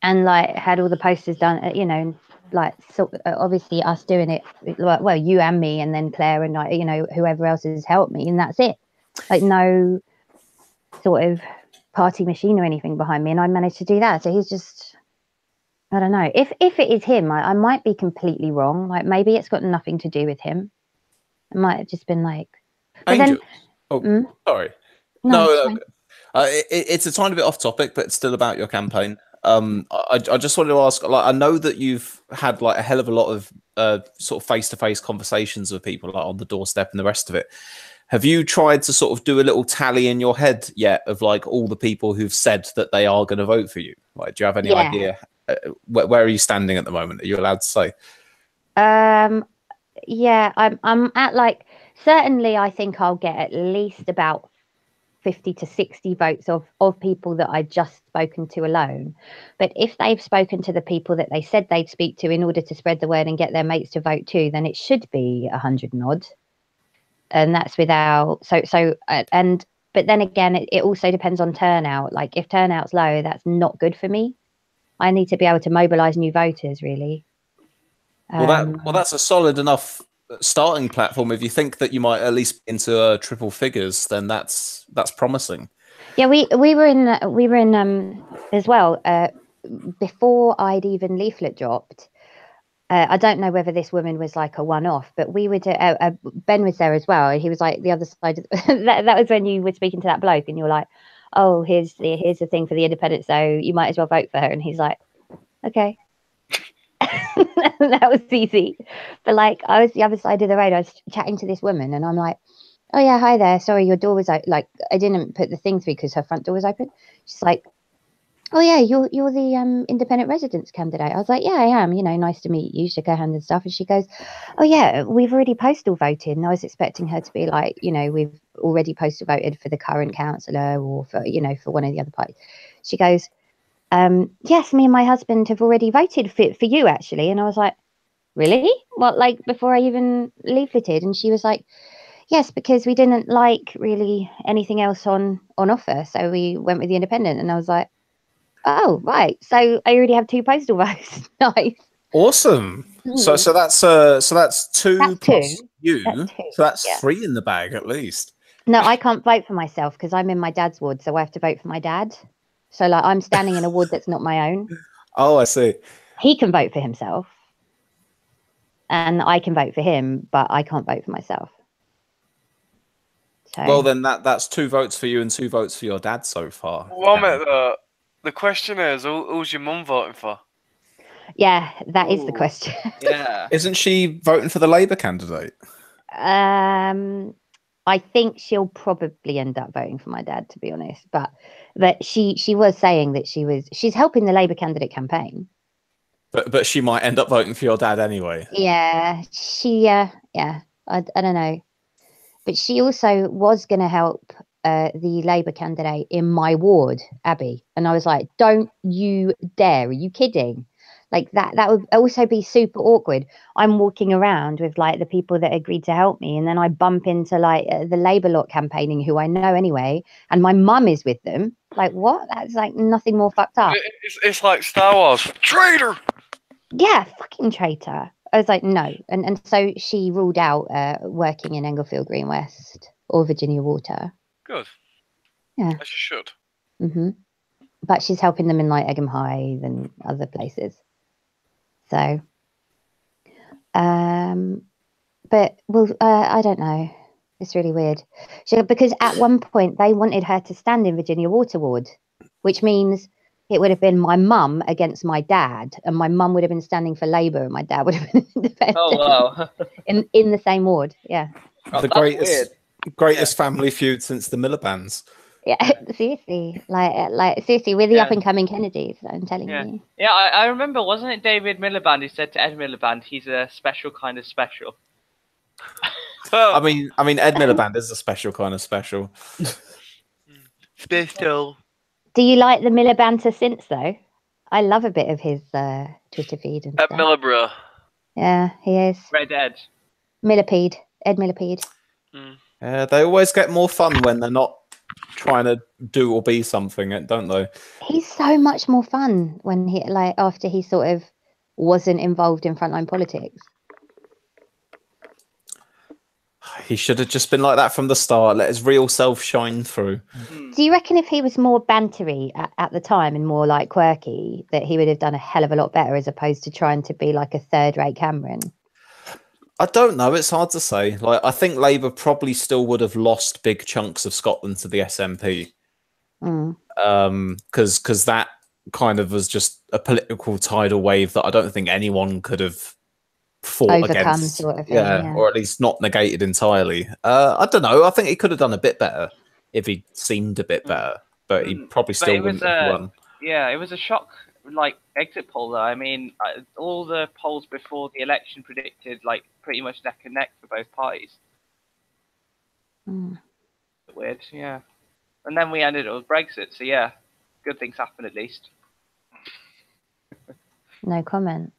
and like had all the posters done. You know, like so obviously us doing it. Well, you and me, and then Claire and like you know whoever else has helped me, and that's it. Like no sort of party machine or anything behind me, and I managed to do that. So he's just, I don't know. If it is him, I might be completely wrong. Like maybe it's got nothing to do with him. It might have just been like. Angel. Sorry. No. It's a tiny bit off topic, but it's still about your campaign. I just wanted to ask. Like, I know that you've had like a hell of a lot of sort of face-to-face conversations with people, like on the doorstep and the rest of it. Have you tried to sort of do a little tally in your head yet of like all the people who've said that they are going to vote for you? Like, do you have any idea? Where are you standing at the moment? Are you allowed to say? Yeah, I'm at like, certainly I think I'll get at least about 50 to 60 votes of people that I've just spoken to alone. But if they've spoken to the people that they said they'd speak to in order to spread the word and get their mates to vote too, then it should be 100 and odd. And that's without but then again, it also depends on turnout. Like if turnout's low, that's not good for me. I need to be able to mobilize new voters, really. Well, that's a solid enough starting platform. If you think that you might at least be into triple figures, then that's promising. Yeah, we were in as well before I'd even leaflet dropped. I don't know whether this woman was like a one-off, but we would. Ben was there as well, and he was like the other side. That was when you were speaking to that bloke, and you were like, "Oh, here's the thing for the independent, so you might as well vote for her." And he's like, "Okay." That was easy. But like, I was the other side of the road. I was chatting to this woman, and I'm like, "Oh yeah, hi there. Sorry, your door was like I didn't put the thing through because her front door was open." She's like, "Oh yeah, you're the independent residence candidate." I was like, "Yeah, I am. You know, nice to meet you." Shook her hand and stuff, and she goes, "Oh yeah, we've already postal voted." And I was expecting her to be like, you know, we've already postal voted for the current councillor or for for one of the other parties. She goes, yes, me and my husband have already voted for you, actually. And I was like, really? What, like before I even leafleted? And she was like, yes, because we didn't like really anything else on offer. So we went with the independent. And I was like, oh, right. So I already have 2 postal votes. Nice. Awesome. So that's two That's plus 2. you. That's 2. So that's Yeah. 3 in the bag at least. No, I can't vote for myself because I'm in my dad's ward, so I have to vote for my dad. So like I'm standing in a ward that's not my own. Oh, I see. He can vote for himself, and I can vote for him, but I can't vote for myself. So Well, then that's 2 votes for you and 2 votes for your dad so far. Well, mate, the question is, who's your mum voting for? yeah, that is the Ooh. question. Yeah. Isn't she voting for the Labour candidate? I think she'll probably end up voting for my dad, to be honest. But she was saying that she's helping the Labour candidate campaign. But she might end up voting for your dad anyway. Yeah, I don't know. But she also was going to help the Labour candidate in my ward, Abby. And I was like, don't you dare. Are you kidding? Like that would also be super awkward. I'm walking around with like the people that agreed to help me. And then I bump into like the Labour lot campaigning who I know anyway. And my mum is with them. Like, what? That's like nothing more fucked up. It's like Star Wars. Traitor! Yeah, fucking traitor. I was like, no. And so she ruled out working in Englefield Green West or Virginia Water. Good. Yeah. As you should. But she's helping them in like Egham Hythe and other places. So, but well, I don't know. It's really weird. Because at one point they wanted her to stand in Virginia Water Ward, which means it would have been my mum against my dad, and my mum would have been standing for Labour, and my dad would have been independent. Oh wow. in the same ward. Yeah. Oh, The that's greatest family feud since the Miliband's. Yeah, seriously, like seriously, we're the Yeah. up and coming Kennedys. I'm telling Yeah. you. Yeah, I remember, wasn't it David Miliband who said to Ed Miliband, he's a special kind of special? I mean, Ed Miliband is a special kind of special. Special. Do you like the Miller banter since though? I love a bit of his Twitter feed and At stuff. Millibro. Yeah, he is. Red Ed. Millipede, Ed Millipede. They always get more fun when they're not trying to do or be something, don't they? He's so much more fun when he like after he sort of wasn't involved in frontline politics. He should have just been like that from the start. Let his real self shine through. Do you reckon if he was more bantery at the time and more like quirky, that he would have done a hell of a lot better as opposed to trying to be like a third-rate Cameron? I don't know. It's hard to say. Like, I think Labour probably still would have lost big chunks of Scotland to the SNP. Because that kind of was just a political tidal wave that I don't think anyone could have fought Overcome, against. sort of thing, yeah, or at least not negated entirely. I don't know. I think he could have done a bit better if he seemed a bit better, but he probably still wouldn't have won. Yeah, it was a shock, like exit poll though. I mean, all the polls before the election predicted like pretty much neck and neck for both parties. Weird, yeah. And then we ended up with Brexit, so yeah, good things happen at least. No comment.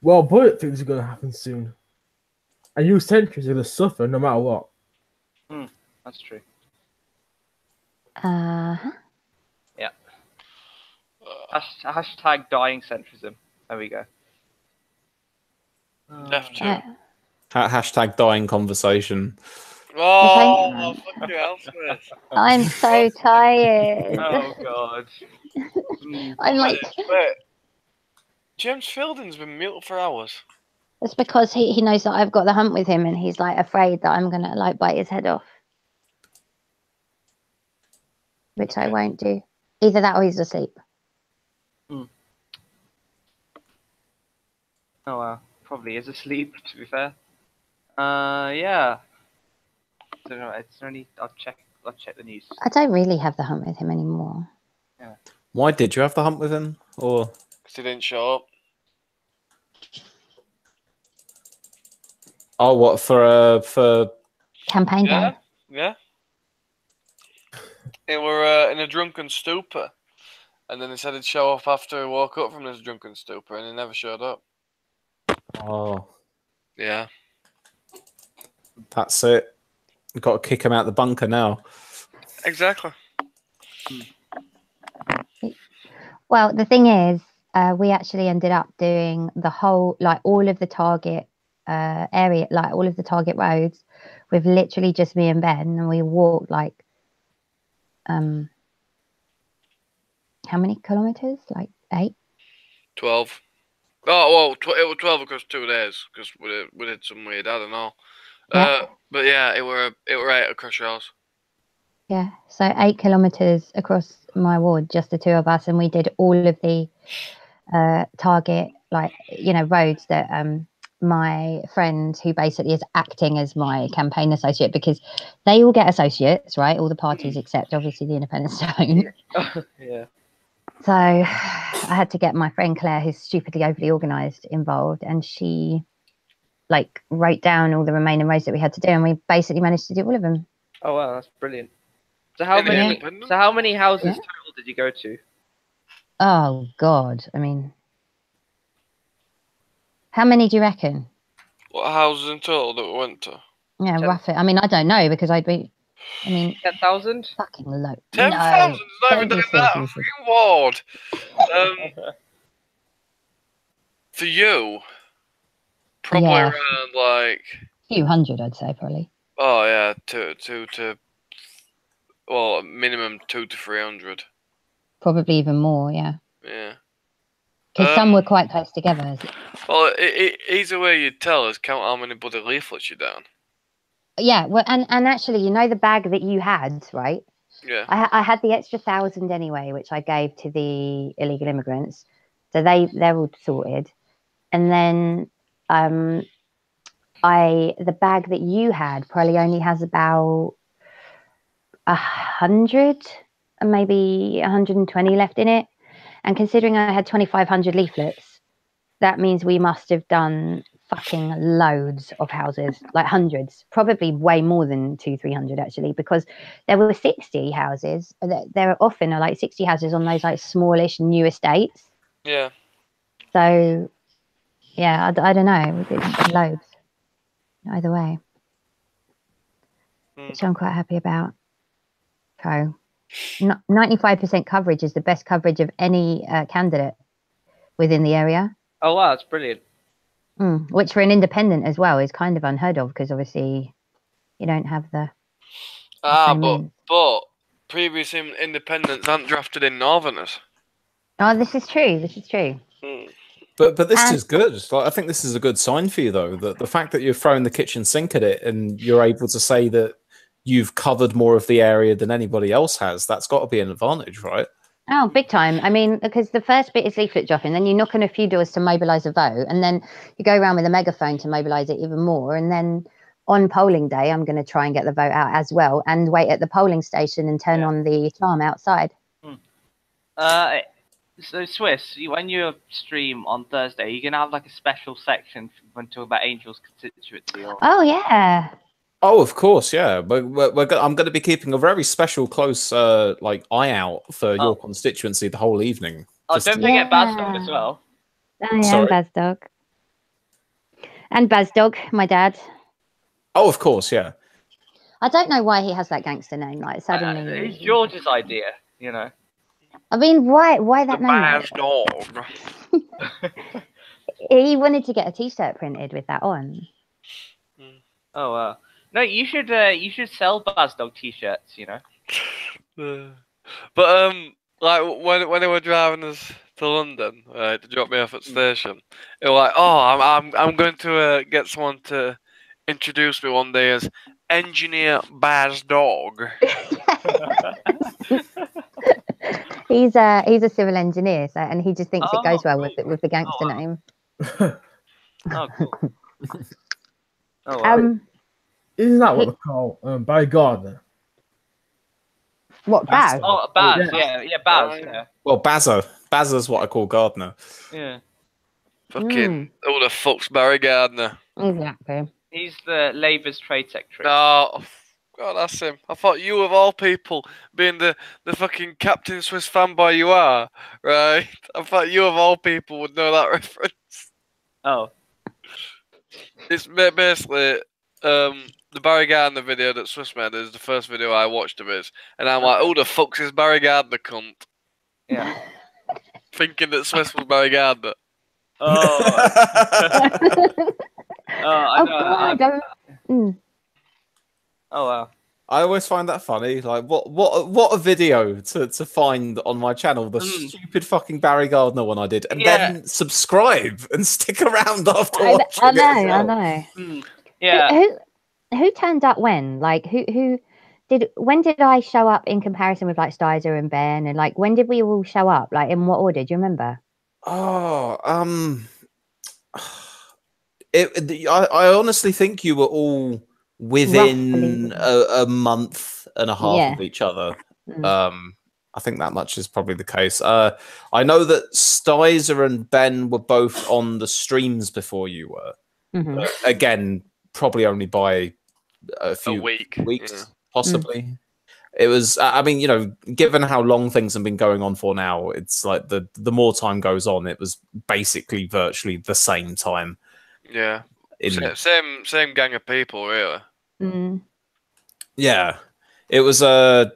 Well, but things are going to happen soon. And you centuries are going to suffer no matter what. That's true. Uh-huh. Yeah. Hashtag dying centrism. There we go. Hashtag dying conversation. Oh, fuck you, Elspeth. I'm so tired. Oh god. I'm like, Wait. James Fielding's been muted for hours. it's because he knows that I've got the hump with him, and he's like afraid that I'm gonna like bite his head off, which I won't do. Either that or he's asleep. Oh well, probably is asleep. To be fair. Yeah. So it's only I'll check the news. I don't really have the hump with him anymore. Yeah. Why did you have the hump with him? Or Because he didn't show up. oh, what for Campaign day. Yeah. It were in a drunken stupor, and then he said he'd show up after he woke up from this drunken stupor, and he never showed up. Oh, Yeah. that's it. We've got to kick him out the bunker now. Exactly. Well, the thing is, we actually ended up doing the whole, like all of the target area, like all of the target roads, with literally just me and Ben, and we walked like, how many kilometers? Like 8. 12. Oh well, it was 12 across 2 days because we did some weird. I don't know. Yeah. But yeah, it were 8 across yours. Yeah, so 8 kilometers across my ward, just the two of us, and we did all of the target, like, you know, roads that my friend, who basically is acting as my campaign associate, because they all get associates, right? All the parties except obviously the independents don't. Yeah. So I had to get my friend Claire, who's stupidly overly organised, involved, and she like wrote down all the remaining roads that we had to do, and we basically managed to do all of them. Oh wow, that's brilliant. So how Any many? independent? So how many houses Yeah. total did you go to? Oh God, I mean, how many do you reckon? What houses in total that we went to? Yeah, 10. rough it. I mean, I don't know because I mean, 10,000. fucking low. 10,000 is not even don't be that. silly. Fucking ward. For you, probably Yeah. around like. Few hundred, I'd say, probably. Oh yeah, two to. Well, minimum 200 to 300. Probably even more, yeah. Yeah. Because some were quite close together. Well, easy way you'd tell is count how many bloody leaflets you down. Yeah, well, and actually, you know the bag that you had, right? Yeah. I had the extra 1,000 anyway, which I gave to the illegal immigrants, so they're all sorted. And then the bag that you had probably only has about 100 and maybe 120 left in it. And considering I had 2,500 leaflets, that means we must have done fucking loads of houses, like hundreds, probably way more than 200-300 actually, because there were 60 houses. There often are like 60 houses on those like smallish new estates. Yeah. So yeah, I don't know, we did loads either way, which I'm quite happy about. So 95% coverage is the best coverage of any candidate within the area. Oh wow, that's brilliant. Which for an independent as well is kind of unheard of, because obviously you don't have the same means. But previous independents aren't drafted in Northerners. Oh, this is true. This is true. But this is good. Like, I think this is a good sign for you, though. That the fact that you're throwing the kitchen sink at it and you're able to say that you've covered more of the area than anybody else has, that's got to be an advantage, right? Oh, big time. I mean, because the first bit is leaflet dropping, then you knock on a few doors to mobilise a vote, and then you go around with a megaphone to mobilise it even more. And then on polling day, I'm going to try and get the vote out as well, and wait at the polling station and turn on the alarm outside. So Swiss, when you stream on Thursday, you're gonna have like a special section when talking about Angel's constituency. Or... Oh yeah. Oh, of course, yeah. But I'm going to be keeping a very special, close like eye out for your constituency the whole evening. Oh, don't forget Bazdog as well. Oh yeah, and Bazdog. And Bazdog, my dad. Oh, of course, yeah. I don't know why he has that gangster name. Like suddenly, it's George's idea, you know. I mean, why that name? Bazdog. He wanted to get a T-shirt printed with that on. Oh wow. No, you should sell Bazdog T-shirts, you know. But like when they were driving us to London, right, to drop me off at the station, they were like, "Oh, I'm going to get someone to introduce me one day as Engineer Bazdog." He's a civil engineer, so, and he just thinks it goes well with the gangster name. Oh, cool. Oh, wow. Isn't that what they call Barry Gardner? What, Baz? Oh, Baz, yeah, Baz. Yeah. Well, Bazza's what I call Gardner. Yeah. Fucking who the fuck's Barry Gardner? Exactly. He's the Labour's trade secretary. No, God, that's him. I thought you, of all people, being the fucking Captain Swiss fanboy you are, right? I thought you, of all people, would know that reference. Oh. It's basically the Barry Gardner video that Swiss made is the first video I watched of his, and I'm like, who the fuck's this Barry Gardner cunt? Yeah. Thinking that Swiss was Barry Gardner. Oh. I Oh know. God! Oh wow. I always find that funny. Like, what a video to find on my channel. The stupid fucking Barry Gardner one I did, and then subscribe and stick around after watching I know, it as well. I know. Yeah. Who turned up when? Like, who did? When did I show up in comparison with like styzor and Ben? And like, when did we all show up? Like, in what order? Do you remember? Oh, I honestly think you were all within a month and a half of each other. I think that much is probably the case. I know that styzor and Ben were both on the streams before you were. But again, probably only by a few weeks, possibly. It was, I mean, you know, given how long things have been going on for now, it's like the more time goes on, it was basically virtually the same time. Yeah. Same gang of people, really. Yeah. It was I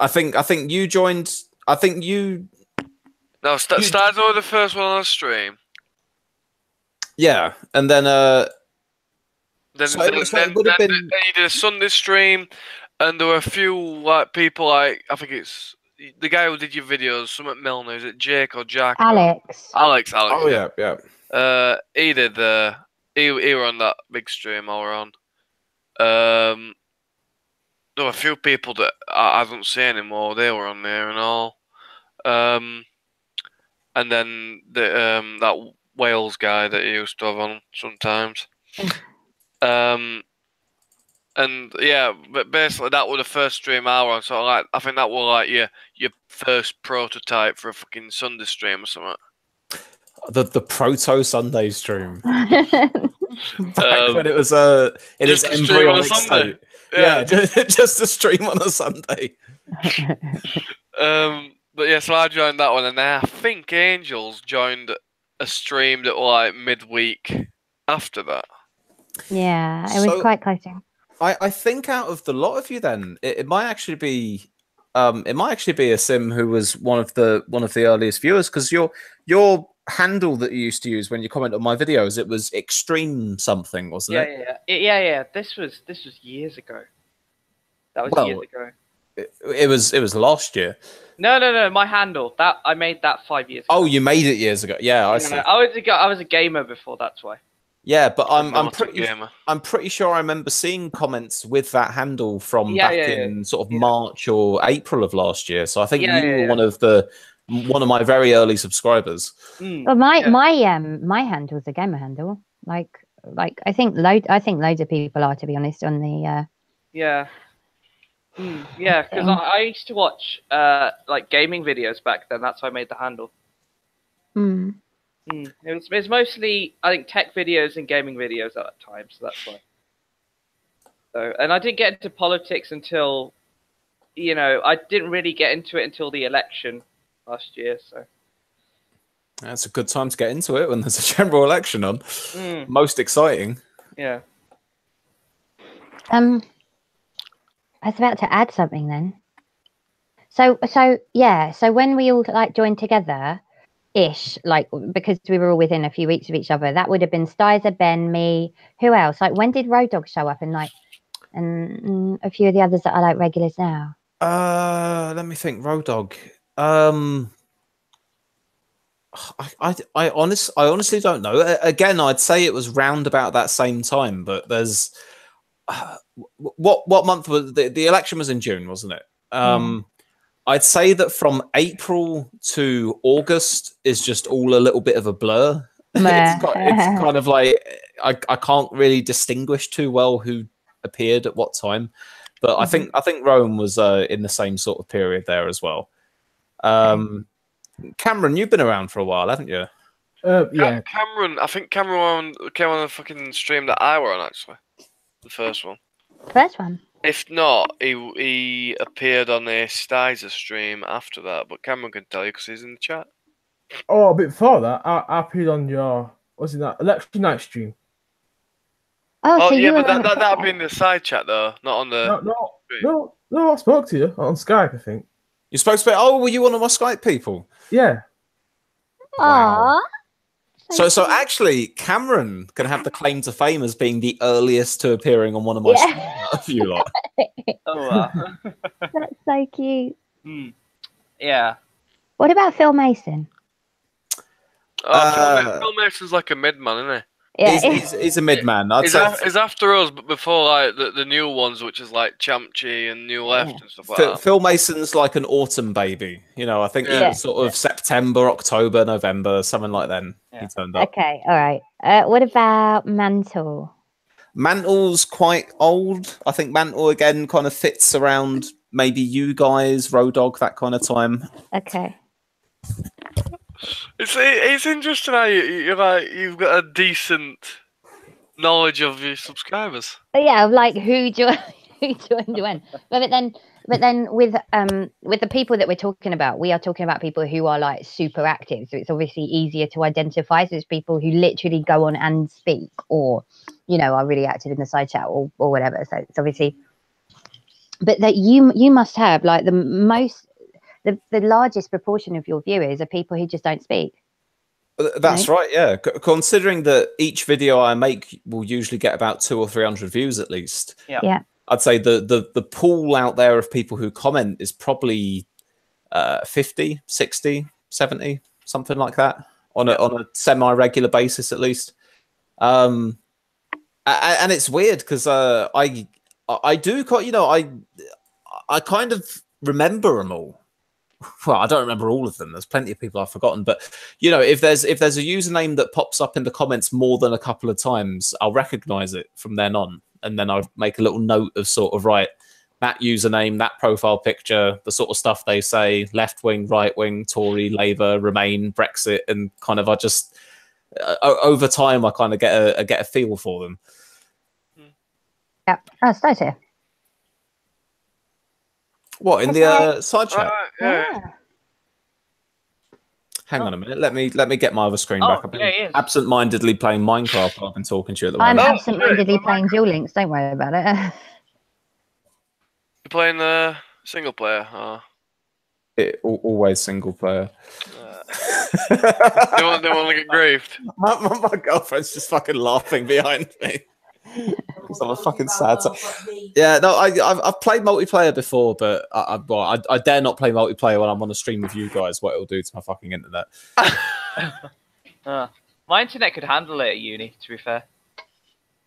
think you joined. I think you. No, styzor were the first one on the stream. Yeah, and then Then it would have been. he did a Sunday stream, and there were a few like people like I think it's the guy who did your videos, Summit Milner. Is it Jake or Jack? Alex. Alex. Oh yeah. He did he were on that big stream all around. There were a few people that I haven't seen anymore. They were on there and all. And then that Wales guy that he used to have on sometimes. And yeah, but basically that was the first stream I was on. So like, I think that was like your first prototype for a fucking Sunday stream or something. The proto Sunday stream. Back when it was in its embryonic state. Yeah, just a stream on a Sunday. But yeah, so I joined that one, and then I think Angels joined a stream that was like midweek after that. Yeah, it was quite close. I think out of the lot of you, then it might actually be a Sim who was one of the earliest viewers, because your handle that you used to use when you comment on my videos, it was extreme something, wasn't it? Yeah. This was years ago. That was years ago. It was last year. No. My handle I made that 5 years ago. Oh, you made it years ago. Yeah, I see. I was a gamer before. That's why. Yeah, but I'm pretty sure I remember seeing comments with that handle from back in sort of March or April of last year. So I think you were one of my very early subscribers. Well, my handle's a gamer handle. Like I think loads of people are, to be honest, on the Yeah, because I used to watch like gaming videos back then. That's why I made the handle. It was mostly, I think, tech videos and gaming videos at that time, so that's why. So, and I didn't get into politics until, I didn't really get into it until the election last year. So that's a good time to get into it when there's a general election on. Most exciting. Yeah. I was about to add something then. So when we all like joined together. Ish, like, because we were all within a few weeks of each other, that would have been styzor, Ben, me. Who else? Like, when did Road Dogg show up? And like, and a few of the others that are like regulars now. Let me think. Road Dogg. I honestly don't know. Again, I'd say it was round about that same time. But there's what month was the election? Was in June, wasn't it? I'd say that from April to August is just all a little bit of a blur. It's kind of like I can't really distinguish too well who appeared at what time, but I think Rome was in the same sort of period there as well. Cameron, you've been around for a while, haven't you? Yeah. Cameron, I think Cameron came on the fucking stream that I were on, actually. The first one. First one. If not, he appeared on a styzor stream after that, but Cameron can tell you because he's in the chat. Oh, a bit before that, I appeared on your election night stream. Oh, Oh so yeah, you were but that'd be in the side chat though, not on the. No. I spoke to you on Skype, I think. You're supposed to be. Oh, were you one of my Skype people? Yeah. Aww. So actually, Cameron can have the claim to fame as being the earliest to appearing on one of my streams out of you lot. Oh, wow. That's so cute. Yeah. What about Phil Mason? Phil Mason's like a mid-man, isn't he? Yeah, He's a mid-man. He's after us, but before like the new ones, which is like Champchi and New Left and stuff like that. Phil Mason's like an autumn baby. You know, I think he was sort of September, October, November, something like then. He turned up. Okay, all right. What about Mantle? Mantle's quite old. I think Mantle again kind of fits around maybe you guys, Rodog, that kind of time. Okay. It's interesting how you've got a decent knowledge of your subscribers. Yeah, like who joined when. But then with the people that we're talking about, we are talking about people who are like super active. So it's obviously easier to identify. So it's people who literally go on and speak, or are really active in the side chat or whatever. So it's obviously, but that you must have like the largest proportion of your viewers are people who just don't speak. That's right, yeah. Considering that each video I make will usually get about 200 or 300 views at least. Yeah. I'd say the pool out there of people who comment is probably 50, 60, 70, something like that on a semi-regular basis at least. And it's weird because I kind of remember them all. Well, I don't remember all of them. There's plenty of people I've forgotten, but if there's a username that pops up in the comments more than a couple of times, I'll recognize it from then on, and then I'll make a little note of sort of that username, that profile picture, the sort of stuff they say, left wing, right wing, Tory, Labour, Remain, Brexit, and kind of I just over time I kind of get a feel for them. Yeah, that's nice here. What in the side chat? Yeah. Hang on a minute. Let me get my other screen back. I've been absent-mindedly playing Minecraft while I've been talking to you at the moment. I'm absent-mindedly playing Duel Links. Don't worry about it. You're playing the single player? Always single player. They want to get griefed. My girlfriend's just fucking laughing behind me. Because I'm a fucking sad. Yeah, no, I've played multiplayer before, but I dare not play multiplayer when I'm on a stream with you guys. What it'll do to my fucking internet. My internet could handle it at uni. To be fair.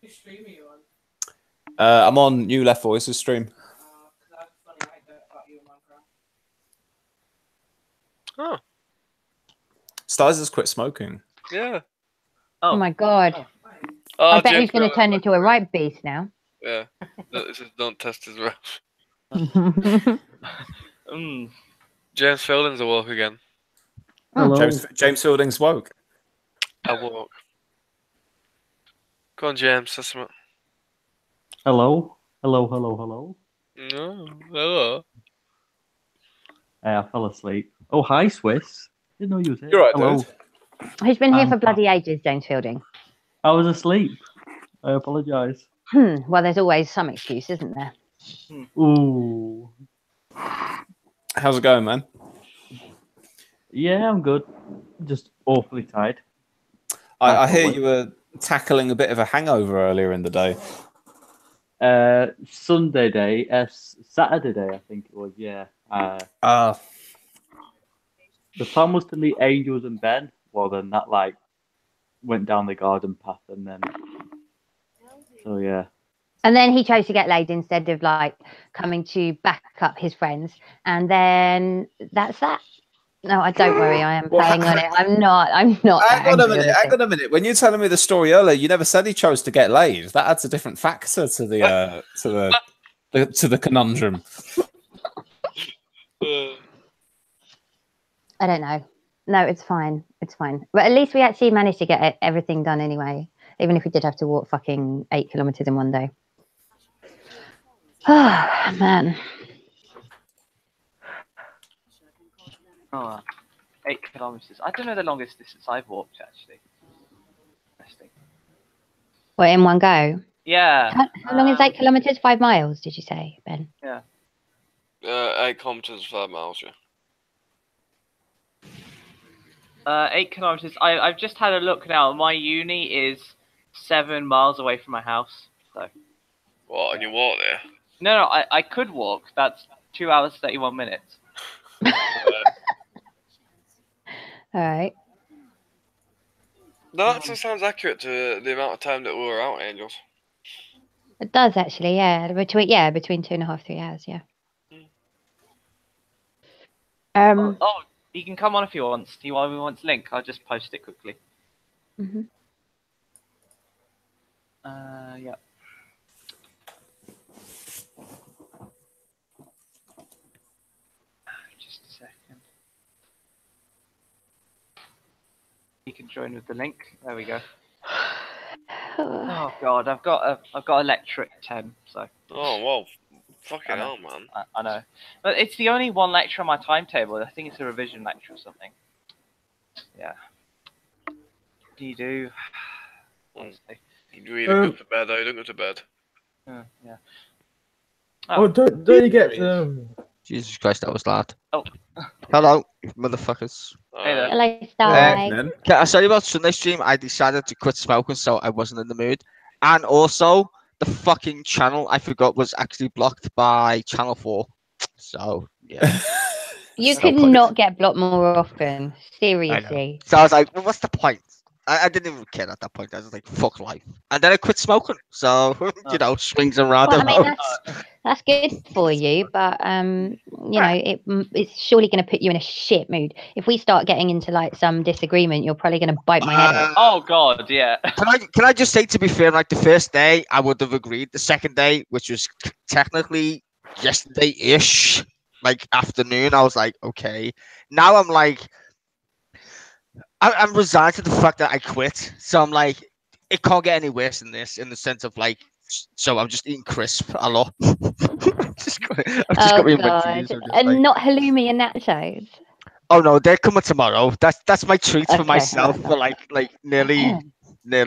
Which stream are you on? I'm on New Left Voices stream. Oh. Styzor's quit smoking. Yeah. Oh my god. Oh, I bet he's going to turn into a right beast now. Yeah. This is don't test his wrath. James Fielding's awoke again. Hello. James Fielding's woke. Awoke. Go on, James. That's what... Hello. Hello. No. Hello. I fell asleep. Oh, hi, Swiss. Didn't know you was here. You're right, Hello. dude. He's been here for bloody ages, James Fielding. I was asleep. I apologise. Well, there's always some excuse, isn't there? Ooh. How's it going, man? Yeah, I'm good. Just awfully tired. I hear you were tackling a bit of a hangover earlier in the day. Sunday day, Saturday day, I think it was. Yeah. The plan was to meet Angels and Ben. Well, then that went down the garden path, and then. So yeah. And then he chose to get laid instead of coming to back up his friends, and then that's that. No, I don't worry. I am playing on it. I'm not. Hang on a minute. When you're telling me the story earlier, you never said he chose to get laid. That adds a different factor to the to the conundrum. I don't know. No, it's fine. It's fine. But at least we actually managed to get everything done anyway, even if we did have to walk fucking 8 kilometers in one day. Oh man. Oh, 8 kilometers. I don't know the longest distance I've walked actually. Interesting. What, in one go? Yeah. How long is 8 kilometers? 5 miles, did you say, Ben? Yeah. 8 kilometers, 5 miles. Yeah. 8 kilometers. I've just had a look now. My uni is 7 miles away from my house. So. What? And you walk there? No, I could walk. That's 2 hours 31 minutes. All right. That actually sounds accurate to the amount of time that we were out, Angels. It does actually, yeah. Between 2.5, 3 hours, yeah. Oh, you can come on if you want. Do you want to link? I'll just post it quickly. Mm-hmm. Yeah. Just a second. You can join with the link. There we go. Oh God, I've got a lecture at 10. So. Oh well, fucking hell, man. I know, but it's the only one lecture on my timetable. I think it's a revision lecture or something. Yeah. You do. Honestly. You either go to bed or you don't go to bed. Yeah. Oh, don't you get Jesus Christ, that was loud. Oh. Hello, motherfuckers. Hey there. Hello, Sty. Can I tell you about Sunday stream? I decided to quit smoking, so I wasn't in the mood. And also, the fucking channel I forgot was actually blocked by Channel 4. So, yeah. You No could point. not get blocked more often. Seriously. So I was like, well, what's the point? I didn't even care at that point. I was like, fuck life. And then I quit smoking. So, you know, swings around. Well, I mean, that's good for you, but you know, it's surely going to put you in a shit mood. If we start getting into like some disagreement, you're probably going to bite my head off. Oh God, yeah. Can I just say, to be fair, like the first day I would have agreed. The second day, which was technically yesterday-ish, like afternoon, I was like, okay. Now I'm like, I'm resigned to the fact that I quit. So I'm like, it can't get any worse than this, in the sense of like, so I'm just eating crisp a lot. I've just got me in my jeans, And like, not halloumi and nachos. oh no, they're coming tomorrow. That's my treat for Okay, myself fair for like nearly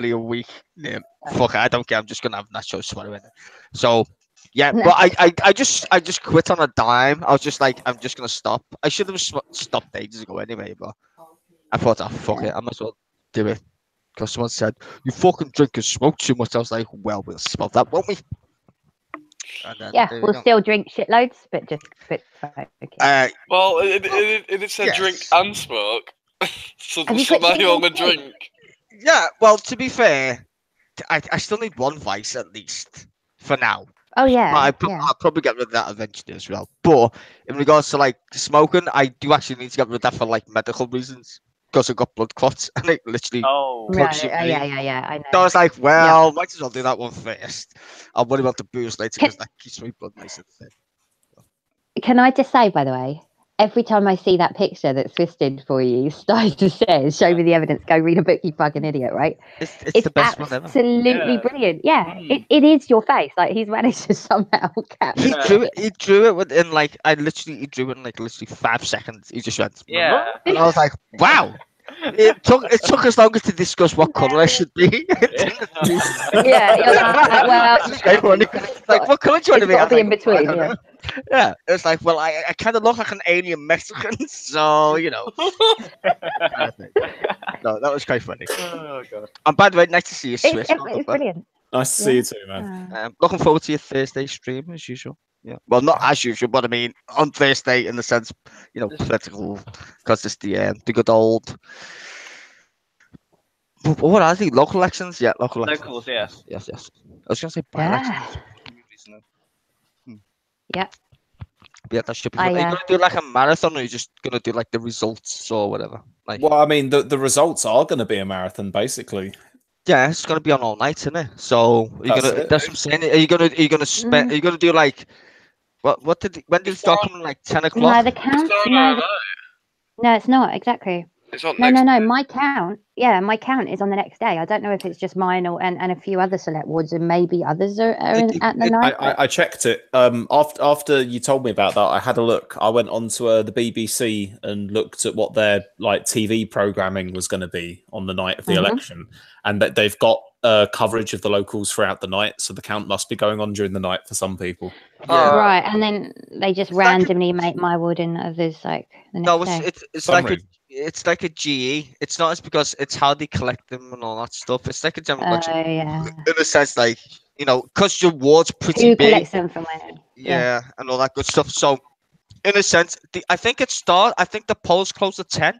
a week. Yeah, fuck it, I don't care. I'm just gonna have nachos tomorrow. So yeah, but I just quit on a dime. I was just like, I'm just gonna stop. I should have stopped ages ago anyway, but I thought, oh fuck it, I might as well do it. Because someone said, you fucking drink and smoke too much. I was like, well, we'll spell that, won't we? And then, Yeah, we'll still drink shitloads, but just quit smoking. Well, it said drink and smoke. So now you only drink. Yeah, well, to be fair, I still need one vice at least for now. Oh yeah, I'll probably get rid of that eventually as well. But in regards to like smoking, I do actually need to get rid of that for like medical reasons, because I got blood clots and it literally plugs your vein. Yeah, I know. So I was like, well, might as well do that one first. I'll worry about the booze later, because that keeps my blood nice and thin. Can I just say, by the way, every time I see that picture that's twisted for you, styzor says, show me the evidence, go read a book, you fucking idiot, right? It's the best one ever. Absolutely brilliant. Yeah, it is your face. Like, he's managed to somehow capture He drew it within like, he drew it in like literally 5 seconds. He just went, yeah. And I was like, wow. It took us longer to discuss what colour I should be. Yeah, you're like, well, like, what colour do you want to be? It's got to be in like, between, I don't know. Yeah, it's like, well, I kind of look like an alien Mexican, so you know. Kind of thing. No, that was quite funny. Oh God. And by the way, nice to see you, Swiss. It's brilliant. Nice to see you too, man. Looking forward to your Thursday stream as usual. Yeah, well, not as usual, but I mean on Thursday in the sense, you know, political, because it's the good old. What are they? Local elections? Yeah, local elections. Locals, yeah. Yes. I was gonna say by-elections. Yeah. Yeah, that should be fun. Are you gonna do like a marathon, or are you just gonna do like the results or whatever? Like, well, I mean, the results are going to be a marathon, basically. yeah, it's gonna be on all night, isn't it? So you're gonna. That's what I'm saying. Are you gonna spend? Are you gonna do like? When did it start coming? Like 10 o'clock? No, the count. No, it's not exactly. It's on No, next. no, no. My count, my count is on the next day. I don't know if it's just mine and a few other select wards, and maybe others are at the night. I checked it. After you told me about that, I had a look. I went onto the BBC and looked at what their like TV programming was going to be on the night of the election, and that they've got coverage of the locals throughout the night. So the count must be going on during the night for some people. Yeah. Right, and then they just randomly make my ward and others like the next No, day. it's like a GE. It's not as because it's how they collect them and all that stuff. It's like a general election Yeah. in a sense, like because your ward's pretty Who big. collects them from where? Yeah, and all that good stuff. So, in a sense, I think the polls close at 10.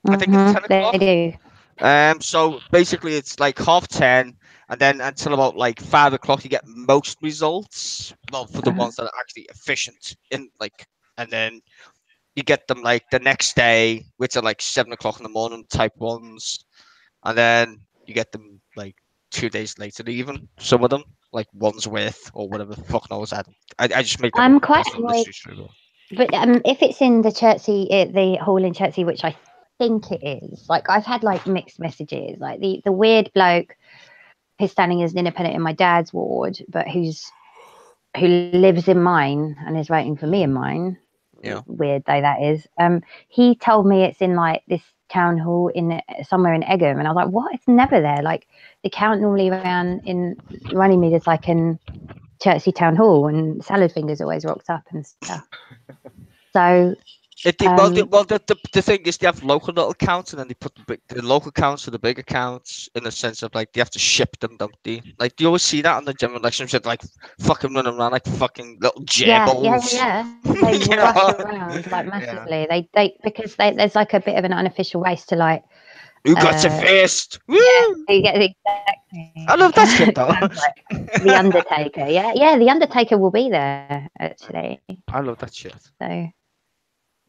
I think it's 10 o'clock. They do. So basically, it's like 10:30, and then until about like 5 o'clock, you get most results. Well, for the ones that are actually efficient and then you get them like the next day, which are like 7 o'clock in the morning type ones, and then you get them like 2 days later, even some of them like Wandsworth or whatever the fuck knows. I just make. I'm quite annoyed. But if it's in the Chertsey, the hall in Chertsey, which I think it is, like I've had like mixed messages, like the weird bloke who's standing as an independent in my dad's ward, but who lives in mine and is voting for me in mine. Yeah. Weird though that is. He told me it's in like this town hall in somewhere in Egham, and I was like, what? It's never there. Like the count normally around in Runnymede is like in Chertsey Town Hall, and Salad Fingers always rocked up and stuff. So the thing is they have local little counts, and then they put the local counts to the big accounts in the sense of like they have to ship them, don't they? Like do you always see that on the general elections, like fucking running around like fucking little gerbils. Yeah. They rush around like massively. Yeah. They because there's like a bit of an unofficial race to like who got to first. Woo! Yeah, you get exactly. I love that shit though. Like the Undertaker, yeah, the Undertaker will be there actually. I love that shit. So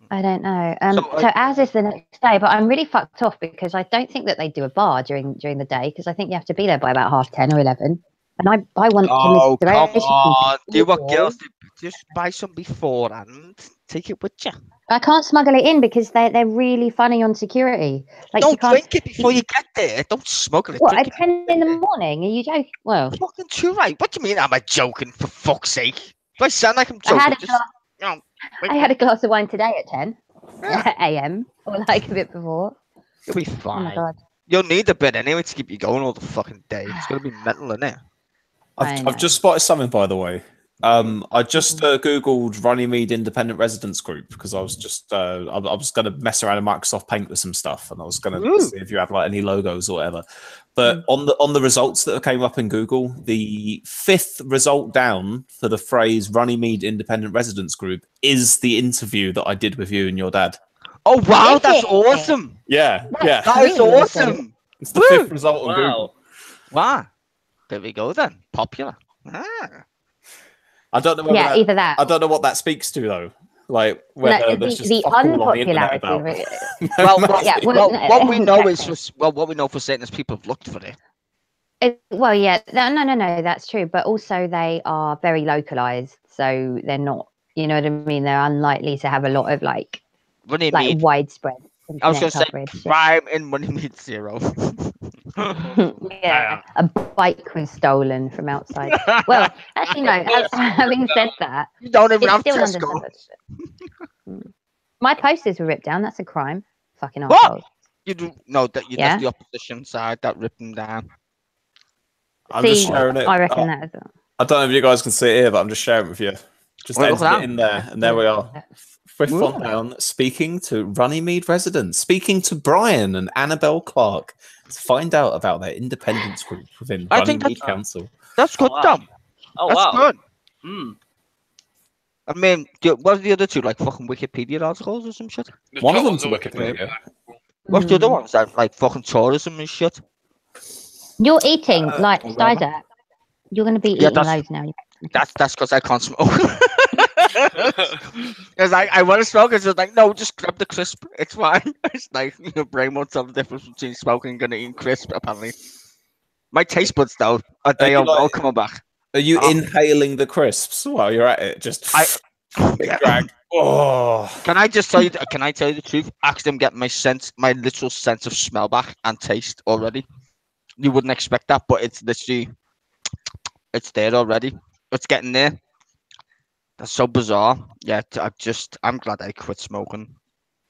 I don't know. So ours is the next day, but I'm really fucked off because I don't think that they do a bar during the day because I think you have to be there by about 10:30 or 11. And I want to come on. Do what girls do. Just buy some beforehand. Take it with you. I can't smuggle it in because they're really funny on security. Like don't drink it before you get there. Don't smuggle it. What, at 10 in the morning? Are you joking? Well, fucking true, right? What do you mean? Am I joking? For fuck's sake! Do I sound like I'm joking? I had a glass of wine today at 10 a.m. or like a bit before. You'll be fine. Oh my God. You'll need a bit anyway to keep you going all the fucking day. It's gonna be mental, isn't it? I've just spotted something, by the way. I just googled Runnymede Independent Residents Group because I was just I was going to mess around in Microsoft Paint with some stuff, and I was going to see if you have like any logos or whatever. But on the results that came up in Google, the 5th result down for the phrase Runnymede Independent Residents Group is the interview that I did with you and your dad. Oh wow, that's awesome! Yeah, that is awesome. It's the 5th result on Google. Wow, there we go then. Popular. I don't know. Either that. I don't know what that speaks to though. Like whether there's just the unpopularity. What we know is what we know for certain is people have looked for it. Well, yeah, no, that's true. But also they are very localized, so they're not. You know what I mean? They're unlikely to have a lot of like widespread. I was going to say crime in Runnymede 0. Yeah, a bike was stolen from outside. Well, actually, no. Having said that, you don't even have still Tesco. My posters were ripped down. That's a crime. Fucking assholes. You do no that's the opposition side that ripped them down. I'm just sharing it. I reckon that as well. I don't know if you guys can see it here, but I'm just sharing it with you. Just enter it in there, and there we are. Frith on down, speaking to Runnymede residents, speaking to Brian and Annabelle Clark to find out about their independence group within Runnymede Council. That's good, Dom. Oh, that's wow. Good. I mean, what are the other two? Like fucking Wikipedia articles or some shit? One of them's a Wikipedia. What's the other ones? That like fucking tourism and shit? You're eating like styzor. You're going to be eating loads now. That's because I can't smoke. Because I want to smoke. It's just like, no, just grab the crisp. It's fine. It's like your brain won't tell the difference between smoking and eating crisp. Apparently, my taste buds though they are all coming back. Are you inhaling the crisps while you're at it? Just big drag. Oh, Can I just tell you? Can I tell you the truth? Actually, I'm getting my literal sense of smell back and taste already. You wouldn't expect that, but it's literally, it's there already. It's getting there. That's so bizarre. Yeah, I'm glad I quit smoking.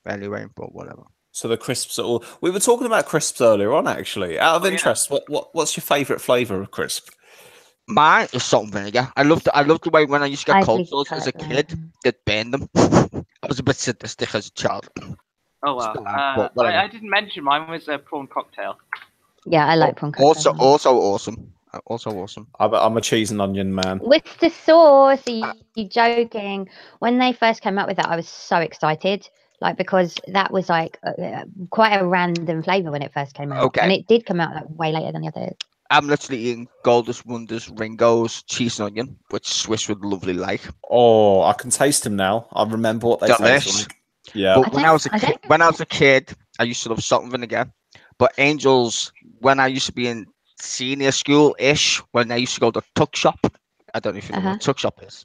Anyway, but whatever. so the crisps are all. We were talking about crisps earlier on, actually. Out of Oh, yeah. interest, what's your favourite flavour of crisp? Mine is salt and vinegar. I loved the way when I used to get I cold did sores as a try kid, that. they'd burn them. I was a bit sadistic as a child. Oh wow. Still am, but whatever. I didn't mention mine was a prawn cocktail. Yeah, I like prawn Also, cocktail. also awesome. Also awesome. I'm a cheese and onion man. Worcester sauce, are you joking? When they first came out with that, I was so excited. Like, because that was like quite a random flavour when it first came out. Okay. And it did come out like way later than the others. I'm literally eating Goldust Wonders Ringo's cheese and onion, which Swiss would lovely like. Oh, I can taste them now. I remember what they taste Delish. like. Yeah. But when I was a kid, I used to love salt and vinegar. But Angels, when I used to be in senior school-ish, when I used to go to Tuck Shop, I don't know if you know what Tuck Shop is,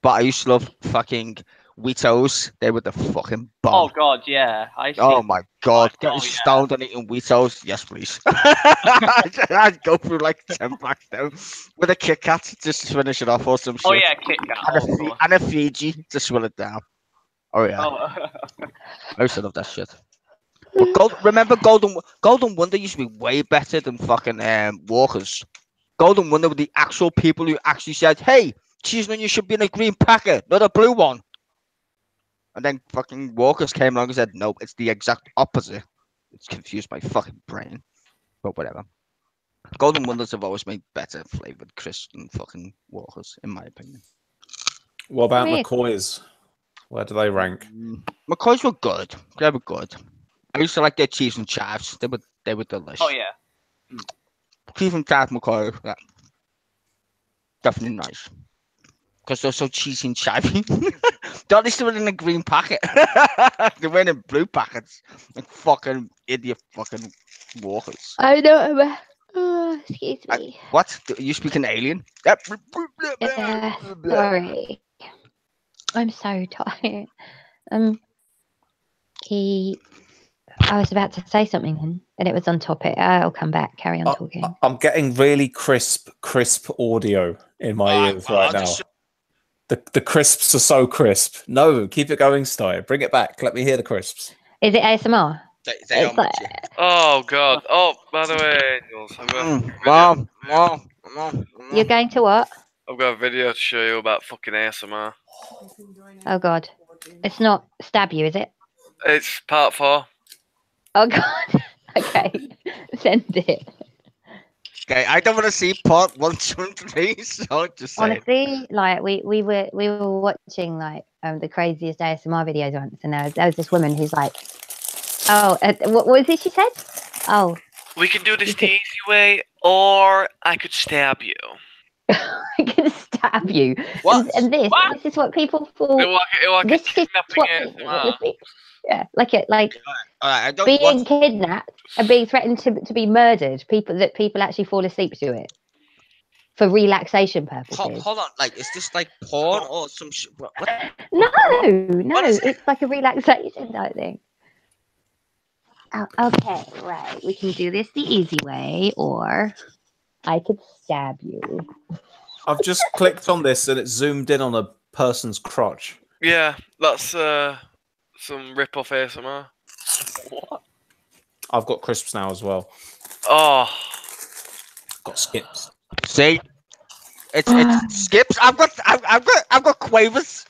but I used to love fucking Wheatos. They were the fucking bomb. Oh god, yeah. Oh my god, Oh, getting yeah. stoned on eating Wheatos? Yes, please. I'd go through like 10 packs now with a Kit Kat just to finish it off or some shit. Oh yeah, Kit Kat. And a Fiji to swell it down. Oh yeah, Oh. I used to love that shit. But remember Golden Wonder used to be way better than fucking Walkers. Golden Wonder were the actual people who actually said, "Hey, cheese and onion should be in a green packet, not a blue one." And then fucking Walkers came along and said, "Nope, it's the exact opposite." It's confused my fucking brain, but whatever. Golden Wonders have always made better flavored crisps than fucking Walkers, in my opinion. What about Weird. McCoy's? Where do they rank? McCoy's were good. They were good. I used to like their cheese and chives. They were delicious. Oh yeah. Cheese and chives, McCoy. Yeah. Definitely nice. Because they're so cheesy and chivy. They're at least doing it in a green packet. They're wearing in blue packets. Like fucking idiot fucking Walkers. I know. Oh, excuse me. What? Are you speaking alien? Yeah, sorry. I'm so tired. I was about to say something then, and it was on topic. I'll come back. Carry on talking. I'm getting really crisp audio in my ears right now. The crisps are so crisp. No, keep it going, Sty. Bring it back. Let me hear the crisps. Is it ASMR? They are much, Oh god. Oh, by the way, Angels, You're going to what? I've got a video to show you about fucking ASMR. Oh God, it's not stab you, is it? It's part 4. Oh God. Okay, send it. Okay, I don't want to see part 1, 2, and 3. So just say. Honestly, like we were watching like the craziest ASMR videos once, and there was this woman who's like, oh, what was it she said? Oh, We can do this the easy way, or I could stab you. I can stab you. What? And this is what people fall. This is what, yeah, like I don't being kidnapped and being threatened to be murdered. People actually fall asleep to it for relaxation purposes. Hold on, like, is this like porn or some shit? What? No, it's like a relaxation type thing. Oh, okay, right. We can do this the easy way, or I could stab you. I've just clicked on this and it zoomed in on a person's crotch. Yeah, that's some rip-off ASMR. What? I've got crisps now as well. Oh, Got skips. See, it's skips. I've got quavers.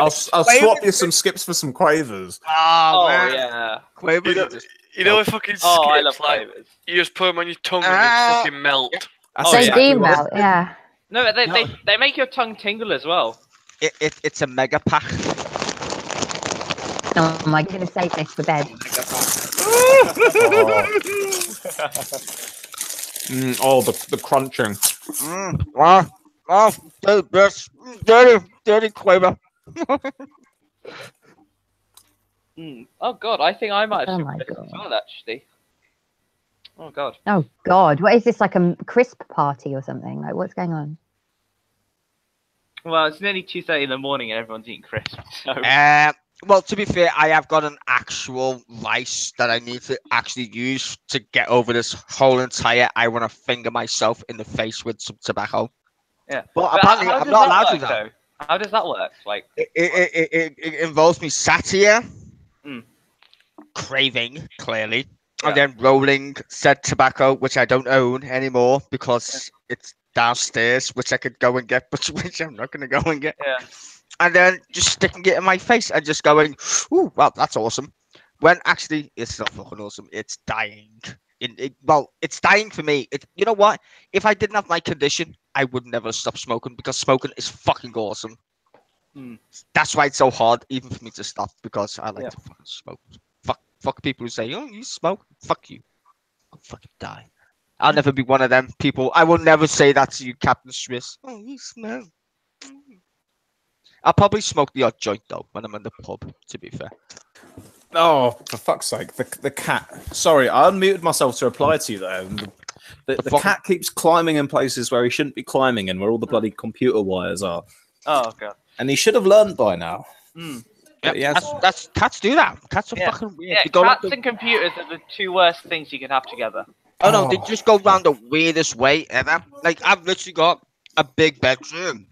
I'll swap you some skips for some quavers. Oh, man. Yeah. Quavers. you know what fucking skips? I love like, flavors. you just put them on your tongue and they fucking melt. That's They exactly do what melt, yeah. No, they make your tongue tingle as well. It's a mega pack. Oh, am I going to save this for bed? The crunching. Dirty quaver. Oh god, I think I might have Oh my as God. well actually. Oh god. Oh God, what is this, like a crisp party or something? Like, what's going on? Well, it's nearly 2:30 in the morning and everyone's eating crisps. So Well, to be fair, I have got an actual vice that I need to actually use to get over this whole entire I want to finger myself in the face with some tobacco. yeah. But But apparently, how I'm does not that allowed to work, do that. though? How does that work? Like, It involves me sat here, Mm. craving, clearly, Yeah. and then rolling said tobacco, which I don't own anymore because it's downstairs, which I could go and get, but which I'm not going to go and get. yeah. And then just sticking it in my face and just going, "Ooh, well, that's awesome." When actually, it's not fucking awesome. It's dying. Well, it's dying for me. You know what? If I didn't have my condition, I would never stop smoking because smoking is fucking awesome. Hmm. That's why it's so hard, even for me to stop, because I like Yeah. to fucking smoke. Fuck people who say, "Oh, you smoke." Fuck you. I'll fucking die. I'll never be one of them people. I will never say that to you, Captain Swiss. Oh, you smoke. I'll probably smoke the odd joint though when I'm in the pub. To be fair. Oh, for fuck's sake! The cat. Sorry, I unmuted myself to reply to you there. And the fuck- cat keeps climbing in places where he shouldn't be climbing, and where all the bloody computer wires are. Oh god. And he should have learned by now. Hmm. But Yeah, yes. that's cats do that. Cats are Yeah. fucking weird. Yeah, They go cats like and computers are the two worst things you can have together. oh no, they just go round the weirdest way ever. Like I've literally got a big bedroom,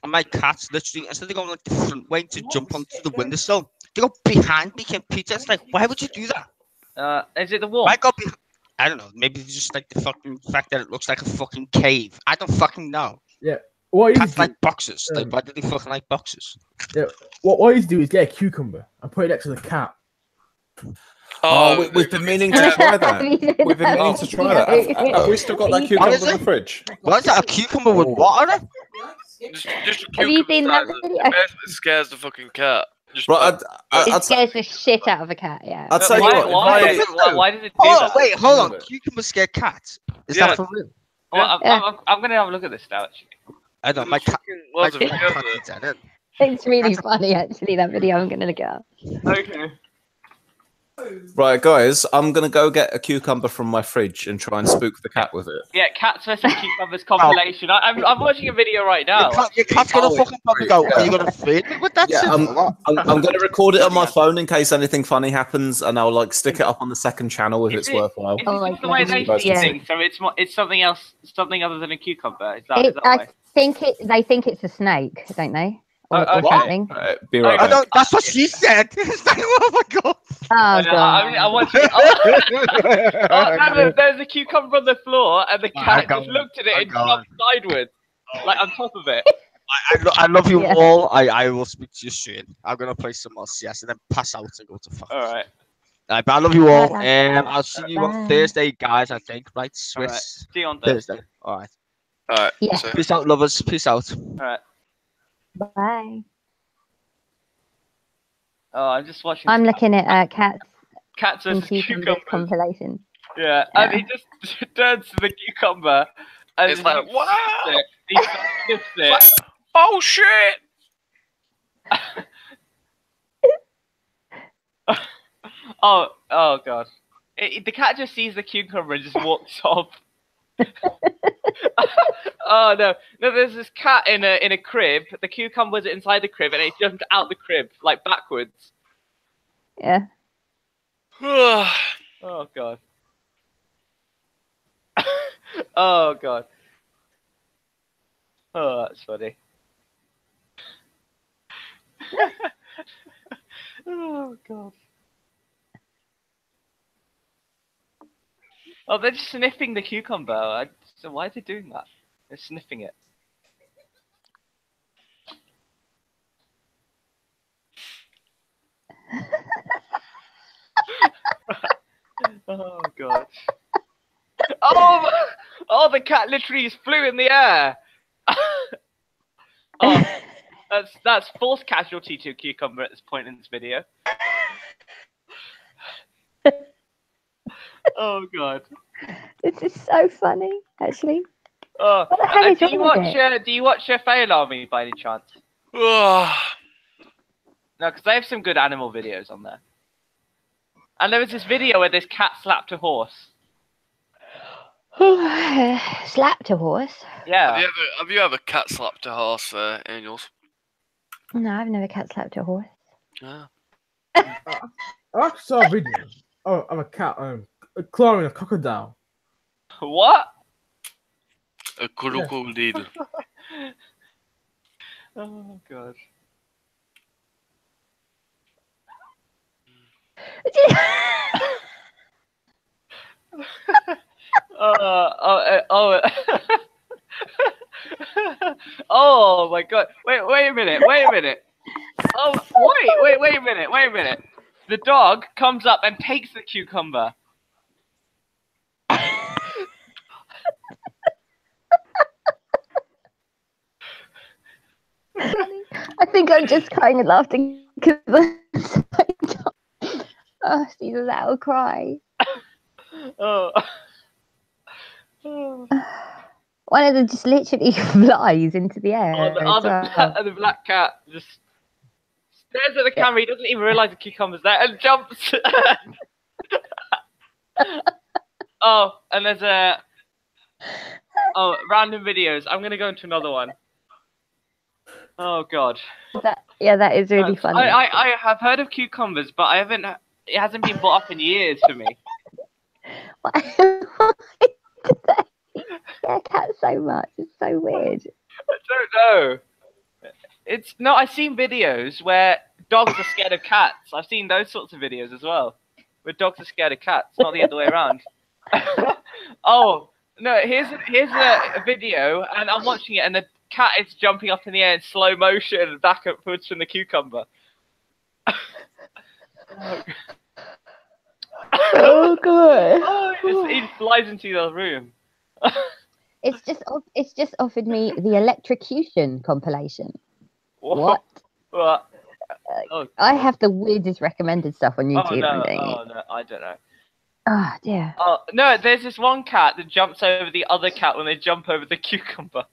and my cats literally instead of going like the front way to jump onto the windowsill, they go behind the computer. It's like, why would you do that? Is it the wall? Why go behind? I don't know. Maybe it's just like the fucking fact that it looks like a fucking cave. I don't fucking know. What you Cats do, like boxes. Like why do they fucking like boxes? what you do is get a cucumber and put it next to the cat. Oh, we've been meaning to try that. We've been meaning to try that. Have we still got that cucumber in the fridge? What is that? A cucumber with what on it? Just a Have you cucumber seen that size. video? It basically scares the fucking cat. Just Right, It scares the shit out of a cat, yeah. I'd say Why does it do Oh that? wait, hold on. Cucumber scare cats. Is Yeah. that for real? Well, I'm gonna have a look at this now. Actually. I don't know. My cat. Lots My of cat videos. eats at it. It's really funny, actually, that video. I'm going to look it up. Okay. Right, guys, I'm gonna go get a cucumber from my fridge and try and spook the cat with it. Yeah, cats versus cucumbers compilation. I'm watching a video right now. Your cat's gonna fucking probably go. Are you gonna feed me with that shit? I'm gonna record it on my phone in case anything funny happens, and I'll like stick it up on the second channel if it's worthwhile. Is this just the way they see things? So it's something else, something other than a cucumber. Is that I think they think it's a snake, don't they? Or something. Be right I back. don't. That's what she said. It's like, oh my god. Oh god. I want you. No, there's a cucumber on the floor, and the cat just looked at it and jumped sideways, like on top of it. I love you all. I will speak to you soon. I'm gonna play some more CS and then pass out and go to fuck. All right. But I love you all. I'll see you on Thursday, guys. I think, right? Swiss. Right. See you on Thursday. All right. All right. Yeah. So. Peace out, lovers. Peace out. All right. Bye. Oh, I'm just watching. I'm looking at cats Cats and versus cucumbers cucumbers. compilation. Yeah, and he just turns to the cucumber and It's like, wow! He sniffs it. Oh shit! Oh god. The cat just sees the cucumber and just walks off. Oh no! There's this cat in a crib. The cucumber's inside the crib, and it jumped out the crib like backwards. Yeah. Oh god. Oh god. Oh, that's funny. Oh god. Oh, they're just sniffing the cucumber. So why are they doing that? They're sniffing it. Oh god. Oh, the cat literally just flew in the air. Oh, that's false casualty to a cucumber at this point in this video. Oh god. This is so funny, actually. Oh, What the hell is do you wrong with watch? Do you watch Fail Army by any chance? No, because they have some good animal videos on there. And there was this video where this cat slapped a horse. Slapped a horse? Yeah. Have you ever cat slapped a horse, Angels? No, I've never cat slapped a horse. Yeah. I actually saw a video of a cat clawing a crocodile. What? A crocodile. Oh god. Oh. Oh my god. Wait a minute. Oh, wait a minute. The dog comes up and takes the cucumber. I think I'm just kind of laughing because oh, Caesar, that'll cry. Oh. Oh. One of them just literally flies into the air. The black cat just stares at the camera. He doesn't even realize the cucumber's there and jumps. Oh, and there's random videos. I'm gonna go into another one. Oh god. That is really funny. I have heard of cucumbers, but I haven't. It hasn't been brought up in years for me. Why do they scare cats so much? It's so weird. I don't know. I've seen videos where dogs are scared of cats. I've seen those sorts of videos as well, where dogs are scared of cats, not the other way around. Oh no! Here's a video, and I'm watching it, and the cat is jumping up in the air in slow motion, backwards from the cucumber. Oh god! Oh, he flies into the room. It's just offered me the electrocution compilation. What? What? I have the weirdest recommended stuff on YouTube. No, I don't know. Oh dear. Oh no, there's this one cat that jumps over the other cat when they jump over the cucumber.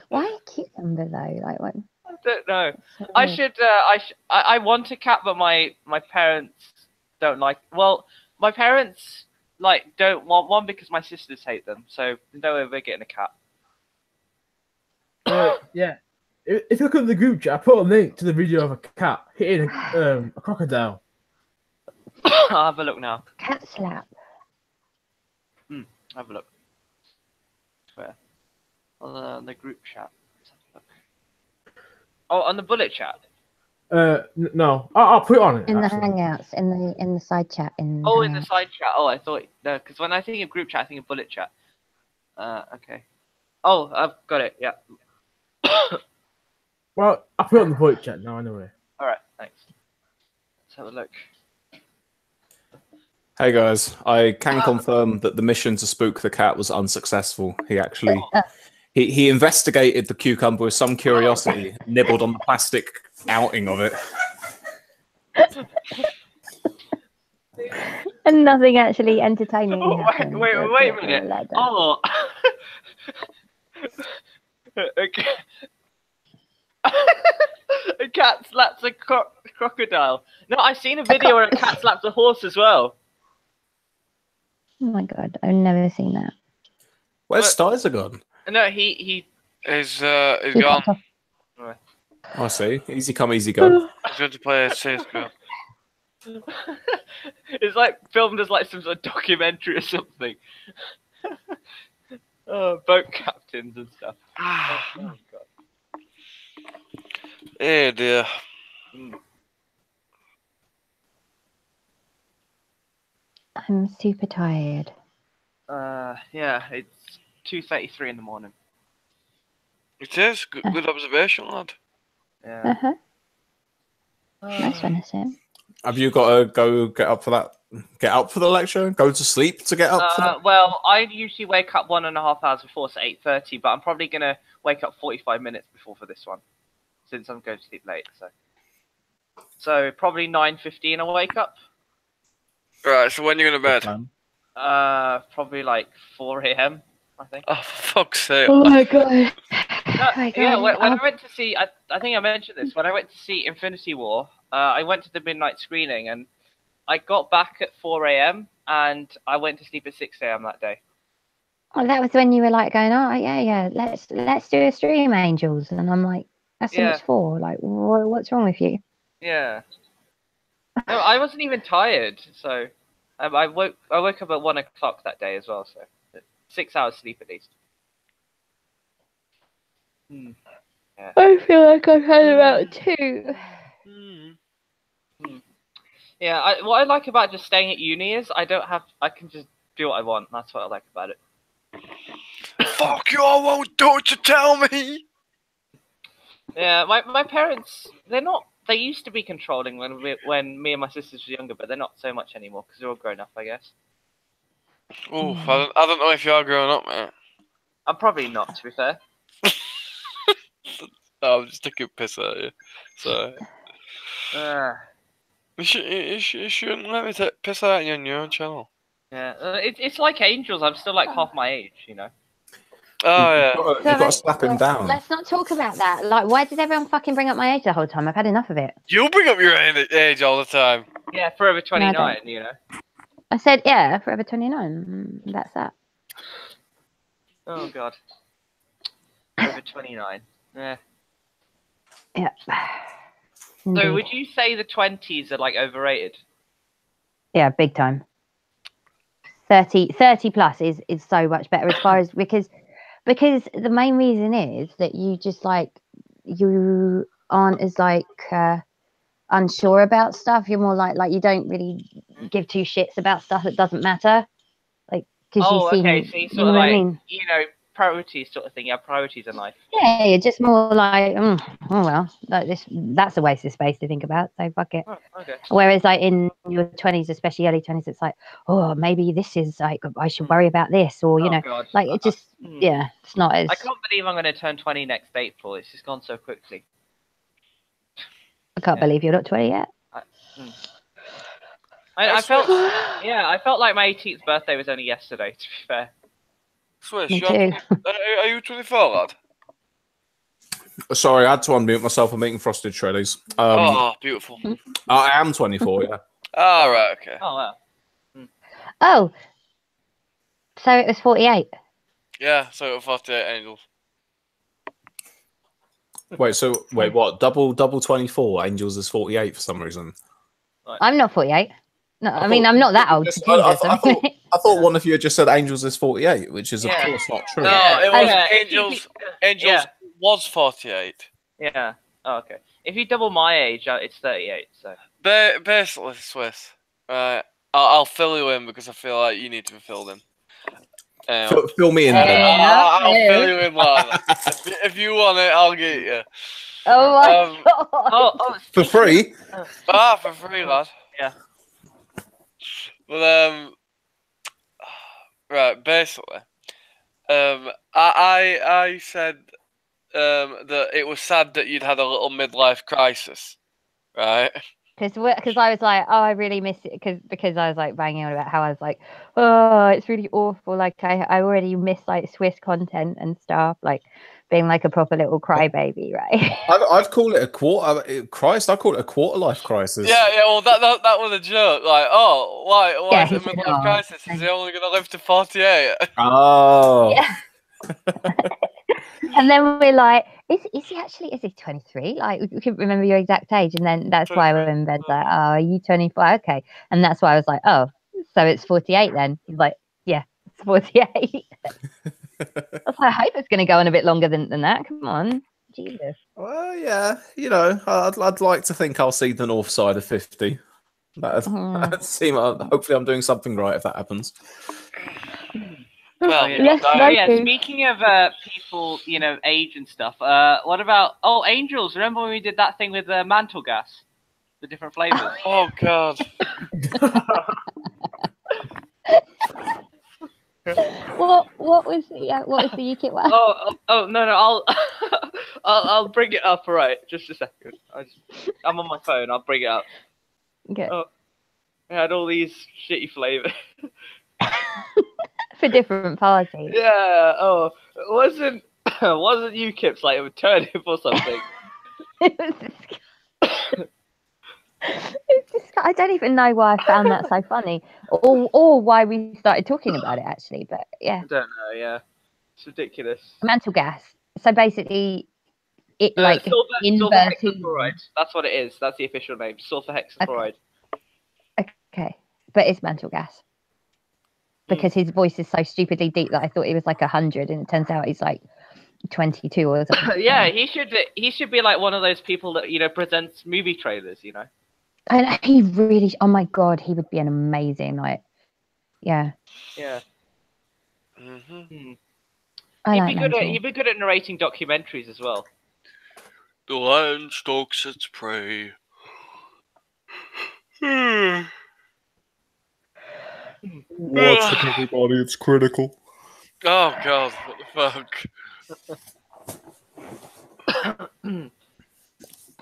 Why a cucumber though? Like what? I don't know. I want a cat, but my parents don't like. Well, my parents don't want one because my sisters hate them. So there's no way we're getting a cat. Yeah. If you look at the group chat, I put a link to the video of a cat hitting a crocodile. I'll have a look now. Cat slap. Have a look. Where? On the group chat. Let's have a look. Oh, on the bullet chat. No, I'll put it on it. In actually. the Hangouts, in the side chat. In the side chat. Oh, I thought no, because when I think of group chat, I think of bullet chat. Okay. Oh, I've got it. Yeah. Well, I'll put it on the bullet chat now anyway. All right. Thanks. Let's have a look. Hey guys, I can confirm that the mission to spook the cat was unsuccessful. He actually he investigated the cucumber with some curiosity, nibbled on the plastic outing of it. And nothing actually entertaining. happened. Wait a minute. Like that. Oh. Okay. A cat slaps a crocodile. No, I've seen a video where a cat slaps a horse as well. Oh my god, I've never seen that. Where's styzor gone? No, he's gone. Right. I see. Easy come, easy go. He's going to play a CSGO. It's like filmed as like some sort of documentary or something. Boat captains and stuff. Oh god. Oh dear. I'm super tired. Yeah, it's 2:33 in the morning. It is. Good observation, lad. Yeah. Uh-huh. Nice one, is it? Have you got to go get up for that? Get up for the lecture? Go to sleep to get up for that? Well, I usually wake up 1.5 hours before, so 8:30. But I'm probably gonna wake up 45 minutes before for this one, since I'm going to sleep late. So probably 9:15 I'll wake up. Right. So when are you going to bed? Probably like 4 a.m. I think. Oh, for fuck's sake! Oh my god. Yeah, when I went to see, I think I mentioned this. When I went to see Infinity War, I went to the midnight screening, and I got back at 4 a.m. and I went to sleep at 6 a.m. that day. Oh, that was when you were like going, oh yeah, let's do a stream, Angels, and I'm like, that's so Yeah. much for. Like, what's wrong with you? Yeah. No, I wasn't even tired, so I woke up at 1 o'clock that day as well, so 6 hours sleep at least. Yeah. I feel like I've had about 2. Yeah, what I like about just staying at uni is I can just do what I want. That's what I like about it. Fuck you! I won't do what you tell me. Yeah, my parents, they used to be controlling when me and my sisters were younger, but they're not so much anymore because they're all grown up, I guess. Oof, I don't know if you are growing up, mate. I'm probably not, to be fair. No, I'm just taking a piss at you. So you shouldn't let me take piss at you on your own channel. Yeah, it's like Angels. I'm still like half my age, you know. Oh yeah. You've got to slap him down. Let's not talk about that. Like, why did everyone fucking bring up my age the whole time? I've had enough of it. You bring up your age all the time. Yeah, Forever 29, No, you know. I said, yeah, Forever 29. That's that. Oh god. Forever 29. Yeah. Yeah. So Indeed. would you say the 20s are like overrated? Yeah, big time. 30 plus is so much better as far as because the main reason is that you just like you aren't as like unsure about stuff. You're more like you don't really give two shits about stuff that doesn't matter. Like because you seem, okay, so you you sort know of what like, I mean? you know, priorities sort of thing. You have priorities in life. Yeah, you're just more like, oh well, like that's a waste of space to think about. So fuck it. Oh, okay. Whereas like in your 20s, especially early 20s, it's like, oh, maybe this is like I should worry about this, or you know, God. like it just yeah, it's not as. I can't believe I'm going to turn 20 next April. It's just gone so quickly. I can't believe you're not 20 yet. I felt I felt like my 18th birthday was only yesterday. To be fair. Swish, Me too. Are you 24, lad? Sorry, I had to unmute myself. I'm eating frosted shreddies. Oh, beautiful. I am 24, yeah. Oh, right, okay. Oh, wow. Oh, so it was 48. Yeah, so 48 Angels. Wait, what? Double 24. Angels is 48 for some reason. I'm not 48. No, I mean I'm not that old. I thought one of you had just said Angels is 48, which is of course not true. No, it was Angels. Angels was 48. Yeah. Oh, okay. If you double my age, it's 38. So basically, Swiss. Right. I'll fill you in because I feel like you need to be filled in. Fill me in. I'll fill you in, lad. If you want it, I'll get you. Oh my god! Oh, for free? For free, lad. Yeah. But right, basically, I said that it was sad that you'd had a little midlife crisis, right? Because I was like, oh, I really miss it because I was like banging on about how I was like, oh, it's really awful. Like I already miss like Swiss content and stuff, like being like a proper little crybaby, right? I'd call it a quarter. Christ, I call it a quarter life crisis. Yeah. Well, that was a joke. Like, oh, why is it a he said, midlife crisis? Is he only gonna live to 48? Oh. Yeah. And then we're like, is he 23? Like, we couldn't remember your exact age. And then that's why when Ben's like, oh, are you 24? Okay. And that's why I was like, oh, so it's 48 then. He's like, yeah, it's 48. I was like, I hope it's going to go on a bit longer than that. Come on. Jesus. Well, yeah, you know, I'd like to think I'll see the north side of 50. That'd seem. Hopefully, I'm doing something right if that happens. Well, speaking of people, you know, age and stuff, what about Angels? Remember when we did that thing with mantle gas, the different flavors? Oh god. What was the UKIP one? No, I'll bring it up. All right, just a second. I'm on my phone. I'll bring it up. Okay. Oh, it had all these shitty flavors. For different parties. Yeah. Oh, it wasn't UKIP's like a turnip or something. It's I don't even know why I found that so funny, or why we started talking about it actually. But yeah, I don't know. Yeah, it's ridiculous. mantle gas. So basically, it like Sulfur inverting. hexafluoride. That's what it is. That's the official name. Sulfur hexafluoride. Okay, but it's mantle gas because his voice is so stupidly deep that I thought he was like 100, and it turns out he's like 22 or something. Yeah, he should be like one of those people that presents movie trailers. And he really, oh my god, he would be an amazing yeah. Yeah. Mm-hmm. I like He'd be good at narrating documentaries as well. The lion stalks its prey. Watch it, everybody. It's critical. Oh god, what the fuck?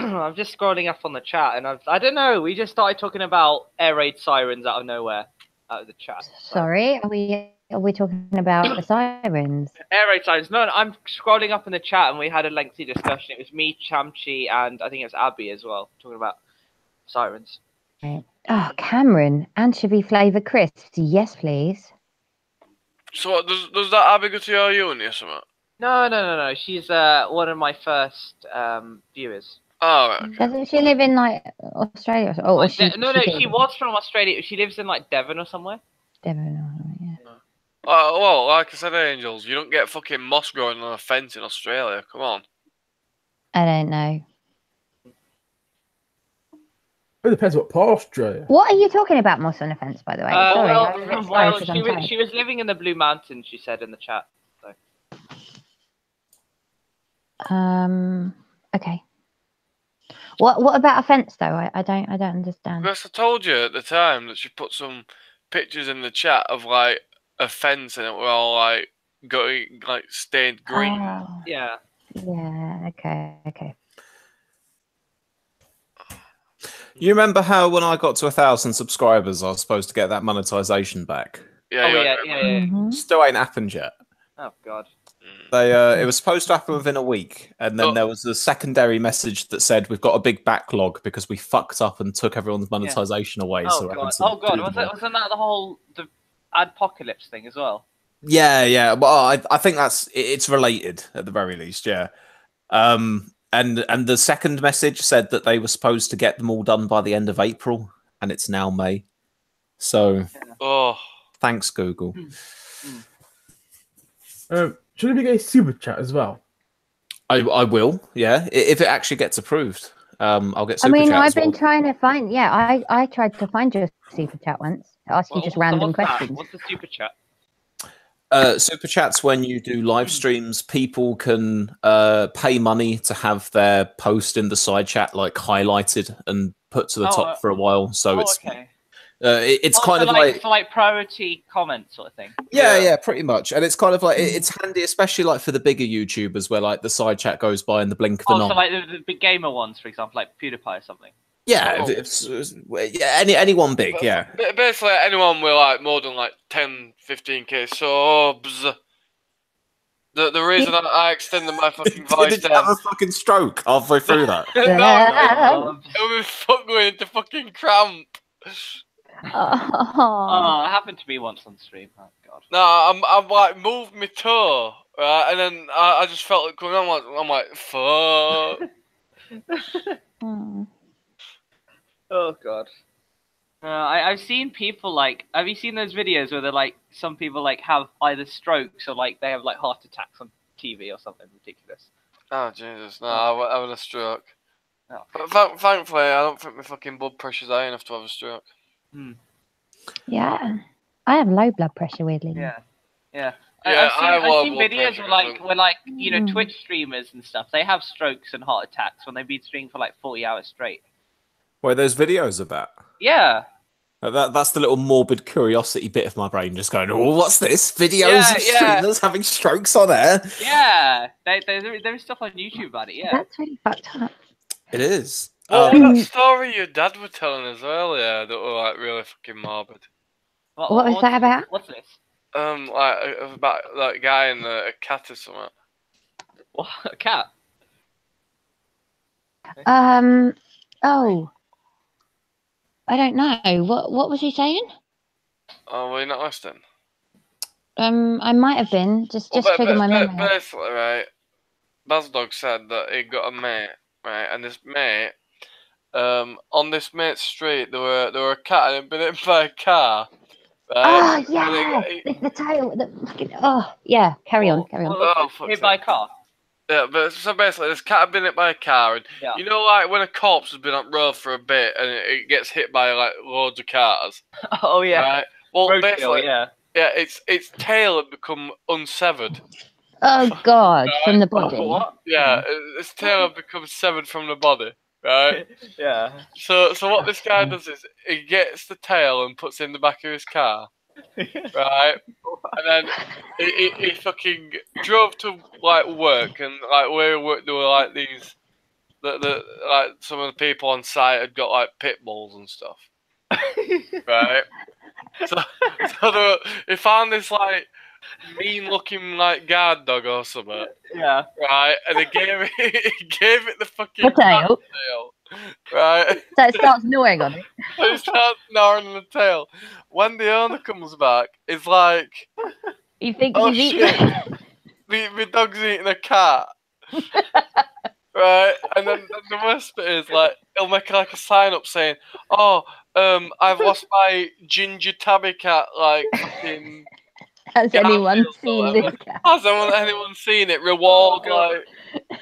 I'm just scrolling up on the chat, and I don't know. We just started talking about air raid sirens out of nowhere, out of the chat. Sorry, are we talking about the sirens? Air raid sirens. No, I'm scrolling up in the chat, and we had a lengthy discussion. It was me, Chamchi, and I think it was Abby as well, talking about sirens. Right. Oh, Cameron, anchovy flavour crisps. Yes, please. So what, does that Abby go to your uni or something? No. She's one of my first viewers. Oh, right, okay. Doesn't she live in like Australia? Or she was from Australia. She lives in like Devon or somewhere. Devon, yeah. Well, like I said, Angels, you don't get fucking moss growing on a fence in Australia. Come on. I don't know. It depends what part of Australia. What are you talking about, moss on a fence, by the way? Sorry. She was living in the Blue Mountains. She said in the chat. So. Okay. What about a fence though? I don't understand. Because I told you at the time that she put some pictures in the chat of like a fence and it were all like going like stained green. Oh, yeah. Yeah. Okay. You remember how when I got to 1,000 subscribers, I was supposed to get that monetization back? Yeah. Mm-hmm. Still ain't happened yet. Oh god. It was supposed to happen within a week, and then there was a secondary message that said we've got a big backlog because we fucked up and took everyone's monetization away. Oh god. Wasn't that the apocalypse thing as well? Yeah. Well, I think it's related at the very least. Yeah. And the second message said that they were supposed to get them all done by the end of April, and it's now May. So, thanks, Google. Should we get a super chat as well? I will, yeah. If it actually gets approved, I'll get super chat. I've been trying to find. Yeah, I tried to find your super chat once. Ask you just random questions. What's the super chat? Super chats, when you do live streams, people can pay money to have their post in the side chat like highlighted and put to the top for a while. So it's kind of like priority comment sort of thing. Yeah, pretty much. And it's kind of like it's handy, especially like for the bigger YouTubers where like the side chat goes by in the blink of an eye. So like the big gamer ones, for example, like PewDiePie or something. Yeah, anyone big, yeah. Basically, anyone with like more than like 10, 15k subs. The reason I extended my fucking voice Did you have a fucking stroke halfway through that? No. It was going into fucking cramp. Oh, it happened to me once on stream. Oh god. No, I'm like moved my toe, right, and then I just felt it coming on. I'm like, fuck. Oh god. I've seen people like. Have you seen those videos where they're like some people like have either strokes or like they have like heart attacks on TV or something ridiculous? Oh Jesus, no! I had a stroke. Oh. But thankfully, I don't think my fucking blood pressure's high enough to have a stroke. Yeah, I have low blood pressure. Weirdly. Yeah. I've seen videos where like Twitch streamers and stuff. They have strokes and heart attacks when they've been streaming for like 40 hours straight. Where there's videos of that? Yeah. That's the little morbid curiosity bit of my brain just going, oh, what's this? Videos of streamers having strokes on air? Yeah. There's stuff on YouTube about it, yeah. That's really fucked up. It is. What was that story your dad was telling us earlier that were like really fucking morbid? What was that about? What's this? Like about that guy and a cat or something. What? A cat? I don't know. What was he saying? Oh, were you not listening? I might have been. Just trigger my memory. Basically, right, Bazdog said that he got a mate, right, and this mate, on this mate's street, there were a cat and it'd been hit by a car. Right? Oh yeah, the tail. Yeah. Carry on. Hit by a car. Yeah, but so basically, this cat had been hit by a car, and Yeah. you know, like when a corpse has been on road for a bit and it gets hit by like loads of cars. Oh yeah. Right? Well, Roadkill, basically, yeah. its tail had become unsevered. Oh God, Right? from the body. What? Yeah, its tail had become severed from the body. Right? Yeah. So what this guy does is he gets the tail and puts it in the back of his car. Right? And then he fucking drove to like work, and like where he worked there were like these the like some of the people on site had got like pit bulls and stuff. Right? So he found this like mean looking like guard dog or something. Yeah. Right? And he gave it the fucking The tail. tail. Right? So it starts gnawing on it. He starts gnawing the tail. When the owner comes back, it's like, He thinks oh he's shit, eating. my dog's eating a cat. Right? And then the worst bit is like, he'll make like a sign up saying, oh, I've lost my ginger tabby cat, like fucking. Has anyone Garfield or seen whatever. this cat? Has anyone seen it? Reward, God. like.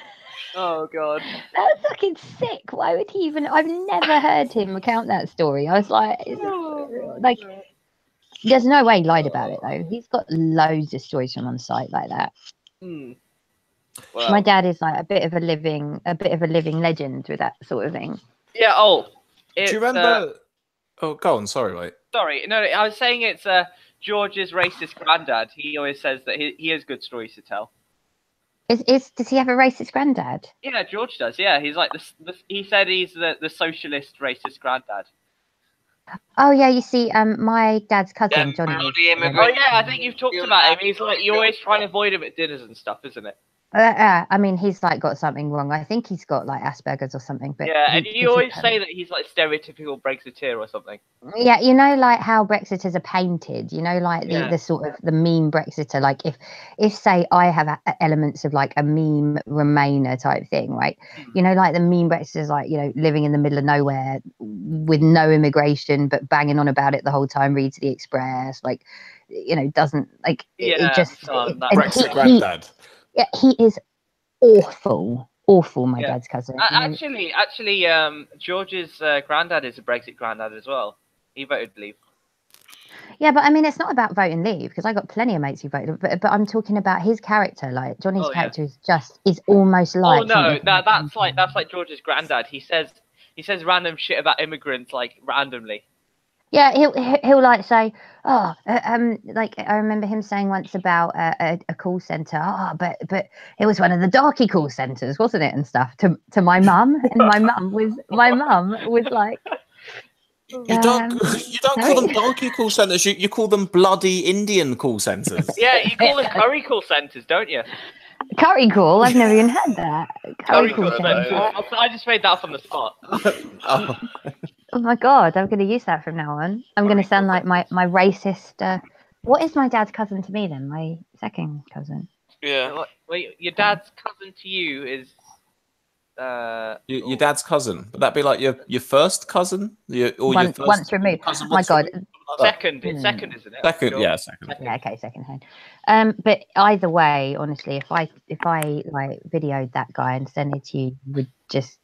Oh god. That's fucking sick. Why would he even? I've never heard him recount that story. I was like, there's no way he lied about it though. He's got loads of stories from on site like that. Well, My dad is like a bit of a living legend with that sort of thing. yeah. Oh, Do you remember? Oh, go on. Sorry, mate. Sorry, no. I was saying it's George's racist granddad. He always says that he has good stories to tell. Does he have a racist granddad? Yeah, George does. Yeah, he's like he said he's the socialist racist granddad. Oh yeah, you see, my dad's cousin Johnny. Oh yeah, I think you've talked about him. He's like you always try to avoid him at dinners and stuff, isn't it? I mean, he's like got something wrong. I think he's got like Asperger's or something. But yeah, and you always say that he's like stereotypical Brexiteer or something. Yeah, you know, like how Brexiters are painted. You know, like the sort of the meme Brexiter. Like if say I have elements of like a meme Remainer type thing, right? You know, like the meme Brexiters, like living in the middle of nowhere with no immigration, but banging on about it the whole time. Reads the Express, like doesn't like it just Brexit granddad. Yeah, he is awful. My dad's cousin. Actually, George's granddad is a Brexit granddad as well. He voted Leave. Yeah, but I mean, it's not about voting Leave because I got plenty of mates who voted. But I'm talking about his character. Like Johnny's character is almost like. Oh no, that's like George's granddad. He says random shit about immigrants like randomly. Yeah, he'll like say, oh, like I remember him saying once about a call center. Oh, but it was one of the darky call centers, wasn't it? And stuff to my mum, and my mum was like, you don't call them donkey call centers. You call them bloody Indian call centers. Yeah, you call them curry call centers, don't you? Curry call? I've never even heard that. Curry call centers. I just made that up on the spot. Oh my god, I'm going to use that from now on. I'm going to sound like my racist. What is my dad's cousin to me then? My second cousin. Yeah. Wait, your dad's cousin to you is. Your dad's cousin. Would that be like your first cousin? Once removed. Oh my god. Second, it's second, isn't it? Second, yeah, second. Yeah, okay, second hand. But either way, honestly, if I like videoed that guy and sent it to you,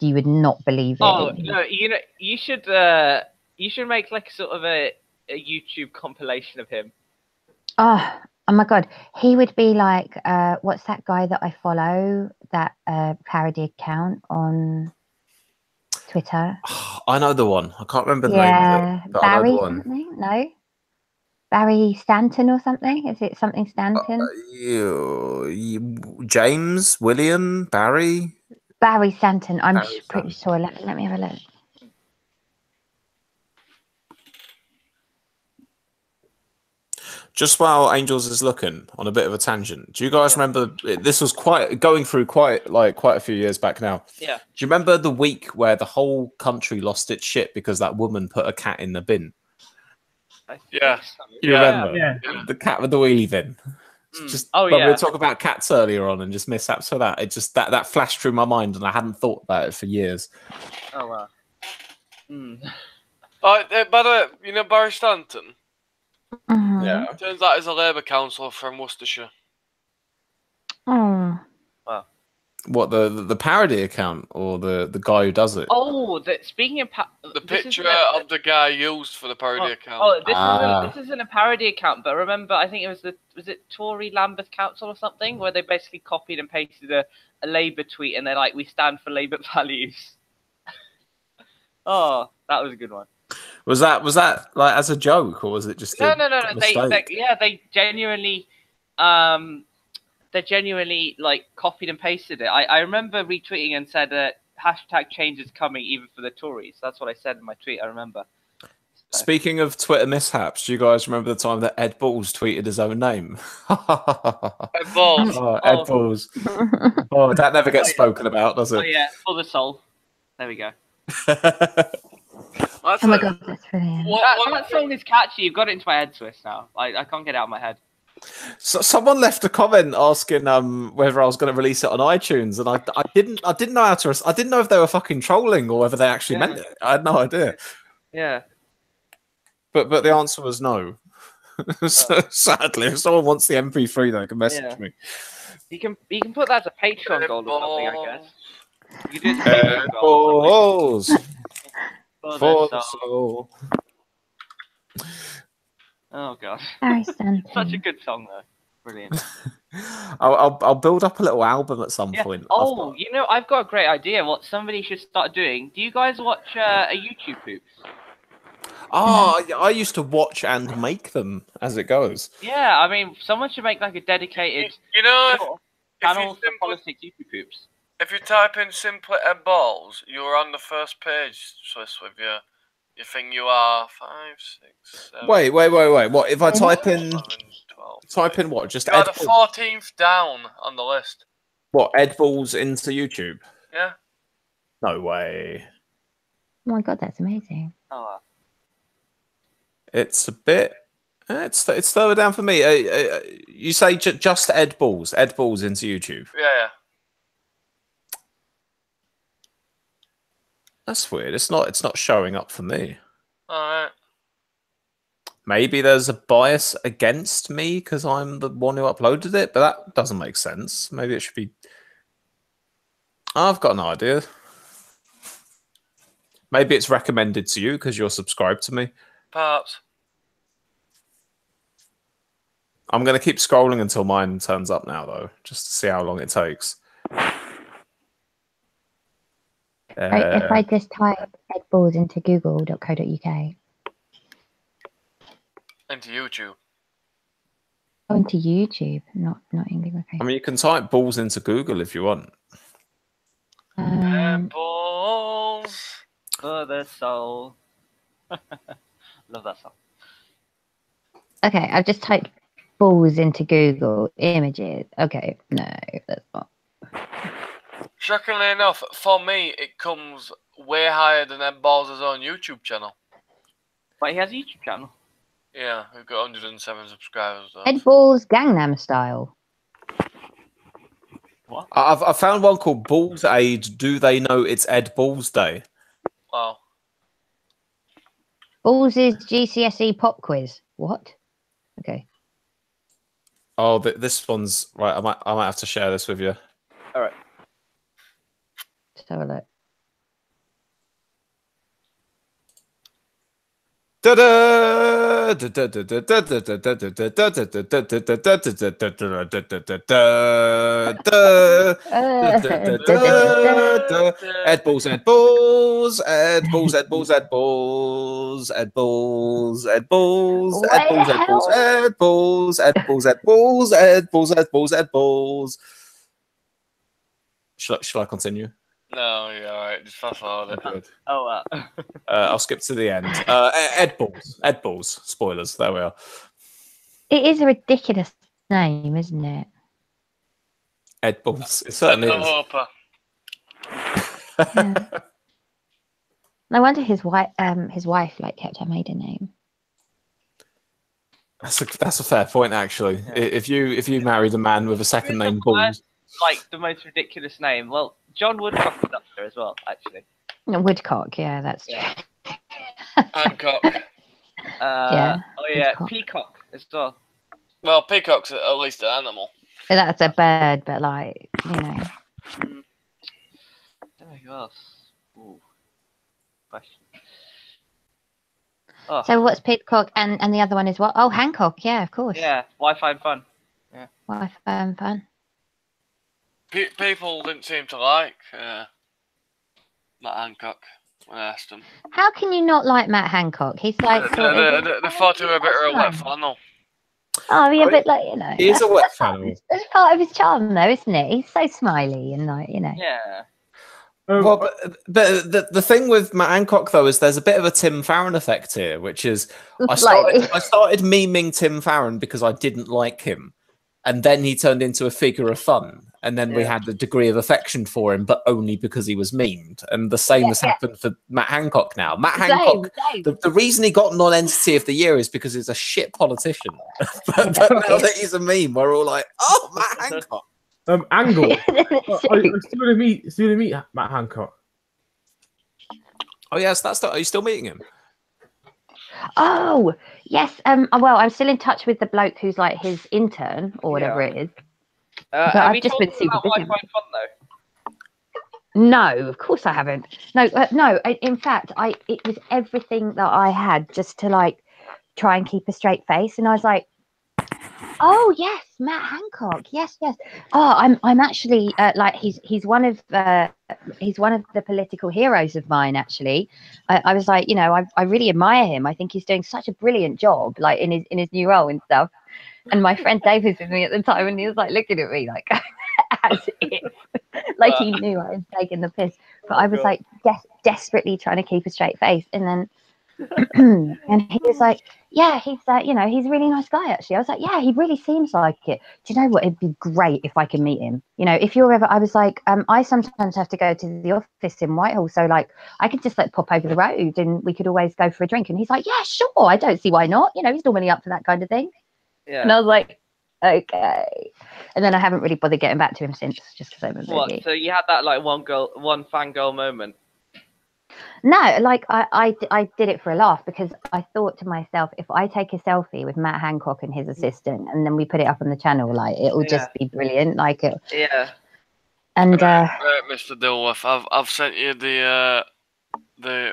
you would not believe it. Oh no, you should make like sort of a YouTube compilation of him. Oh my god, he would be like, what's that guy that I follow? That parody account on Twitter. I know the one. I can't remember the name of it. But Barry I know the one. something? No. Barry Stanton or something? Is it something Stanton? James, William, Barry. Barry Stanton. I'm pretty sure. Let me have a look. Just while Angels is looking on a bit of a tangent, do you guys remember? This was quite a few years back now. Yeah. Do you remember the week where the whole country lost its shit because that woman put a cat in the bin? Yeah. You remember? Yeah. The cat with the wheelie bin. Just Oh, when we yeah. were talking about cats earlier on and just mishaps for that, it just that flashed through my mind and I hadn't thought about it for years. Oh, wow. By the way, you know Barry Stanton? Mhm. Yeah. Turns out he's a Labour councillor from Worcestershire. Oh. What the parody account or the guy who does it? Oh, speaking of The picture of the guy used for the parody account. Oh, this isn't a parody account, but remember, I think it was it Tory Lambeth Council or something, where they basically copied and pasted a Labour tweet, and they're like, "We stand for Labour values." Oh, that was a good one. Was that like as a joke or was it just No. a mistake? They genuinely, they genuinely like copied and pasted it. I remember retweeting and said hashtag change is coming even for the Tories. That's what I said in my tweet. I remember. So. Speaking of Twitter mishaps, do you guys remember the time that Ed Balls tweeted his own name? Ed Balls. Ed Balls. Oh, that never gets spoken about, does it? Oh yeah, for the soul. There we go. Oh my god, that's brilliant. That song is catchy. You've got it into my head, Swiss. Now I can't get it out of my head. So someone left a comment asking whether I was going to release it on iTunes, and I didn't know how to. I didn't know if they were fucking trolling or whether they actually meant it. I had no idea. Yeah. But the answer was no. So, sadly, if someone wants the MP3, they can message me. You can put that as a Patreon goal or something, I guess. You do Patreon goals for the soul. Oh god. Such a good song though. Brilliant. I'll build up a little album at some point. Oh, you know, I've got a great idea. What somebody should start doing. Do you guys watch a YouTube Poops? Oh, I used to watch and make them as it goes. Yeah, I mean, someone should make like a dedicated channel for politics YouTube Poops. If you type in simply Ed Balls, you're on the first page, Swiss, with your thing. You are 5, 6, 7. Wait. What if I type in 11, 12, type in what? Just you are Ed the 14th down on the list. What, Ed Balls into YouTube? Yeah. No way. Oh my god, that's amazing. Oh. It's a bit. It's further down for me. You say just Ed Balls into YouTube. Yeah. That's weird. It's not showing up for me. All right. Maybe there's a bias against me because I'm the one who uploaded it, but that doesn't make sense. Maybe it should be. I've got no idea. Maybe it's recommended to you because you're subscribed to me. Perhaps. I'm going to keep scrolling until mine turns up now, though, just to see how long it takes. If I just type Ed Balls into google.co.uk. Into YouTube. Oh, into YouTube, not English. Okay. I mean, you can type balls into Google if you want. Balls for the soul. Love that song. Okay, I've just typed balls into Google images. Okay, no, that's not. Shockingly enough, for me, it comes way higher than Ed Balls' own YouTube channel. But he has a YouTube channel. Yeah, we've got 107 subscribers. Though. Ed Balls Gangnam Style. What? I found one called Balls Aid. Do they know it's Ed Balls Day? Wow. Balls is GCSE pop quiz. What? Okay. Oh, this one's right. I might have to share this with you. All right. Just have a look. Ed Balls, Ed Balls, Ed Balls, Ed Balls, Ed Balls, Ed Balls, Ed Balls, Ed Balls, Ed Balls, Ed Balls, Ed Balls, Ed Balls, Ed Balls, Ed Balls, Ed Balls. Shall I continue? No, you're alright. Just fast forward it. Oh, wow. I'll skip to the end. Ed Balls. Spoilers. There we are. It is a ridiculous name, isn't it? Ed Balls. It certainly The is. Hopper. Yeah. No wonder his wife like kept her maiden name. That's a fair point, actually. Yeah. If you married a man with a second name Balls, Like the most ridiculous name. Well, John Woodcock was up there as well, actually. No, Woodcock, yeah, that's true. Yeah. Hancock. Yeah, Oh yeah, Woodcock. Peacock as well. Well, peacock's at least an animal. So that's a bird, but like, you know. Who else? Ooh. Question. Oh, So what's Pidcock and the other one is what? Oh, Hancock, yeah, of course. yeah, Wi-Fi and fun. Well, fun. People didn't seem to like Matt Hancock when I asked them. How can you not like Matt Hancock? He's like sort of. They thought he was a bit of a wet flannel. Oh, yeah, but like, you know. he is a wet that's flannel. That's part of his charm, though, isn't it? He's so smiley and like, you know. Yeah. Well, but the thing with Matt Hancock though is there's a bit of a Tim Farron effect here, which is I started memeing Tim Farron because I didn't like him, and then he turned into a figure of fun, and then we had a degree of affection for him, but only because he was memed. And the same has happened for Matt Hancock now. Matt Hancock, the reason he got non-entity of the year is because he's a shit politician. but now that he's a meme, we're all like, oh, Matt Hancock. Angle. Are you still to meet Matt Hancock? Oh yes, are you still meeting him? Oh, yes. Well, I'm still in touch with the bloke who's like his intern or whatever it is. But Have I've you just been talked super about busy. Wi-Fi and fun though? No, of course I haven't. No. In fact, it was everything that I had just to like try and keep a straight face, and I was like, oh yes, Matt Hancock, yes. Oh, I'm actually like he's one of the political heroes of mine. Actually, I was like, you know, I really admire him. I think he's doing such a brilliant job, like in his new role and stuff. And my friend Dave was with me at the time, and he was like looking at me like as if like he knew I was taking the piss. But I was like desperately trying to keep a straight face, and then. And he was like, yeah, he's you know, he's a really nice guy actually. I was like, yeah, he really seems like it. Do you know what, it'd be great if I could meet him, you know, if you're ever. I was like, I sometimes have to go to the office in Whitehall, so like I could just like pop over the road and we could always go for a drink. And he's like, yeah, sure, I don't see why not, you know, he's normally up for that kind of thing. And I was like, okay. And then I haven't really bothered getting back to him since, just because I'm a busy. So you had that like one fangirl moment? No, like I did it for a laugh, because I thought to myself, if I take a selfie with Matt Hancock and his assistant and then we put it up on the channel, like it will just be brilliant. Like it. Yeah. And Mr. Dilworth, I've sent you the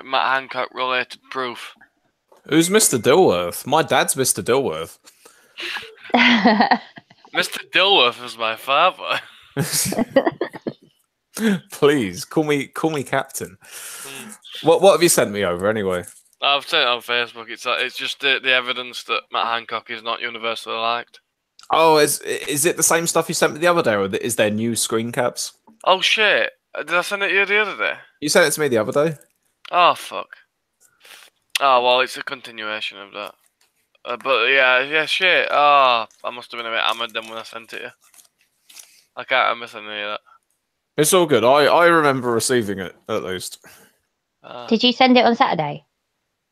Matt Hancock related proof. Who's Mr. Dilworth? My dad's Mr. Dilworth. Mr. Dilworth is my father. Please call me Captain. What have you sent me over anyway? I've sent it on Facebook. It's just the evidence that Matt Hancock is not universally liked. Oh, is it the same stuff you sent me the other day, or is there new screen caps? Oh shit! Did I send it to you the other day? You sent it to me the other day. Oh fuck. Oh well, it's a continuation of that. But yeah, shit. Oh, I must have been a bit hammered then when I sent it to you. I can't remember sending you that. It's all good. I remember receiving it at least. did you send it on Saturday?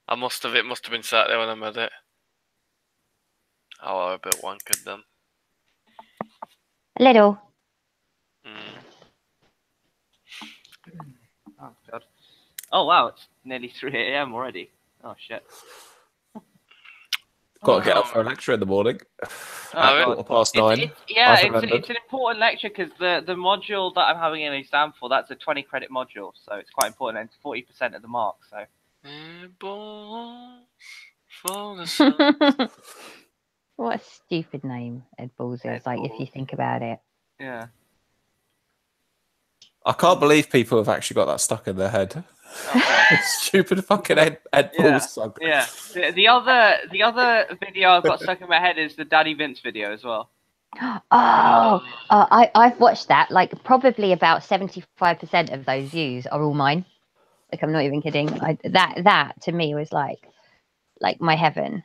I must have. It must have been Saturday when I made it. Oh, I'm a bit wankered then. A little. Oh god. Oh wow, it's nearly 3 AM already. Oh shit. Got to get up for a lecture in the morning. Oh, '9. It's an important lecture because the module that I'm having an exam for, that's a 20 credit module, so it's quite important, and it's 40% of the mark. So. What a stupid name Ed Balls is, like if you think about it. Yeah. I can't believe people have actually got that stuck in their head. Stupid fucking Ed Balls song. Yeah. The other video I've got stuck in my head is the Daddy Vince video as well. I've watched that. Like probably about 75% of those views are all mine. Like I'm not even kidding. That to me was like my heaven.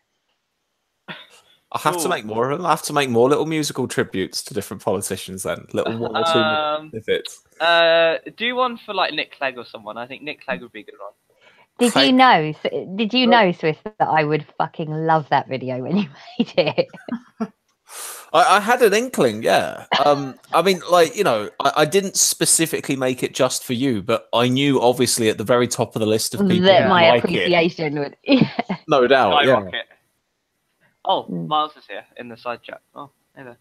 I have to Ooh. make more of them. I have to make more little musical tributes to different politicians. Then little 1 or 2 minutes if it's. Do one for like Nick Clegg or someone. I think Nick Clegg would be a good one. Did you Fake- know? Did you know, Swiss, that I would fucking love that video when you made it? I had an inkling, yeah. I mean, like, you know, I didn't specifically make it just for you, but I knew obviously at the very top of the list of people That who my like it. appreciation would. Yeah. No doubt, yeah. Skyrocket. Oh, Mm. Miles is here in the side chat. Oh, hey there.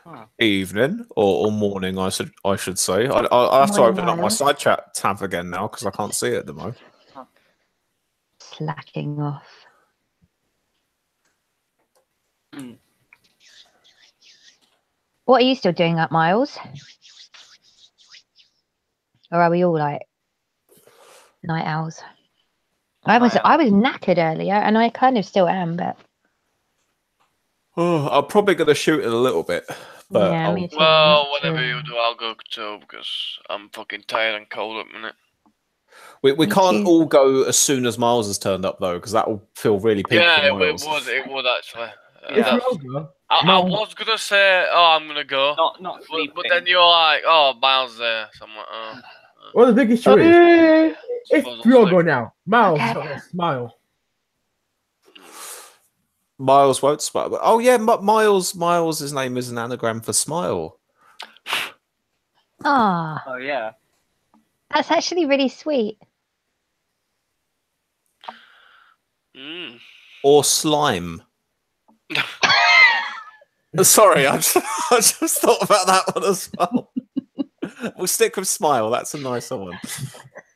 Oh. Evening or morning, I should say. I have to Morning, open up my Miles. side chat tab again now because I can't see it at the moment. Slacking off. Hmm. What are you still doing up, Miles? Or are we all like night owls? I was knackered earlier, and I kind of still am, but Oh, I'm probably going to shoot it a little bit, but yeah, I'll- me too. Well, not whenever too. you do, I'll go too because I'm fucking tired and cold at the minute. we Me can't too. all go as soon as Miles has turned up though, because that will feel really peak Yeah, for it Miles. would actually. Yeah. If That's- you all go, I Miles- was gonna say, oh, I'm gonna go, Not but sleeping. then you're like, oh, Miles there, so I'm like, oh. well, the big issue is if Suppose I'll we all sleep. go now, Miles Okay. is not gonna smile. Miles won't smile. Oh yeah, Miles. His name is an anagram for smile. Ah, Oh yeah. that's actually really sweet. Mm. Or slime. Sorry, I just thought about that one as well. We'll stick with smile. That's a nicer one.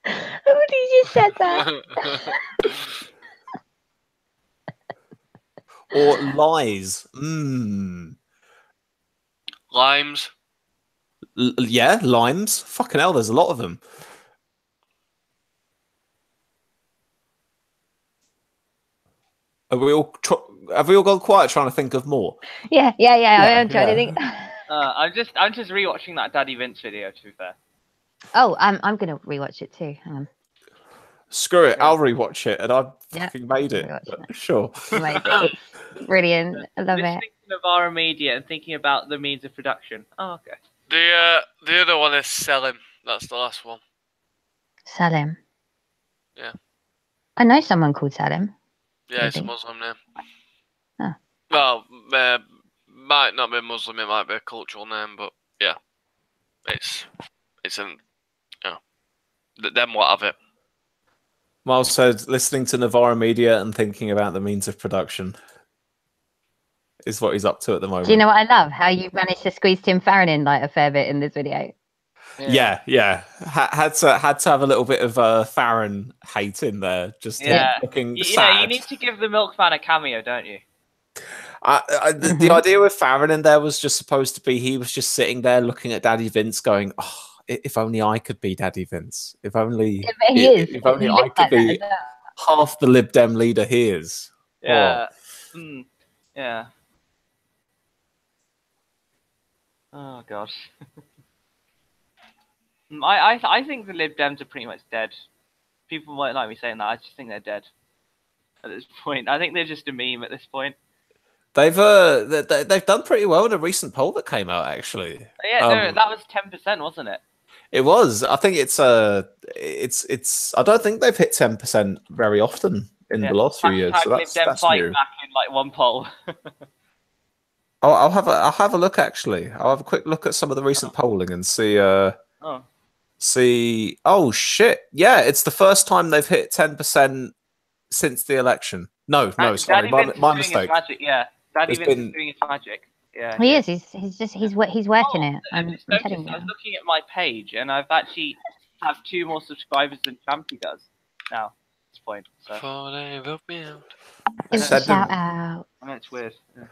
Who did you said that? Or lies. Mm. Limes. Yeah, limes. Fucking hell, there's a lot of them. Have we all gone quiet trying to think of more? Yeah. Yeah, I'm trying to think. I'm just rewatching that Daddy Vince video. To be fair. Oh, I'm gonna rewatch it too. Hang on. Screw it, Yeah. I'll rewatch it, and I Yeah, fucking made it. rewatch But sure. Amazing. It's brilliant. I love it. Listening to Novara Media and thinking about the means of production. Oh, okay. The other one is Selim. That's the last one. Salim. Yeah. I know someone called Salim. Yeah, it's a Maybe. Muslim name. Oh. Well, might not be Muslim. It might be a cultural name, but yeah, it's an them what have it. Miles said, listening to Navarra Media and thinking about the means of production is what he's up to at the moment. Do you know what I love? How you managed to squeeze Tim Farron in like a fair bit in this video. Yeah. Had to have a little bit of Farron hate in there, just Yeah. looking Yeah, sad. you need to give the Milkman a cameo, don't you? The idea with Farron in there was just supposed to be he was just sitting there looking at Daddy Vince, going, "Oh, if only I could be Daddy Vince. If only, Yeah, but he is. if only He I looks could like that be as well. half the Lib Dem leader he is." Yeah. Yeah. Oh god. I think the Lib Dems are pretty much dead. People might like me saying that. I just think they're dead at this point. I think they're just a meme at this point. They've done pretty well in a recent poll that came out, actually. Yeah, no, that was 10%, wasn't it? It was. I think it's I don't think they've hit 10% very often in the last few years. So Lib that's Dem fight new. back in like one poll. I'll have a look actually. I'll have a quick look at some of the recent polling and see. See. Oh shit! Yeah, it's the first time they've hit 10% since the election. No, sorry, Daddy Vince my is doing his mistake. magic, yeah. Daddy It's Vince been- is doing his magic. Yeah. He is. He's working it. I I'm just noticed, telling I was you. looking at my page and I've actually have 2 more subscribers than Champy does now at this point. So For they vote me out. Give us a Said them- shout out. I mean, it's weird. Yeah.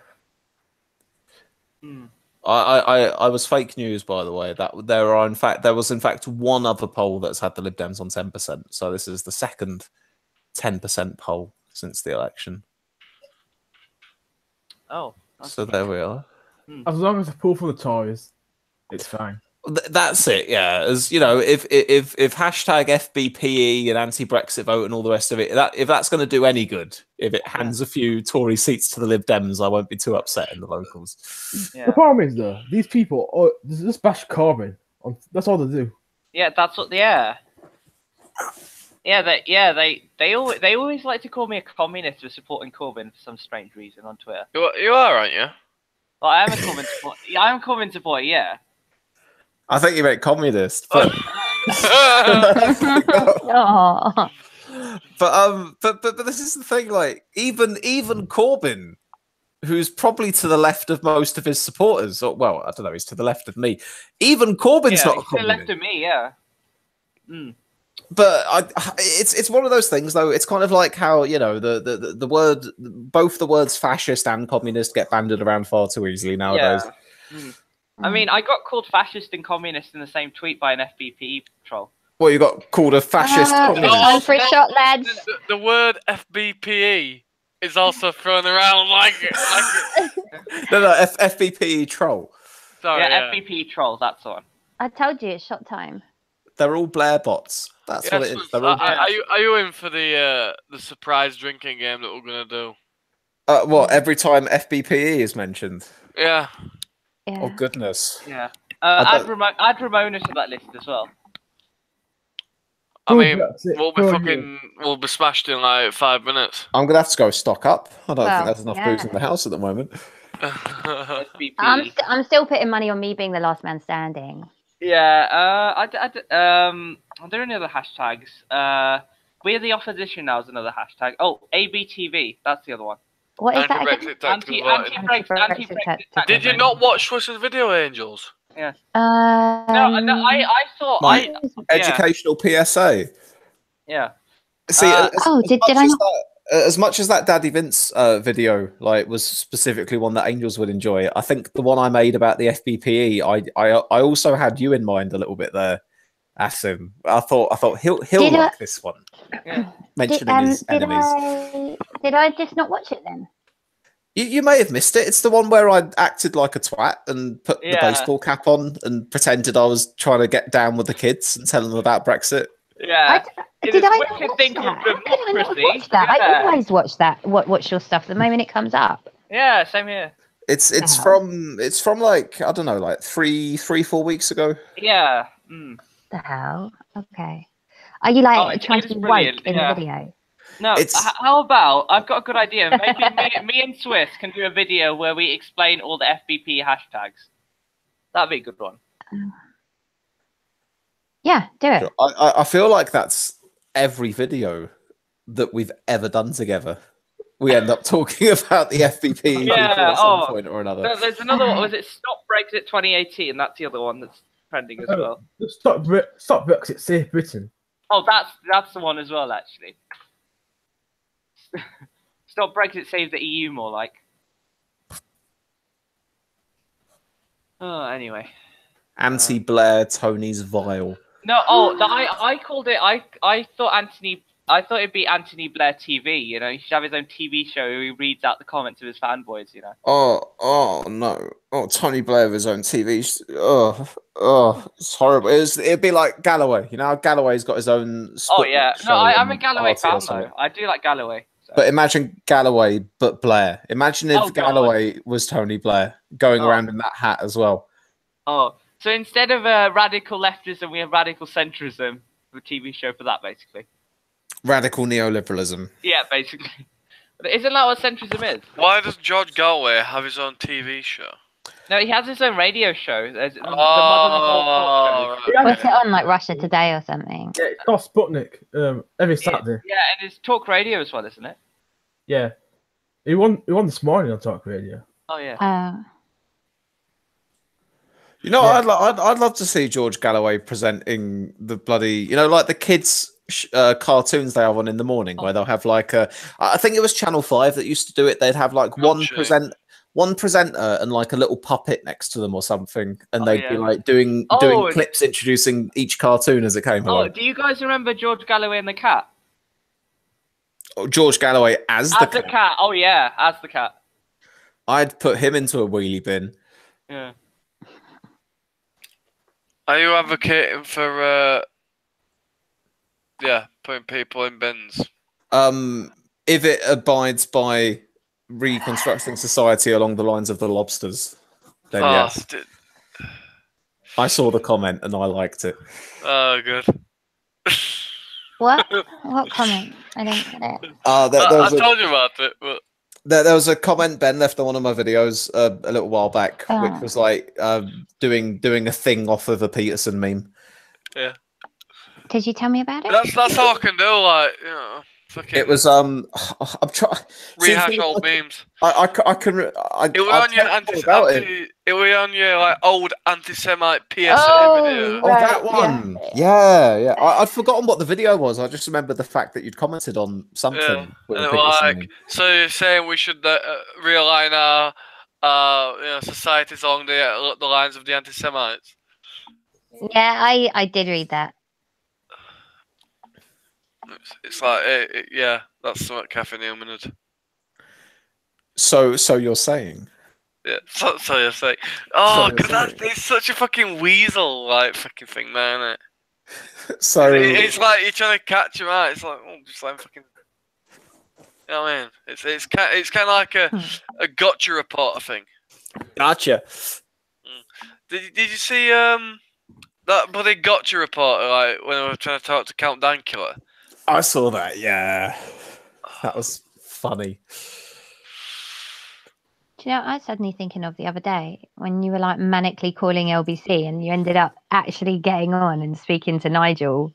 I was fake news, by the way. That there was in fact one other poll that's had the Lib Dems on 10%. So this is the second 10% poll since the election. Oh. that's So there we are. As long as I pull from the Tories, it's fine. That's it, yeah. As you know, if hashtag FBPE and anti-Brexit vote and all the rest of it, if that's going to do any good, if it hands a few Tory seats to the Lib Dems, I won't be too upset in the locals. Yeah. The problem is though, these people just bash Corbyn. That's all they do. Yeah, that's what. Yeah. They always like to call me a communist for supporting Corbyn for some strange reason on Twitter. You are, aren't you? Well, I am a Corbyn supporter. Yeah, I am a Corbyn supporter. Yeah. I think you meant communist, but Oh. but this is the thing. Like even Corbyn, who's probably to the left of most of his supporters, or well, I don't know, he's to the left of me. Even Corbyn's not a he's to the communist. left of me. Yeah. Mm. But it's one of those things, though. It's kind of like how the word, both the words fascist and communist get bandied around far too easily nowadays. Yeah. Mm. I mean, I got called fascist and communist in the same tweet by an FBPE troll. Well, you got called a fascist communist. Time for a shot, lads. The word FBPE is also thrown around like No, FBPE troll. Sorry, Yeah, FBPE troll. That's the one. I told you it's shot time. They're all Blair bots. That's what it is. They're all Are you in for the surprise drinking game that we're gonna do? what? Every time FBPE is mentioned. Yeah. Yeah. Oh goodness. Yeah. Add Ramona to that list as well. I mean, That's it. we'll be smashed in like 5 minutes. I'm gonna have to go stock up. I don't Well, think there's enough yeah. booze in the house at the moment. FBPE. I'm still putting money on me being the last man standing. Yeah. Are there any other hashtags? We're the opposition now is another hashtag. Oh, ABTV. That's the other one. What is that again? Anti-Brexit tactical voting. Anti-Brexit tactical Did you voting. not watch Swiss's video, Angels? No, I thought Right. Educational PSA. Yeah. See, did I not? As much as that Daddy Vince video was specifically one that Angels would enjoy, I think the one I made about the FBPE, I also had you in mind a little bit there, Asim. I thought he'll like this one. Yeah. Mentioning his enemies. Did I just not watch it then? You may have missed it. It's the one where I acted like a twat and put the Yeah. baseball cap on and pretended I was trying to get down with the kids and tell them about Brexit. Yeah. It Did is I wicked not watch thing that? called How could I not democracy. watch that? I Yeah. always watch that. Watch your stuff the moment it comes up. Yeah, same here. It's Wow. from like I don't know, like 4 weeks ago. Yeah. Mm. The hell? Okay. Are you like Oh, it trying is to be brilliant, woke in yeah. the video? No, how about I've got a good idea. Maybe me and Swiss can do a video where we explain all the FBP hashtags. That'd be a good one. Yeah, do it. I feel like that's every video that we've ever done together. We end up talking about the FBP Yeah, at some point or another. There's another one. Was it Stop Brexit 2018? That's the other one that's trending as well. Stop Brexit, save Britain. Oh, that's the one as well, actually. Stop Brexit, save the EU, more like. Oh, anyway. Anti-Blair, Tony's vile. No, I called it. I thought it'd be Anthony Blair TV. You know, he should have his own TV show where he reads out the comments of his fanboys. You know. Oh no! Oh, Tony Blair with his own TV. It's horrible. It'd be like Galloway. You know, how Galloway's got his own. Oh yeah, no, I'm a on Galloway RT or fan something. though. I do like Galloway. So. But imagine Galloway, but Blair. Imagine if Oh, God. Galloway was Tony Blair going around in that hat as well. Oh, so instead of radical leftism, we have radical centrism. A TV show for that, basically. Radical neoliberalism. Yeah, basically. But isn't that what centrism is? Why does George Galway have his own TV show? No, he has his own radio show. There's the Modern Oh, Talk show. Yeah. What's it on, like Russia Today or something? Yeah, it's called Sputnik. Every Saturday. Yeah, and it's talk radio as well, isn't it? Yeah. He won this morning on Talk Radio. Oh yeah. You know, Yeah. I'd love to see George Galloway presenting the bloody, you know, like the kids cartoons they have on in the morning, where they'll have like I think it was Channel 5 that used to do it. They'd have like one presenter and like a little puppet next to them or something, and they'd be like doing clips introducing each cartoon as it came Oh, along. do you guys remember George Galloway and the cat? Oh, George Galloway as the cat. Oh yeah, as the cat. I'd put him into a wheelie bin. Yeah. Are you advocating for putting people in bins? If it abides by reconstructing society along the lines of the lobsters, then yes. I saw the comment and I liked it. Oh, good. What? What comment? I don't get it. I told you about it, but there was a comment Ben left on one of my videos a little while back, which was like doing a thing off of a Peterson meme. Yeah. Did you tell me about it? That's all I can do. Like, you know, fucking. It was I'm trying rehash old memes. I can. It was on your it was on your like old anti-Semite PSA video. Oh, that one. Yeah. I'd forgotten what the video was. I just remember the fact that you'd commented on something. Yeah. And it was like, so you're saying we should realign our societies along the lines of the anti-Semites? Yeah, I did read that. It's like, yeah, that's what Kathy Newman had. So you're saying? Yeah, so you're saying. Oh, because it's such a fucking weasel like fucking thing, man. Isn't it? So it's like you're trying to catch him out. It's like, just like fucking. You know what I mean? It's kind of like a gotcha reporter thing. Gotcha. Did you see that bloody gotcha reporter like when we were trying to talk to Count Dankula? I saw that. Yeah, that was funny. Do you know what I was suddenly thinking of the other day when you were like manically calling LBC and you ended up actually getting on and speaking to Nigel?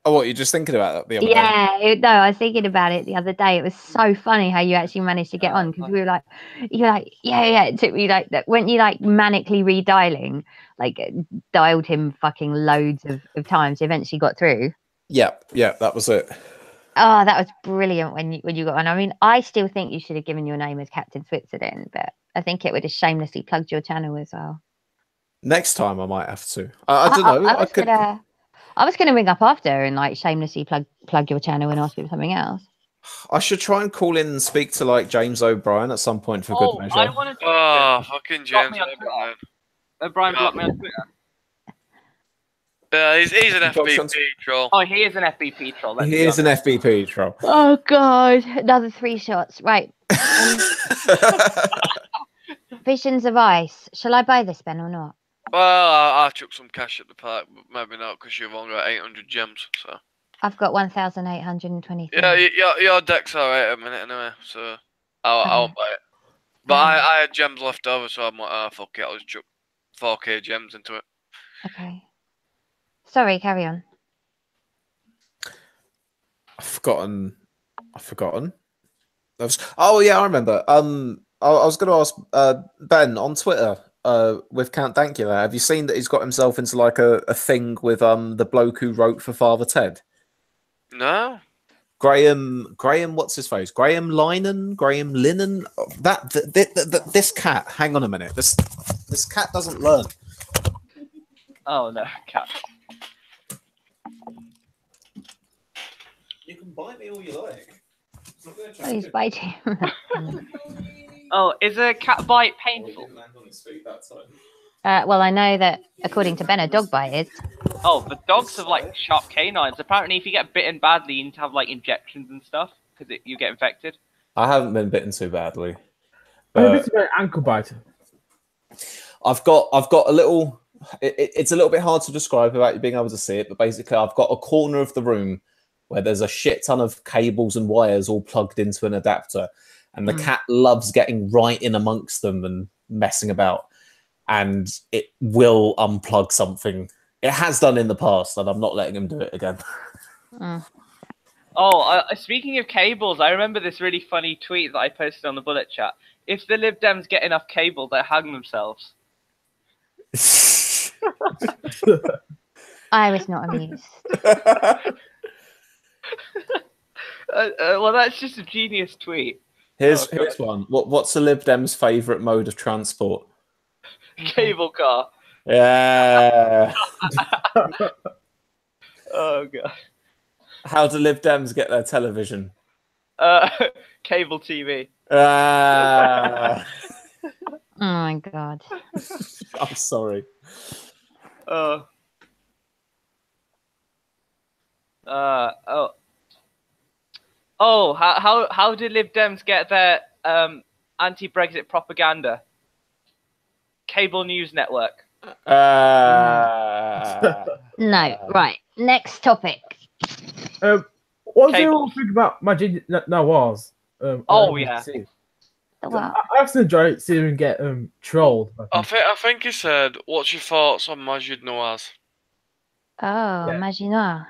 Oh, what, you're just thinking about that the other day? Yeah, no, I was thinking about it the other day. It was so funny how you actually managed to get on because we were like, you're like, yeah. It took me like that. Weren't you like manically redialing, like dialed him fucking loads of times, eventually got through? Yeah, that was it. Oh, that was brilliant when you got on. I mean, I still think you should have given your name as Captain Switzerland, but I think it would have shamelessly plugged your channel as well. Next time I might have to. I don't know. I was gonna ring up after and like shamelessly plug your channel and ask you for something else. I should try and call in and speak to like James O'Brien at some point for good measure. I wanted to fucking James O'Brien. O'Brien blocked me on Twitter. He's an FBP troll. Oh, he is an FBP troll. He is an FBP troll. Oh god, another 3 shots. Right. Visions of Ice. Shall I buy this, Ben, or not? Well, I chuck some cash at the park, but maybe not because you've only got 800 gems. So I've got 1,823. Yeah, your deck's alright at a minute anyway, so I'll buy it. But I had gems left over, so I'm like, fuck it, I'll just chuck 4k gems into it. Okay. Sorry, carry on. I've forgotten. Oh yeah, I remember. I was going to ask Ben on Twitter with Count Dankula. Have you seen that he's got himself into like a thing with the bloke who wrote for Father Ted? No. Graham, what's his face? Graham Linen. This cat. Hang on a minute. This cat doesn't learn. Oh no, cat. You can bite me all you like. Oh, he's biting. Oh, is a cat bite painful? Well, I know that according to Ben, a dog bite is. Oh, but dogs have like sharp canines. Apparently, if you get bitten badly, you need to have like injections and stuff because you get infected. I haven't been bitten too badly. It's an ankle bite. I've got a little. It's a little bit hard to describe without you being able to see it, but basically, I've got a corner of the room where there's a shit ton of cables and wires all plugged into an adapter, and the cat loves getting right in amongst them and messing about, and it will unplug something. It has done in the past, and I'm not letting him do it again. Oh, speaking of cables, I remember this really funny tweet that I posted on the Bullet Chat. If the Lib Dems get enough cable, they'll hang themselves. I was not amused. Well, that's just a genius tweet. Here's one. What's the Lib Dems' favourite mode of transport? Cable car. Yeah. Oh god. How do Lib Dems get their television? Cable TV. Oh my god. I'm sorry. Oh. Oh. Oh, how did Lib Dems get their anti-Brexit propaganda? Cable news network. No, right. Next topic. What do you Cable. all think about Majid Nawaz? Oh, yeah. BBC? The what? I actually enjoy seeing him get trolled. I think he said, "What's your thoughts on Majid Nawaz?" Oh, Yeah. Maginoir.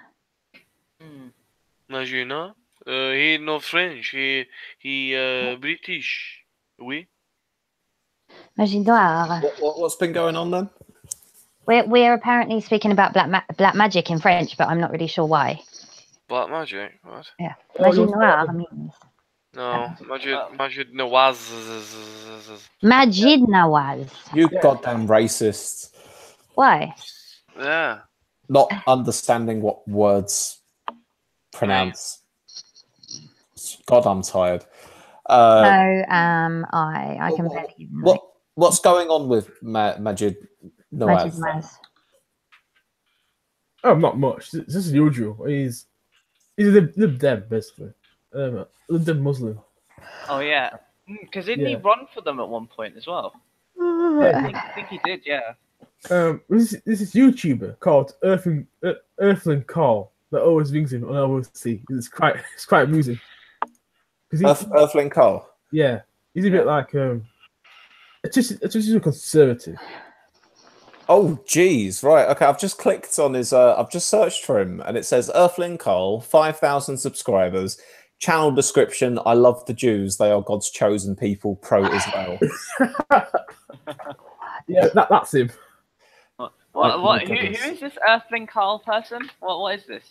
Majid, no? He no French. He British. Oui. Maginoir. What's been going on then? We're apparently speaking about black magic in French, but I'm not really sure why. Black magic. What? Yeah. Oh, you're Maginoir sorry. means No, Majid Nawaz. Majid Nawaz. You Yeah. goddamn racist. Why? Yeah. Not understanding what words pronounce. God, I'm tired. So am I. I can barely even know. What's going on with Majid Majid Nawaz? Nawaz. Oh, not much. This is usual. He's a Lib Dem, basically. Lib Dem Muslim. Oh yeah, because didn't he Yeah. run for them at one point as well? Yeah. I think he did. Yeah. This is YouTuber called Earthling Call that always rings him, and I always see. It's quite amusing. Earthling Cole. Yeah, he's a bit like it's just a conservative. Oh, geez. Right. Okay. I've just clicked on his. I've just searched for him, and it says Earthling Cole, 5,000 subscribers. Channel description: I love the Jews. They are God's chosen people. Pro-Israel. Yeah, that's him. What? Who is this Earthling Carl person? What is this?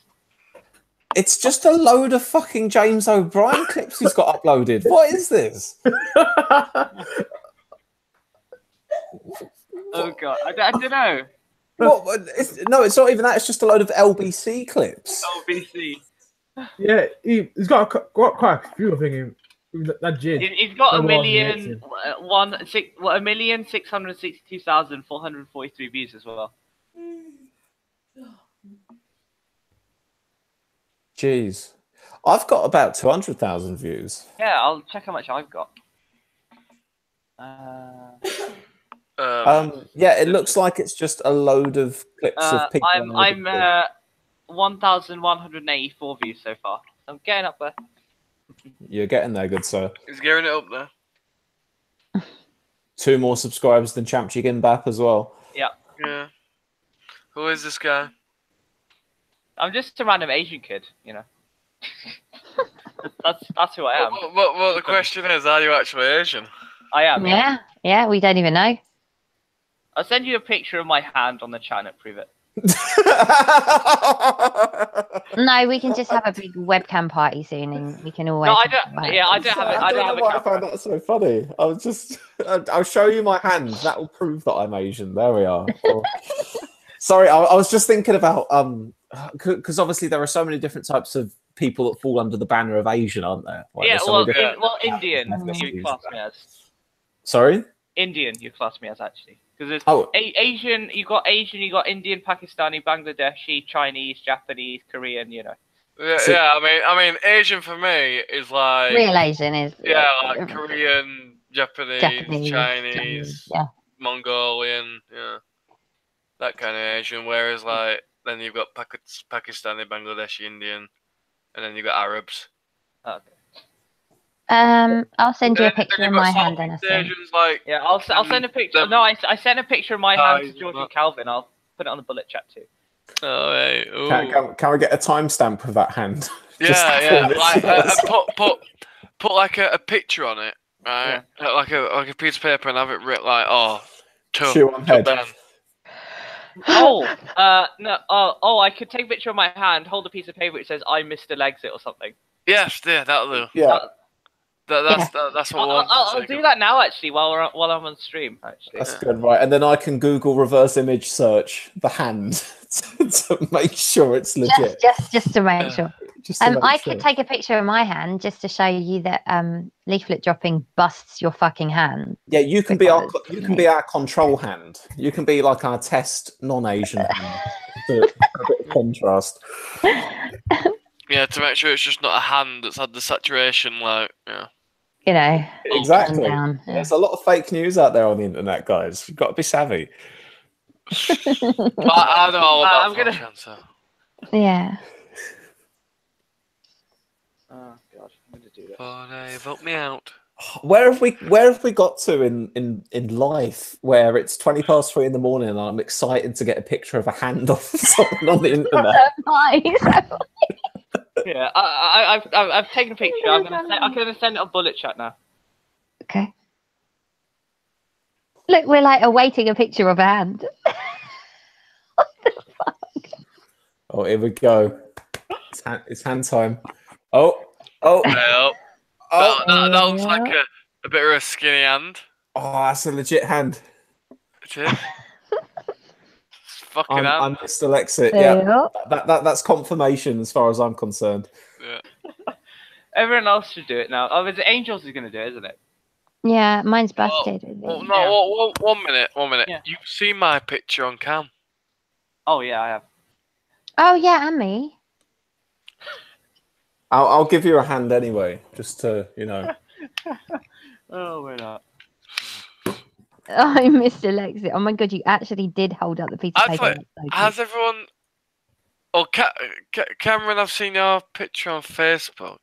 It's just a load of fucking James O'Brien clips he's got uploaded. What is this? Oh god, I don't know. What? No, it's not even that. It's just a load of LBC clips. Oh, BC. Yeah, he's got quite a few, I think. That Jid. He's got No a one million, hates him. 1,662,443 views as well. Jeez, I've got about 200,000 views. Yeah, I'll check how much I've got. Yeah, it looks like it's just a load of clips of people. I'm 1,184 views so far. I'm getting up there. You're getting there, good sir. He's gearing it up there. 2 more subscribers than Champ Chiginbap as well. Yeah. Yeah. Who is this guy? I'm just a random Asian kid, you know. that's who I am. Well, the question is, are you actually Asian? I am. Yeah, we don't even know. I'll send you a picture of my hand on the chat and prove it. No, we can just have a big webcam party soon, and we can always. No, I don't. Yeah, I don't have it. I don't have a why I camera. found that so funny. I'll show you my hand. That will prove that I'm Asian. There we are. Sorry, I was just thinking about because obviously there are so many different types of people that fall under the banner of Asian, aren't there? Like, Yeah, there's so many different Indian. ethnicities. You class me as Sorry. Indian. You class me as actually because there's Oh. Asian. You got Asian. You got Indian, Pakistani, Bangladeshi, Chinese, Japanese, Korean. You know. Yeah, So- yeah. I mean, Asian for me is like Real Asian is. like Korean, Japanese, Chinese, Yeah. Mongolian, yeah, that kind of Asian. Whereas like then you've got Pakistani, Bangladeshi, Indian, and then you've got Arabs. Okay. I'll send you a And then picture you've of got my hand and a Southeast thing. Asians like Yeah, I'll send a picture. them- No, I sent a picture of my hand to guys, George but- and Calvin. I'll put it on the bullet chat too. oh hey, ooh. Can we get a timestamp of that hand? Just yeah, before like this put like a picture on it, right? Like a piece of paper and have it written like Chew on head. Ben. Oh, no. Oh, I could take a picture of my hand, hold a piece of paper which says "I Mr. Legsit" or something. Yes, yeah, that'll do. Yeah. That's what I'll do that now, actually, while I'm on stream. Actually, That's good, right? And then I can Google reverse image search the hand to make sure it's legit. Just to make sure. Just to make I sure. could take a picture of my hand just to show you that leaflet dropping busts your fucking hand. Yeah, you can be our control hand. You can be like our test non-Asian hand. A bit of contrast. Yeah, to make sure it's just not a hand that's had the saturation, like, yeah. You know, Exactly. down, yeah. There's a lot of fake news out there on the internet, guys. You've got to be savvy. I know all about fashion, so. Yeah. Oh god, I'm gonna do this. Oh, they vote me out. Where have we got to in life where it's 3:20 in the morning and I'm excited to get a picture of a hand off someone on the internet? Yeah, I've taken a picture. I'm gonna send it on bullet chat now. Okay. Look, we're like awaiting a picture of a hand. What the fuck? Oh, here we go. It's hand time. Oh. That looks like a bit of a skinny hand. Oh, that's a legit hand. It is. It's fucking hand. I'm dyslexic. Yeah, that's confirmation as far as I'm concerned. Yeah. Everyone else should do it now. Oh, it's Angels who's gonna do it, isn't it? Yeah, mine's busted. One minute. Yeah. You've seen my picture on cam. Oh yeah, I have. Oh yeah, and me. I'll give you a hand anyway, just to, you know. Oh, we're not. I missed Alexia. Oh my god, you actually did hold up the piece of paper. Has everyone... Oh, Cameron, I've seen your picture on Facebook.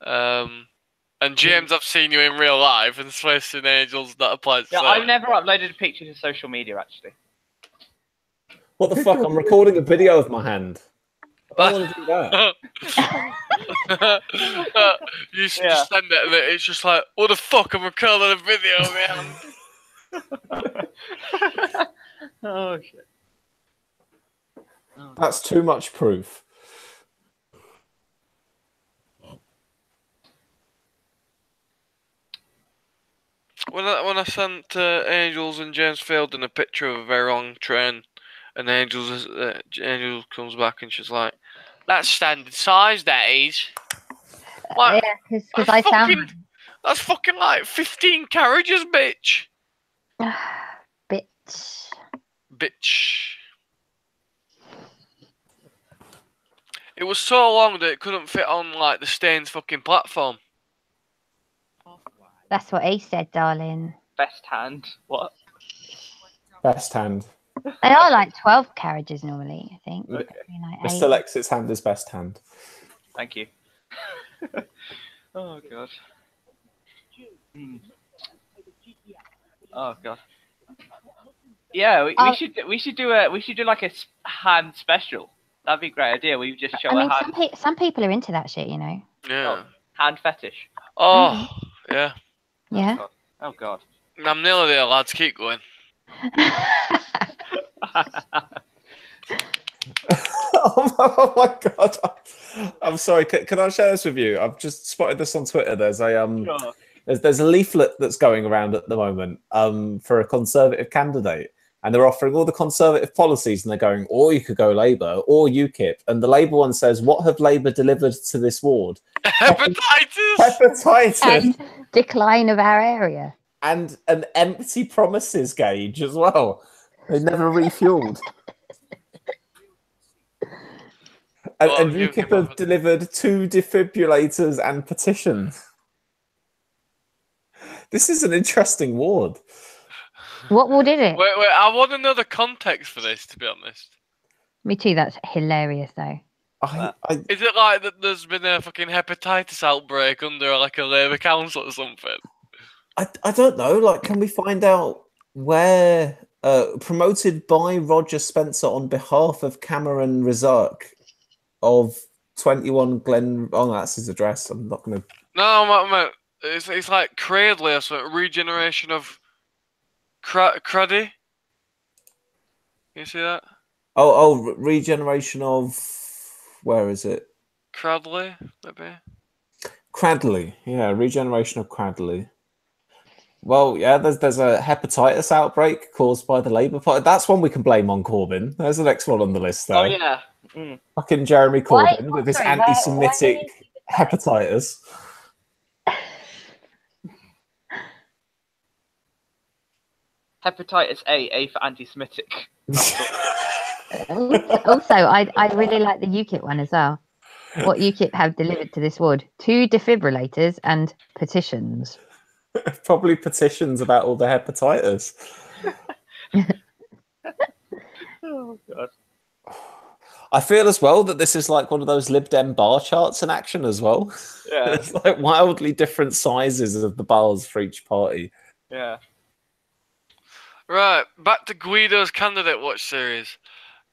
And James, I've seen you in real life, and Swiss and Angels, that applies. Yeah, I've never uploaded a picture to social media, actually. What the fuck? I'm recording a video of my hand. I don't want to do that. You should just send it, and it's just like, what the fuck? I'm recording a video, man. Oh shit. That's too much proof. When I sent Angels and James Fielden a picture of a very long train, and Angels comes back and she's like, "That's standard size, that is." Like, yeah, because I found that's fucking like 15 carriages, bitch. Bitch. It was so long that it couldn't fit on like the Staines fucking platform. That's what he said, darling. Best hand. What? Best hand. They are like 12 carriages normally, I think. Okay. Like Mr. Lexit's hand is best hand. Thank you. Oh god. Oh god. Yeah, we should do like a hand special. That'd be a great idea. We just show a hand. Some people are into that shit, you know. Yeah. Hand fetish. Oh, yeah. Yeah. Oh god. I'm nearly there, lads. Keep going. Oh my god! I'm sorry. Can I share this with you? I've just spotted this on Twitter. There's a there's a leaflet that's going around at the moment for a Conservative candidate, and they're offering all the Conservative policies, and they're going, or you could go Labour or UKIP, and the Labour one says, "What have Labour delivered to this ward? Hepatitis, and decline of our area, and an empty promises gauge as well. They never refueled." And UKIP have delivered 2 defibrillators and petitions. This is an interesting ward. What ward is it? Wait, I want to know the context for this, to be honest. Me too, that's hilarious though. Is it like that there's been a fucking hepatitis outbreak under like a Labour council or something? I don't know. Like, can we find out where promoted by Roger Spencer on behalf of Cameron Rizark of 21 Glen? Oh, that's his address. I'm not gonna. No, it's like Cradley or something. Regeneration of Cruddy. You see that? Oh, regeneration of. Where is it? Cradley, maybe. Cradley, yeah, regeneration of Cradley. Well, yeah, there's a hepatitis outbreak caused by the Labour Party. That's one we can blame on Corbyn. There's the next one on the list there. Oh yeah. Mm. Fucking Jeremy Corbyn with his why anti-Semitic did he hepatitis. Hepatitis A for anti-Semitic. Also, I really like the UKIP one as well. What UKIP have delivered to this ward: 2 defibrillators and petitions. Probably petitions about all the hepatitis. Oh god. I feel as well that this is like one of those Lib Dem bar charts in action as well. Yeah. It's like wildly different sizes of the bars for each party. Yeah. Right, back to Guido's candidate watch series.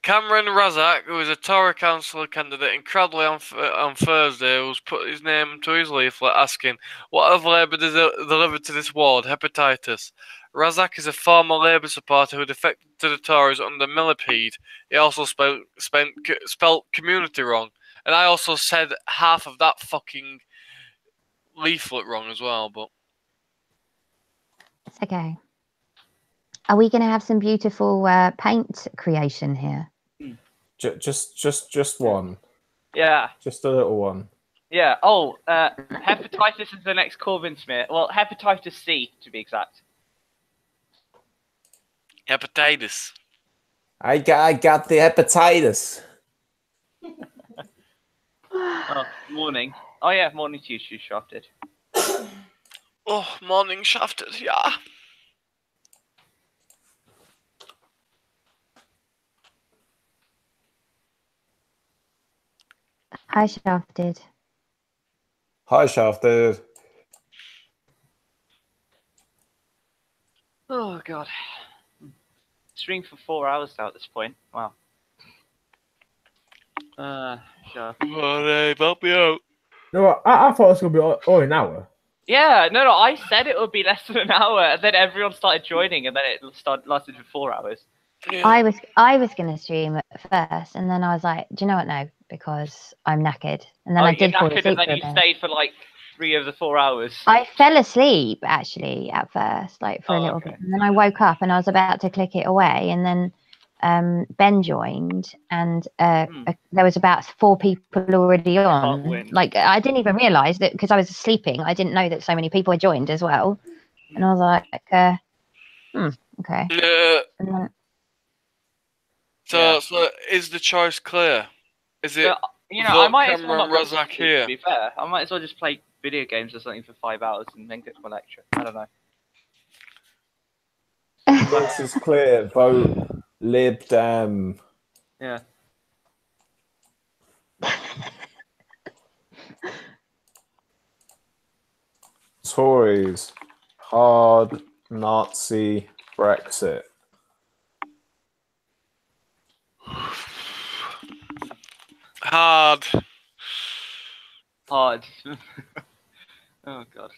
Cameron Razak, who is a Tory councillor candidate in Cradley on Thursday, who's put his name to his leaflet asking, what have Labour delivered to this ward? Hepatitis. Razak is a former Labour supporter who defected to the Tories under Millipede. He also spelt community wrong. And I also said half of that fucking leaflet wrong as well, but... It's okay. Are we going to have some beautiful paint creation here? Just one. Yeah. Just a little one. Yeah. Oh, hepatitis is the next Corbyn smear. Well, hepatitis C to be exact. Hepatitis. I got the hepatitis. Oh, morning. Oh yeah, morning to you, Shafted. Oh, morning shafted, yeah. Hi, Shafted. Hi, Shafted. Oh god. Stream for 4 hours now at this point. Wow. Sure. Come on, Dave, help me out. No, I thought it was going to be all an hour. Yeah, no, I said it would be less than an hour, and then everyone started joining, and then it lasted for 4 hours. Yeah. I was going to stream at first, and then I was like, do you know what? No, because I'm knackered. And then I did fall asleep. And then for a you bit. stayed for like 3 of the 4 hours. I fell asleep actually at first, like for a little okay. bit, and then I woke up and I was about to click it away, and then Ben joined, and there was about 4 people already on. Like I didn't even realise that because I was sleeping. I didn't know that so many people had joined as well, and I was like, okay. And then, So is the choice clear? Is it? I might as well Cameron not Razak here. To be fair, I might as well just play video games or something for 5 hours and then get to my lecture. I don't know. This is clear. Vote Lib Dem. Yeah. Tories. Hard Nazi Brexit. Hard. Hard. Oh god.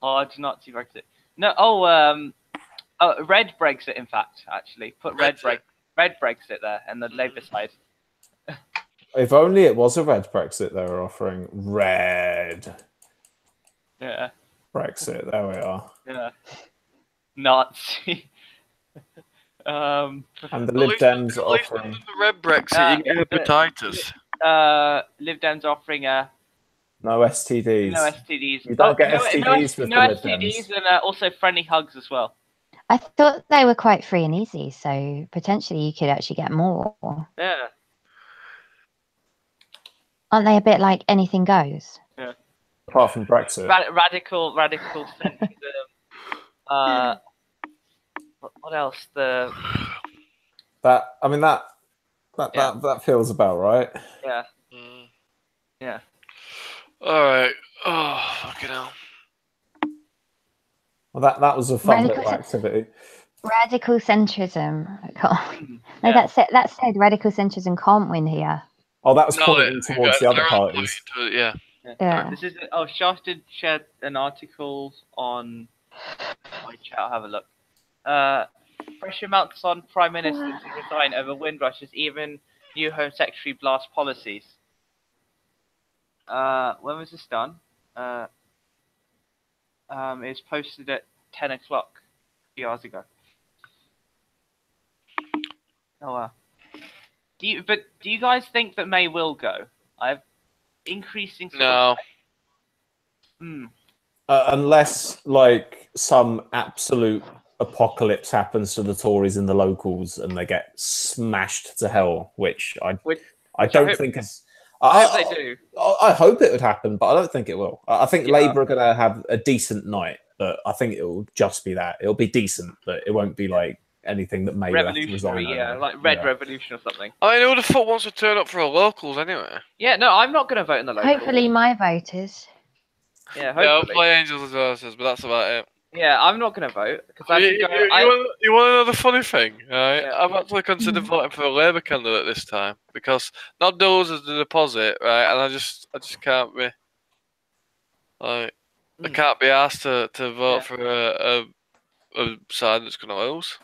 Hard Nazi Brexit. No, red Brexit. In fact, actually, put red Brexit there, and the Labour side. If only it was a red Brexit they were offering. Red. Yeah. Brexit. There we are. Yeah. Nazi. And the Lib Dems are offering the red Brexit. You get hepatitis. Lib Dems are offering a. No STDs. No STDs. You don't get STDs with no the Lib STDs Dems. and also friendly hugs as well. I thought they were quite free and easy, so potentially you could actually get more. Yeah. Aren't they a bit like anything goes? Yeah. Apart from Brexit. Radical centrism. What else? That feels about right. Yeah. Mm. Yeah. All right. Oh, fucking hell. Well, that was a fun little activity. Radical centrism. No, Yeah. that said, radical centrism can't win here. Oh, that was pointing towards the other parties. Yeah. Yeah. This is Shafted shared an article on my chat. I'll have a look. pressure mounts on Prime Minister to resign over Windrush's even new Home Secretary blast policies. When was this done? It was posted at 10 o'clock a few hours ago. Oh wow. Do you guys think that May will go? I've increasing. No. Unless like some absolute apocalypse happens to the Tories and the locals and they get smashed to hell, which I don't think is. I hope they do. I hope it would happen, but I don't think it will. I think Yeah. Labour are going to have a decent night, but I think it will just be that. It'll be decent, but it won't be like anything that May will have to resign Revolutionary, yeah, over. like Red Revolution or something. I mean, who the fuck wants to turn up for a locals anyway? Yeah, no, I'm not going to vote in the locals. Hopefully, my voters. Yeah, Yeah, hopefully. I'll play Angels and Versus, but that's about it. Yeah, I'm not going to vote because I You, can go. you want another funny thing? Right? Yeah. I've actually considered voting for a Labour candidate this time because not those as the deposit, right? And I just can't be like I can't be asked to vote for a side that's going to lose.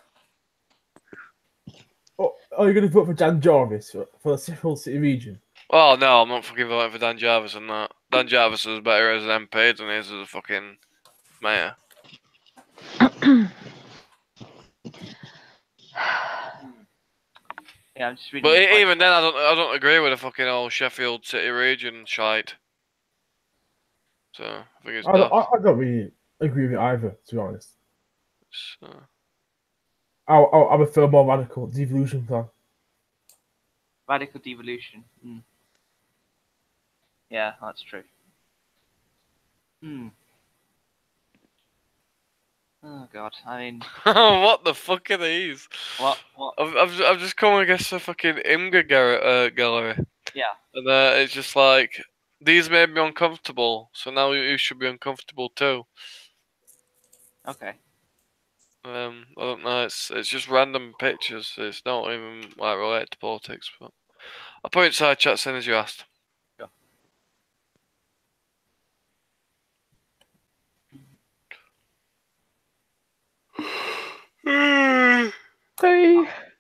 Oh, are you going to vote for Dan Jarvis for the whole city region? Oh no, I'm not fucking voting for Dan Jarvis and that. Dan Jarvis is better as an MP than he is as a fucking mayor. Yeah, I'm just reading. But even then, I don't agree with the fucking old Sheffield City region shite. So I think it's I don't really agree with it either, to be honest. I prefer more radical devolution plan. Radical devolution. Yeah, that's true. Oh god, I mean. What the fuck are these? What? I've just come against the fucking Imga gallery. Yeah. And it's just like these made me uncomfortable, so now you should be uncomfortable too. Okay. I don't know. It's just random pictures. It's not even like related to politics. But I'll put it inside chat soon as you asked.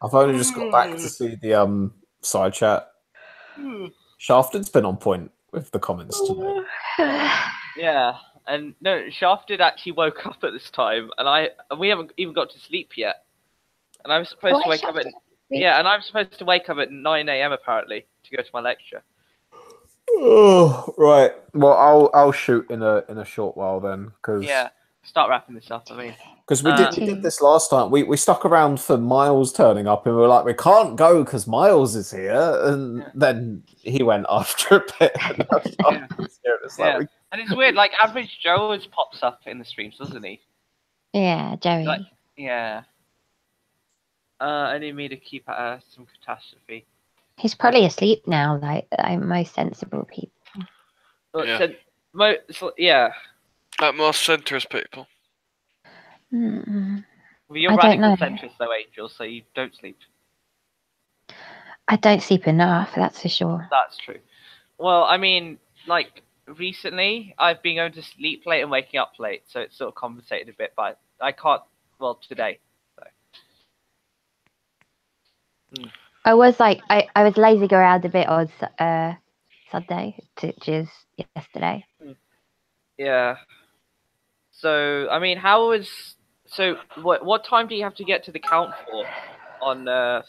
I've only just got back to see the side chat. Shafted's been on point with the comments today. Yeah, and no, Shafted actually woke up at this time, and we haven't even got to sleep yet. And I'm supposed to wake up at and I'm supposed to wake up at 9 a.m. apparently to go to my lecture. Oh, right. Well, I'll shoot in a short while then, because start wrapping this up. I mean, because we did this last time. We stuck around for Miles turning up, and we were like, we can't go because Miles is here, and then he went after a bit. And and it's weird. Like Average Joe always pops up in the streams, doesn't he? Yeah, Joey. Like, yeah. I need me to keep some catastrophe. He's probably asleep now, like most sensible people. Yeah. Like most centrist people. Mm-mm. Well, you're radical centrist though, Angel, so you don't sleep. I don't sleep enough, that's for sure. That's true. Well, I mean, like, recently, I've been going to sleep late and waking up late, so it's sort of compensated a bit, but I can't, well, today. So. I was like, I was lazy go around a bit on Sunday, which is yesterday. Yeah. So, I mean, what time do you have to get to the count for on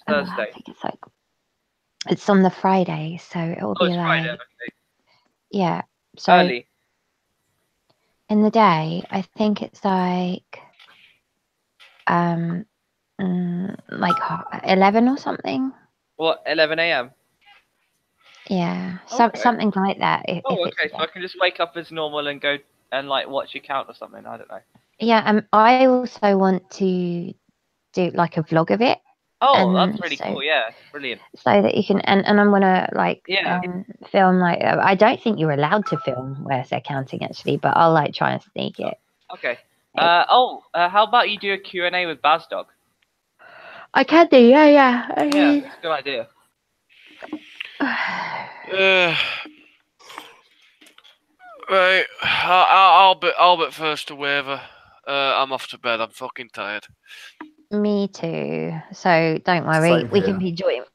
Thursday? I think it's on the Friday, so it'll be like Friday, okay. Yeah. So early. In the day, I think it's like 11 or something. What, 11 a.m.? Yeah, Okay. something like that. Okay, so I can just wake up as normal and go and like watch your count or something. I don't know. Yeah, I also want to do like a vlog of it. Oh, that's really cool. Yeah, brilliant. So that you can, and I'm gonna film like I don't think you're allowed to film where they're counting actually, but I'll like try and sneak it. Okay. How about you do a Q&A with Bazdog? I can do. Yeah. Yeah, that's a good idea. Right, I'll bet first to waiver. I'm off to bed. I'm fucking tired. Me too. So don't worry, Same we here. can be joint.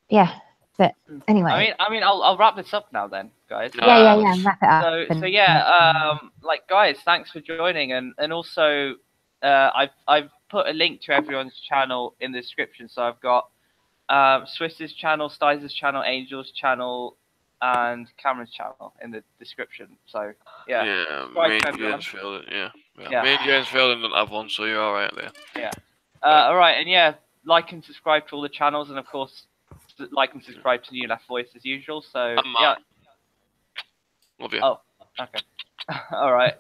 Yeah. But anyway, I mean, I'll wrap this up now then, guys. yeah. Wrap it up. So and- yeah, like guys, thanks for joining, and also, I've put a link to everyone's channel in the description. So I've got Swiss's channel, styzor's channel, Angel's channel, and Cameron's channel in the description. So yeah, Yeah, Right, me and everyone. James Fielding, yeah. Yeah. Me and James Fielding don't have one, so you're alright there. Yeah. All right, and yeah, like and subscribe to all the channels, and of course, like and subscribe to New Left Voice as usual. So I'm yeah. Love you. Oh, okay. All right.